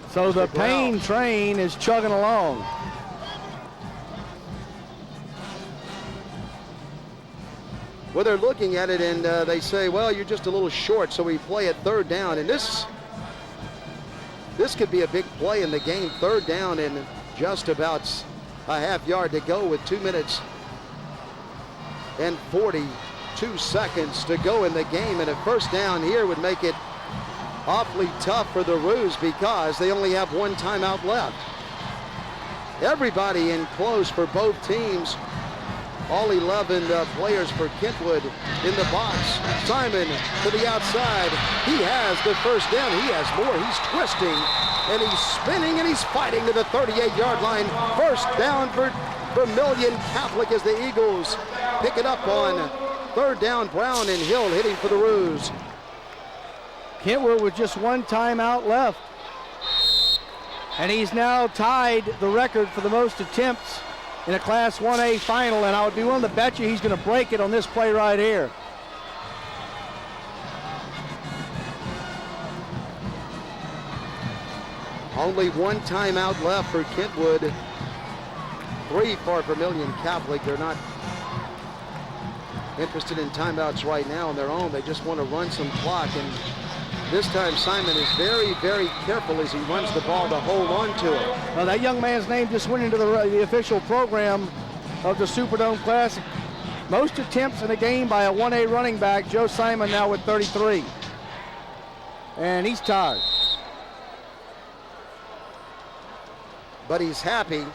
C: So the pain train is chugging along.
A: Well, they're looking at it and they say, well, you're just a little short, so we play it third down. And this could be a big play in the game. Third down and just about a half yard to go with 2 minutes and 42 seconds to go in the game. And a first down here would make it awfully tough for the Roos because they only have 1 timeout left. Everybody in close for both teams. All 11 players for Kentwood in the box. Simon to the outside. He has the first down. He has more. He's twisting and he's spinning and he's fighting to the 38-yard line. First down for Vermilion Catholic as the Eagles pick it up on third down. Brown and Hill hitting for the Roos.
C: Kentwood with just 1 timeout left. And he's now tied the record for the most attempts in a Class 1A final, and I would be willing to bet you he's going to break it on this play right here.
A: Only 1 timeout left for Kentwood. 3 for Vermilion Catholic. They're not interested in timeouts right now on their own. They just want to run some clock, and this time Simon is very, very careful as he runs the ball to hold on to it.
C: Well, that young man's name just went into the official program of the Superdome Classic. Most attempts in a game by a 1A running back. Joe Simon now with 33. And he's tired.
A: But he's happy.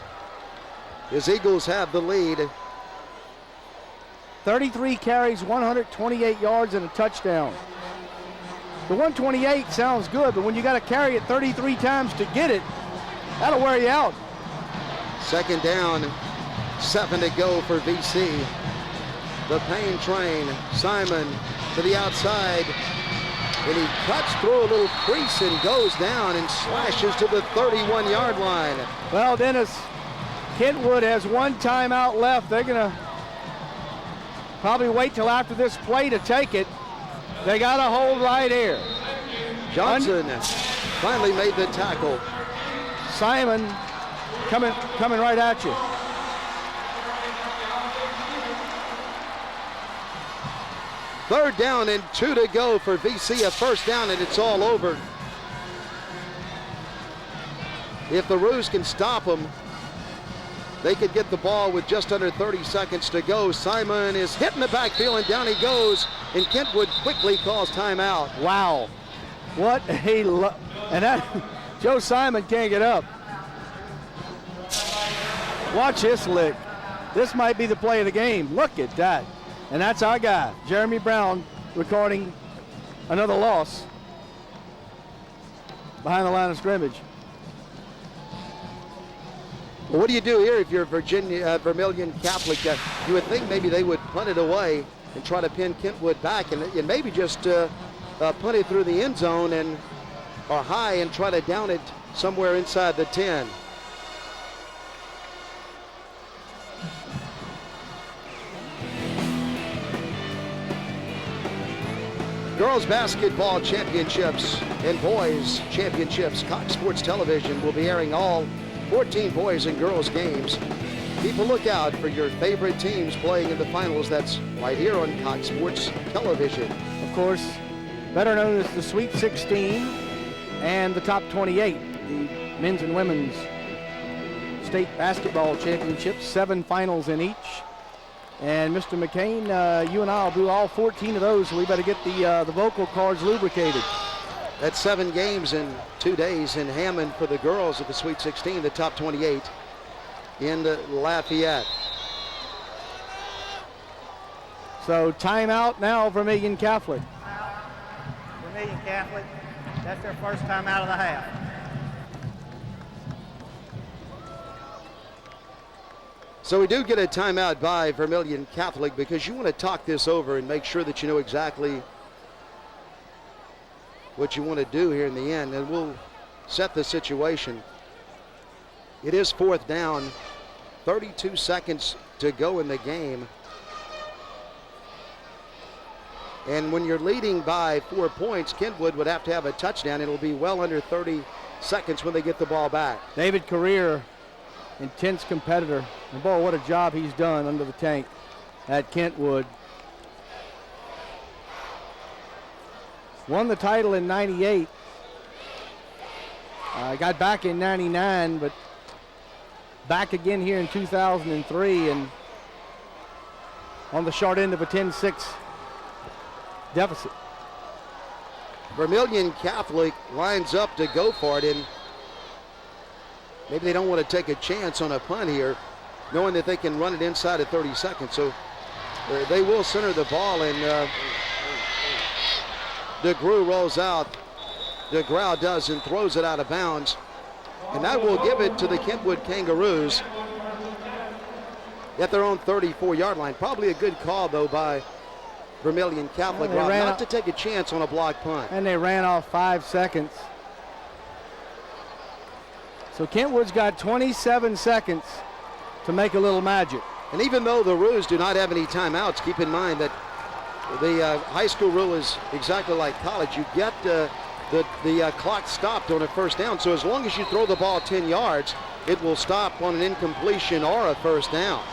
A: His Eagles have the lead.
C: 33 carries, 128 yards, and a touchdown. The 128 sounds good, but when you got to carry it 33 times to get it, that'll wear you out.
A: Second down, 7 to go for VC. The pain train, Simon to the outside, and he cuts through a little crease and goes down and slashes to the 31-yard line.
C: Well, Dennis, Kentwood has 1 timeout left. They're going to probably wait till after this play to take it. They got a hold right here.
A: Johnson finally made the tackle.
C: Simon coming right at you.
A: Third down and 2 to go for VC. A first down and it's all over. If the Roos can stop them, they could get the ball with just under 30 seconds to go. Simon is hitting the backfield, and down he goes, and Kentwood quickly calls timeout.
C: Wow. What a and that Joe Simon can't get up. Watch this lick. This might be the play of the game. Look at that. And that's our guy, Jeremy Brown, recording another loss behind the line of scrimmage.
A: Well, what do you do here if you're Vermilion Catholic? You would think maybe they would punt it away and try to pin Kentwood back, and maybe just punt it through the end zone or high and try to down it somewhere inside the 10. Girls basketball championships and boys championships. Cox Sports Television will be airing all 14 boys and girls games. Keep a lookout for your favorite teams playing in the finals. That's right here on Cox Sports Television.
C: Of course, better known as the Sweet 16 and the Top 28, the men's and women's state basketball championships, 7 finals in each. And Mr. McCain, you and I will do all 14 of those, so we better get the vocal cords lubricated.
A: That's 7 games in 2 days in Hammond for the girls at the Sweet 16, the Top 28 in Lafayette.
C: So timeout now, Vermilion Catholic.
E: Vermilion Catholic, that's their first time out of the half.
A: So we do get a timeout by Vermilion Catholic because you want to talk this over and make sure that you know exactly what you want to do here in the end, and we'll set the situation. It is 4th down, 32 seconds to go in the game. And when you're leading by 4 points, Kentwood would have to have a touchdown. It'll be well under 30 seconds when they get the ball back.
C: David Career, intense competitor. And boy, what a job he's done under the tank at Kentwood. Won the title in 98. Got back in 99, but back again here in 2003 and on the short end of a 10-6 deficit.
A: Vermilion Catholic lines up to go for it, and maybe they don't want to take a chance on a punt here, knowing that they can run it inside of 30 seconds. So they will center the ball, and DeGrew rolls out. DeGrew does, and throws it out of bounds. And that will give it to the Kentwood Kangaroos at their own 34-yard line. Probably a good call, though, by Vermilion Catholic not to take a chance on a block punt.
C: And they ran off 5 seconds. So Kentwood's got 27 seconds to make a little magic.
A: And even though the Roos do not have any timeouts, keep in mind that the high school rule is exactly like college. You get the clock stopped on a first down. So as long as you throw the ball 10 yards, it will stop on an incompletion or a first down.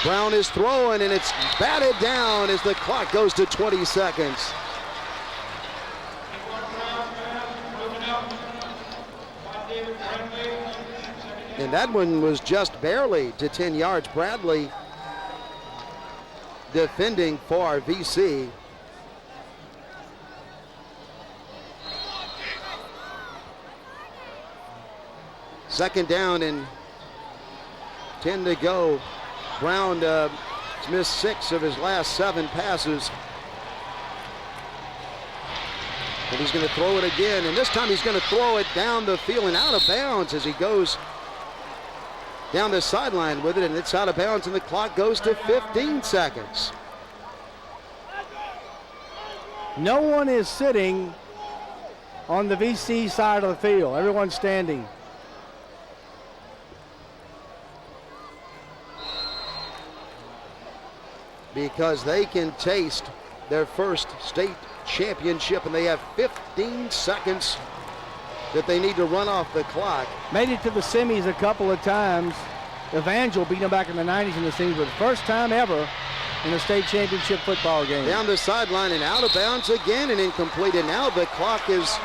A: Brown is throwing, and it's batted down as the clock goes to 20 seconds. And that one was just barely to 10 yards. Bradley defending for VC. Second down and 10 to go. Brown missed 6 of his last 7 passes. And he's going to throw it again. And this time he's going to throw it down the field and out of bounds as he goes down the sideline with it. And it's out of bounds, and the clock goes to 15 seconds.
C: No one is sitting on the VC side of the field. Everyone's standing.
A: Because they can taste their first state championship, and they have 15 seconds that they need to run off the clock.
C: Made it to the semis a couple of times. Evangel beat them back in the 90s in the semis, but the first time ever in the state championship football game.
A: Down the sideline and out of bounds again and incomplete. And now the clock has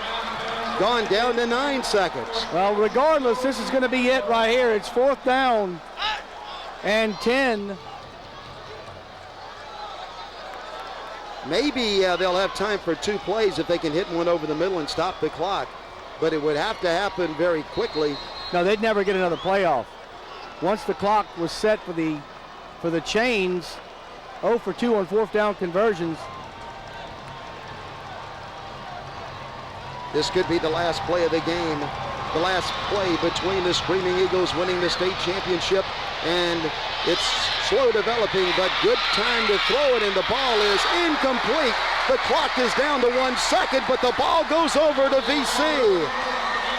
A: gone down to 9 seconds.
C: Well, regardless, this is going to be it right here. It's 4th down and 10.
A: Maybe they'll have time for 2 plays if they can hit one over the middle and stop the clock. But it would have to happen very quickly.
C: No, they'd never get another play off. Once the clock was set for the chains, 0 for 2 on 4th down conversions.
A: This could be the last play of the game. The last play between the Screaming Eagles winning the state championship. And it's slow developing, but good time to throw it, and the ball is incomplete. The clock is down to 1 second, but the ball goes over to VC.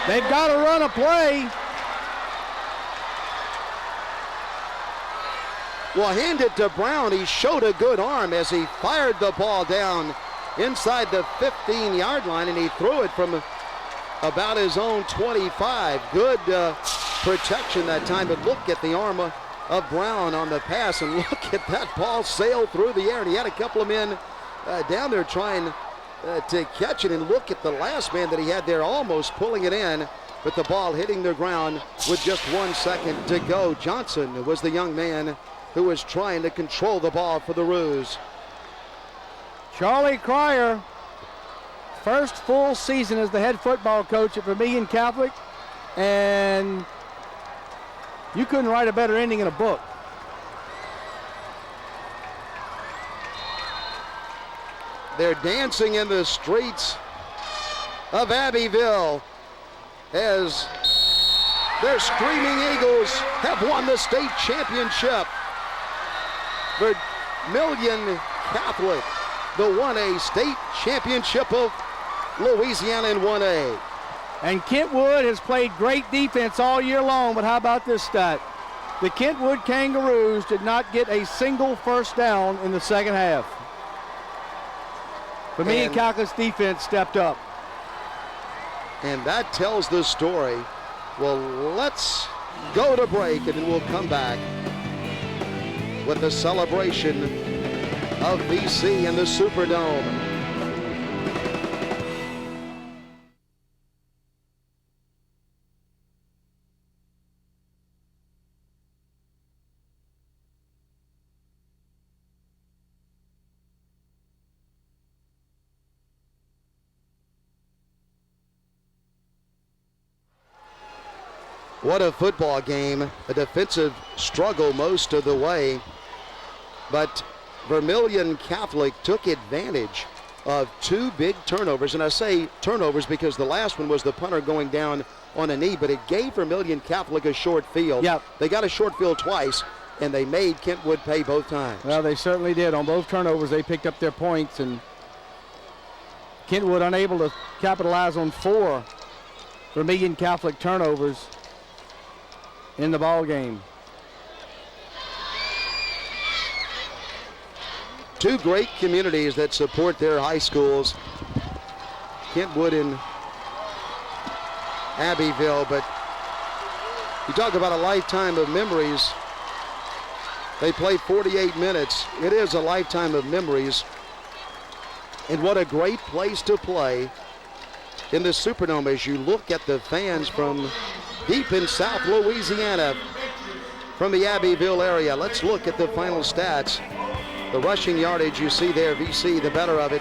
C: They've got to run a play.
A: Well, hand it to Brown. He showed a good arm as he fired the ball down inside the 15-yard line, and he threw it from about his own 25. Good protection that time, but look at the arm of Brown on the pass, and look at that ball sail through the air, and he had a couple of men down there trying to catch it, and look at the last man that he had there almost pulling it in, but the ball hitting the ground with just 1 second to go. Johnson was the young man who was trying to control the ball for the Roos.
C: Charlie Cryer, first full season as the head football coach at Vermilion Catholic, and you couldn't write a better ending in a book.
A: They're dancing in the streets of Abbeville as their Screaming Eagles have won the state championship. Vermilion Catholic, the 1A state championship of Louisiana in 1A.
C: And Kentwood has played great defense all year long, but how about this stat? The Kentwood Kangaroos did not get a single first down in the second half. Vermilion Catholic's defense stepped up.
A: And that tells the story. Well, let's go to break, and then we'll come back with the celebration of VC in the Superdome. What a football game, a defensive struggle most of the way, but Vermilion Catholic took advantage of 2 big turnovers, and I say turnovers because the last one was the punter going down on a knee, but it gave Vermilion Catholic a short field.
C: Yep.
A: They got a short field twice, and they made Kentwood pay both times.
C: Well, they certainly did. On both turnovers, they picked up their points, and Kentwood unable to capitalize on 4 Vermilion Catholic turnovers in the ball game.
A: 2 great communities that support their high schools, Kentwood and Abbeville, but you talk about a lifetime of memories. They played 48 minutes. It is a lifetime of memories. And what a great place to play in the Superdome as you look at the fans from deep in South Louisiana, from the Abbeville area. Let's look at the final stats. The rushing yardage you see there, VC the better of it.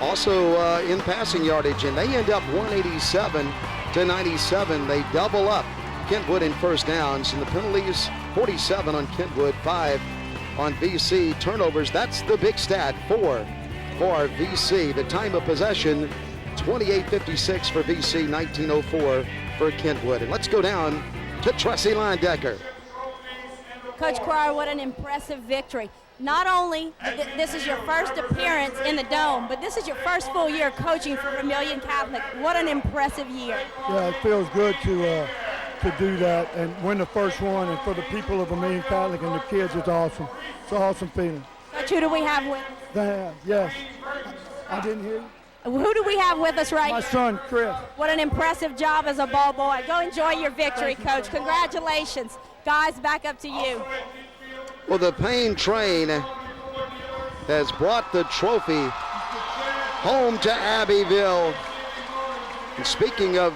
A: Also in passing yardage, and they end up 187 to 97. They double up Kentwood in first downs, and the penalties 47 on Kentwood, 5 on VC. Turnovers, that's the big stat, 4 for VC. The time of possession, 28:56 for VC, 19:04 for Kentwood. And let's go down to Tressie Linedecker.
D: Coach Cryer, what an impressive victory. Not only this is your first appearance in the Dome, but this is your first full year coaching for Vermilion Catholic. What an impressive year.
J: Yeah, it feels good to do that and win the first one, and for the people of Vermilion Catholic and the kids, it's awesome. It's an awesome feeling.
D: Coach, who do we have with us?
J: Yes. I didn't hear you.
D: Who do we have with us right now?
J: My son, Chris.
D: What an impressive job as a ball boy. Go enjoy your victory, Coach. Congratulations. Guys, back up to you.
A: Well, the Payne train has brought the trophy home to Abbeville. And speaking of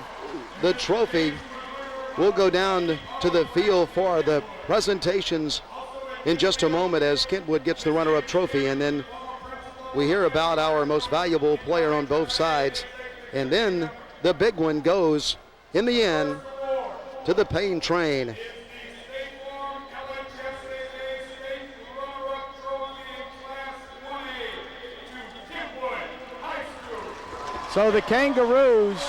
A: the trophy, we'll go down to the field for the presentations in just a moment as Kentwood gets the runner-up trophy, and then we hear about our most valuable player on both sides, and then the big one goes in the end to the Pain Train.
C: So the Kangaroos,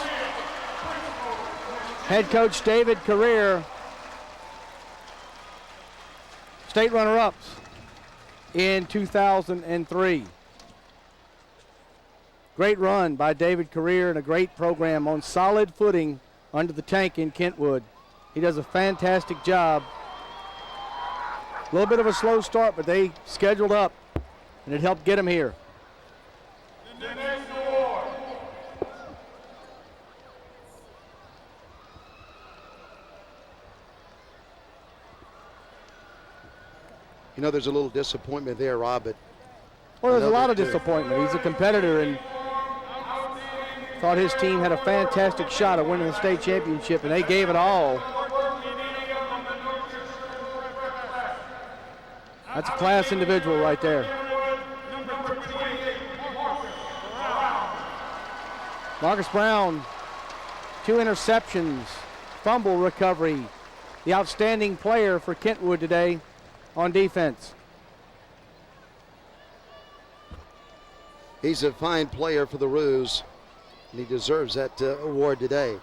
C: head coach David Career, state runner-ups in 2003. Great run by David Career and a great program on solid footing under the tank in Kentwood. He does a fantastic job. A little bit of a slow start, but they scheduled up, and it helped get him here.
A: You know, there's a little disappointment there, Rob, but
C: well, there's a lot of disappointment. He's a competitor and thought his team had a fantastic shot at winning the state championship, and they gave it all. That's a class individual right there. Marcus Brown, 2 interceptions, fumble recovery. The outstanding player for Kentwood today on defense.
A: He's a fine player for the Roos, and he deserves that award today.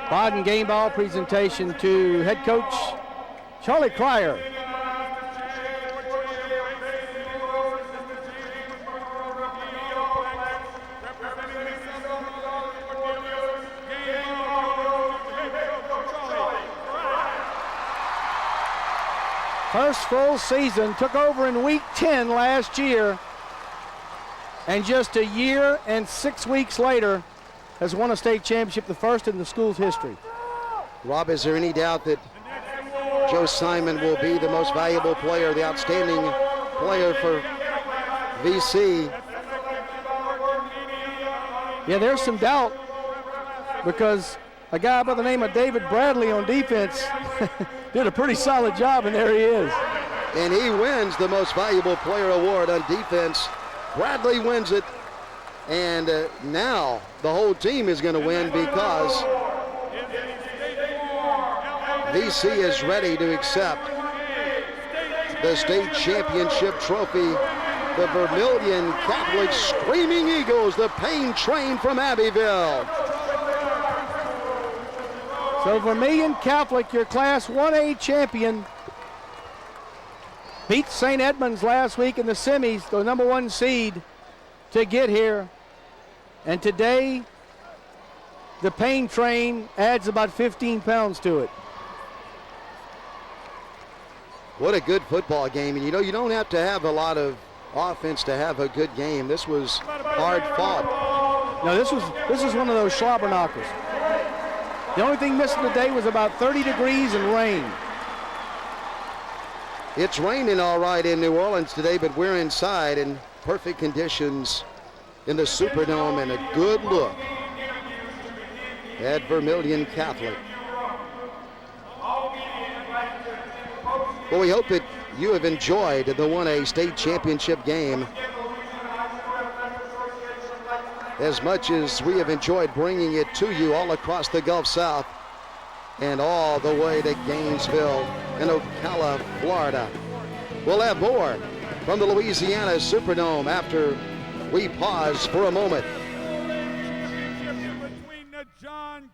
C: Baden game ball presentation to head coach Charlie Cryer. First full season, took over in week 10 last year, and just a year and 6 weeks later has won a state championship, the first in the school's history.
A: Rob, is there any doubt that Joe Simon will be the most valuable player, the outstanding player for VC?
C: Yeah, there's some doubt because a guy by the name of David Bradley on defense did a pretty solid job, and there he is.
A: And he wins the most valuable player award on defense. Bradley wins it, and now the whole team is going to win because VC is ready to accept the state championship trophy. The Vermilion Catholic Screaming Eagles, the Pain Train from Abbeville.
C: So Vermilion Catholic, your Class 1A champion, beat St. Edmunds last week in the semis, the #1 seed, to get here. And today, the Pain Train adds about 15 pounds to it.
A: What a good football game. And you know, you don't have to have a lot of offense to have a good game. This was hard fought.
C: No, this is one of those slobber knockers. The only thing missing today was about 30 degrees and rain.
A: It's raining all right in New Orleans today, but we're inside in perfect conditions in the Superdome, and a good look at Vermilion Catholic. Well, we hope that you have enjoyed the 1A state championship game as much as we have enjoyed bringing it to you all across the Gulf South and all the way to Gainesville and Ocala, Florida. We'll have more from the Louisiana Superdome after we pause for a moment.
F: Between the John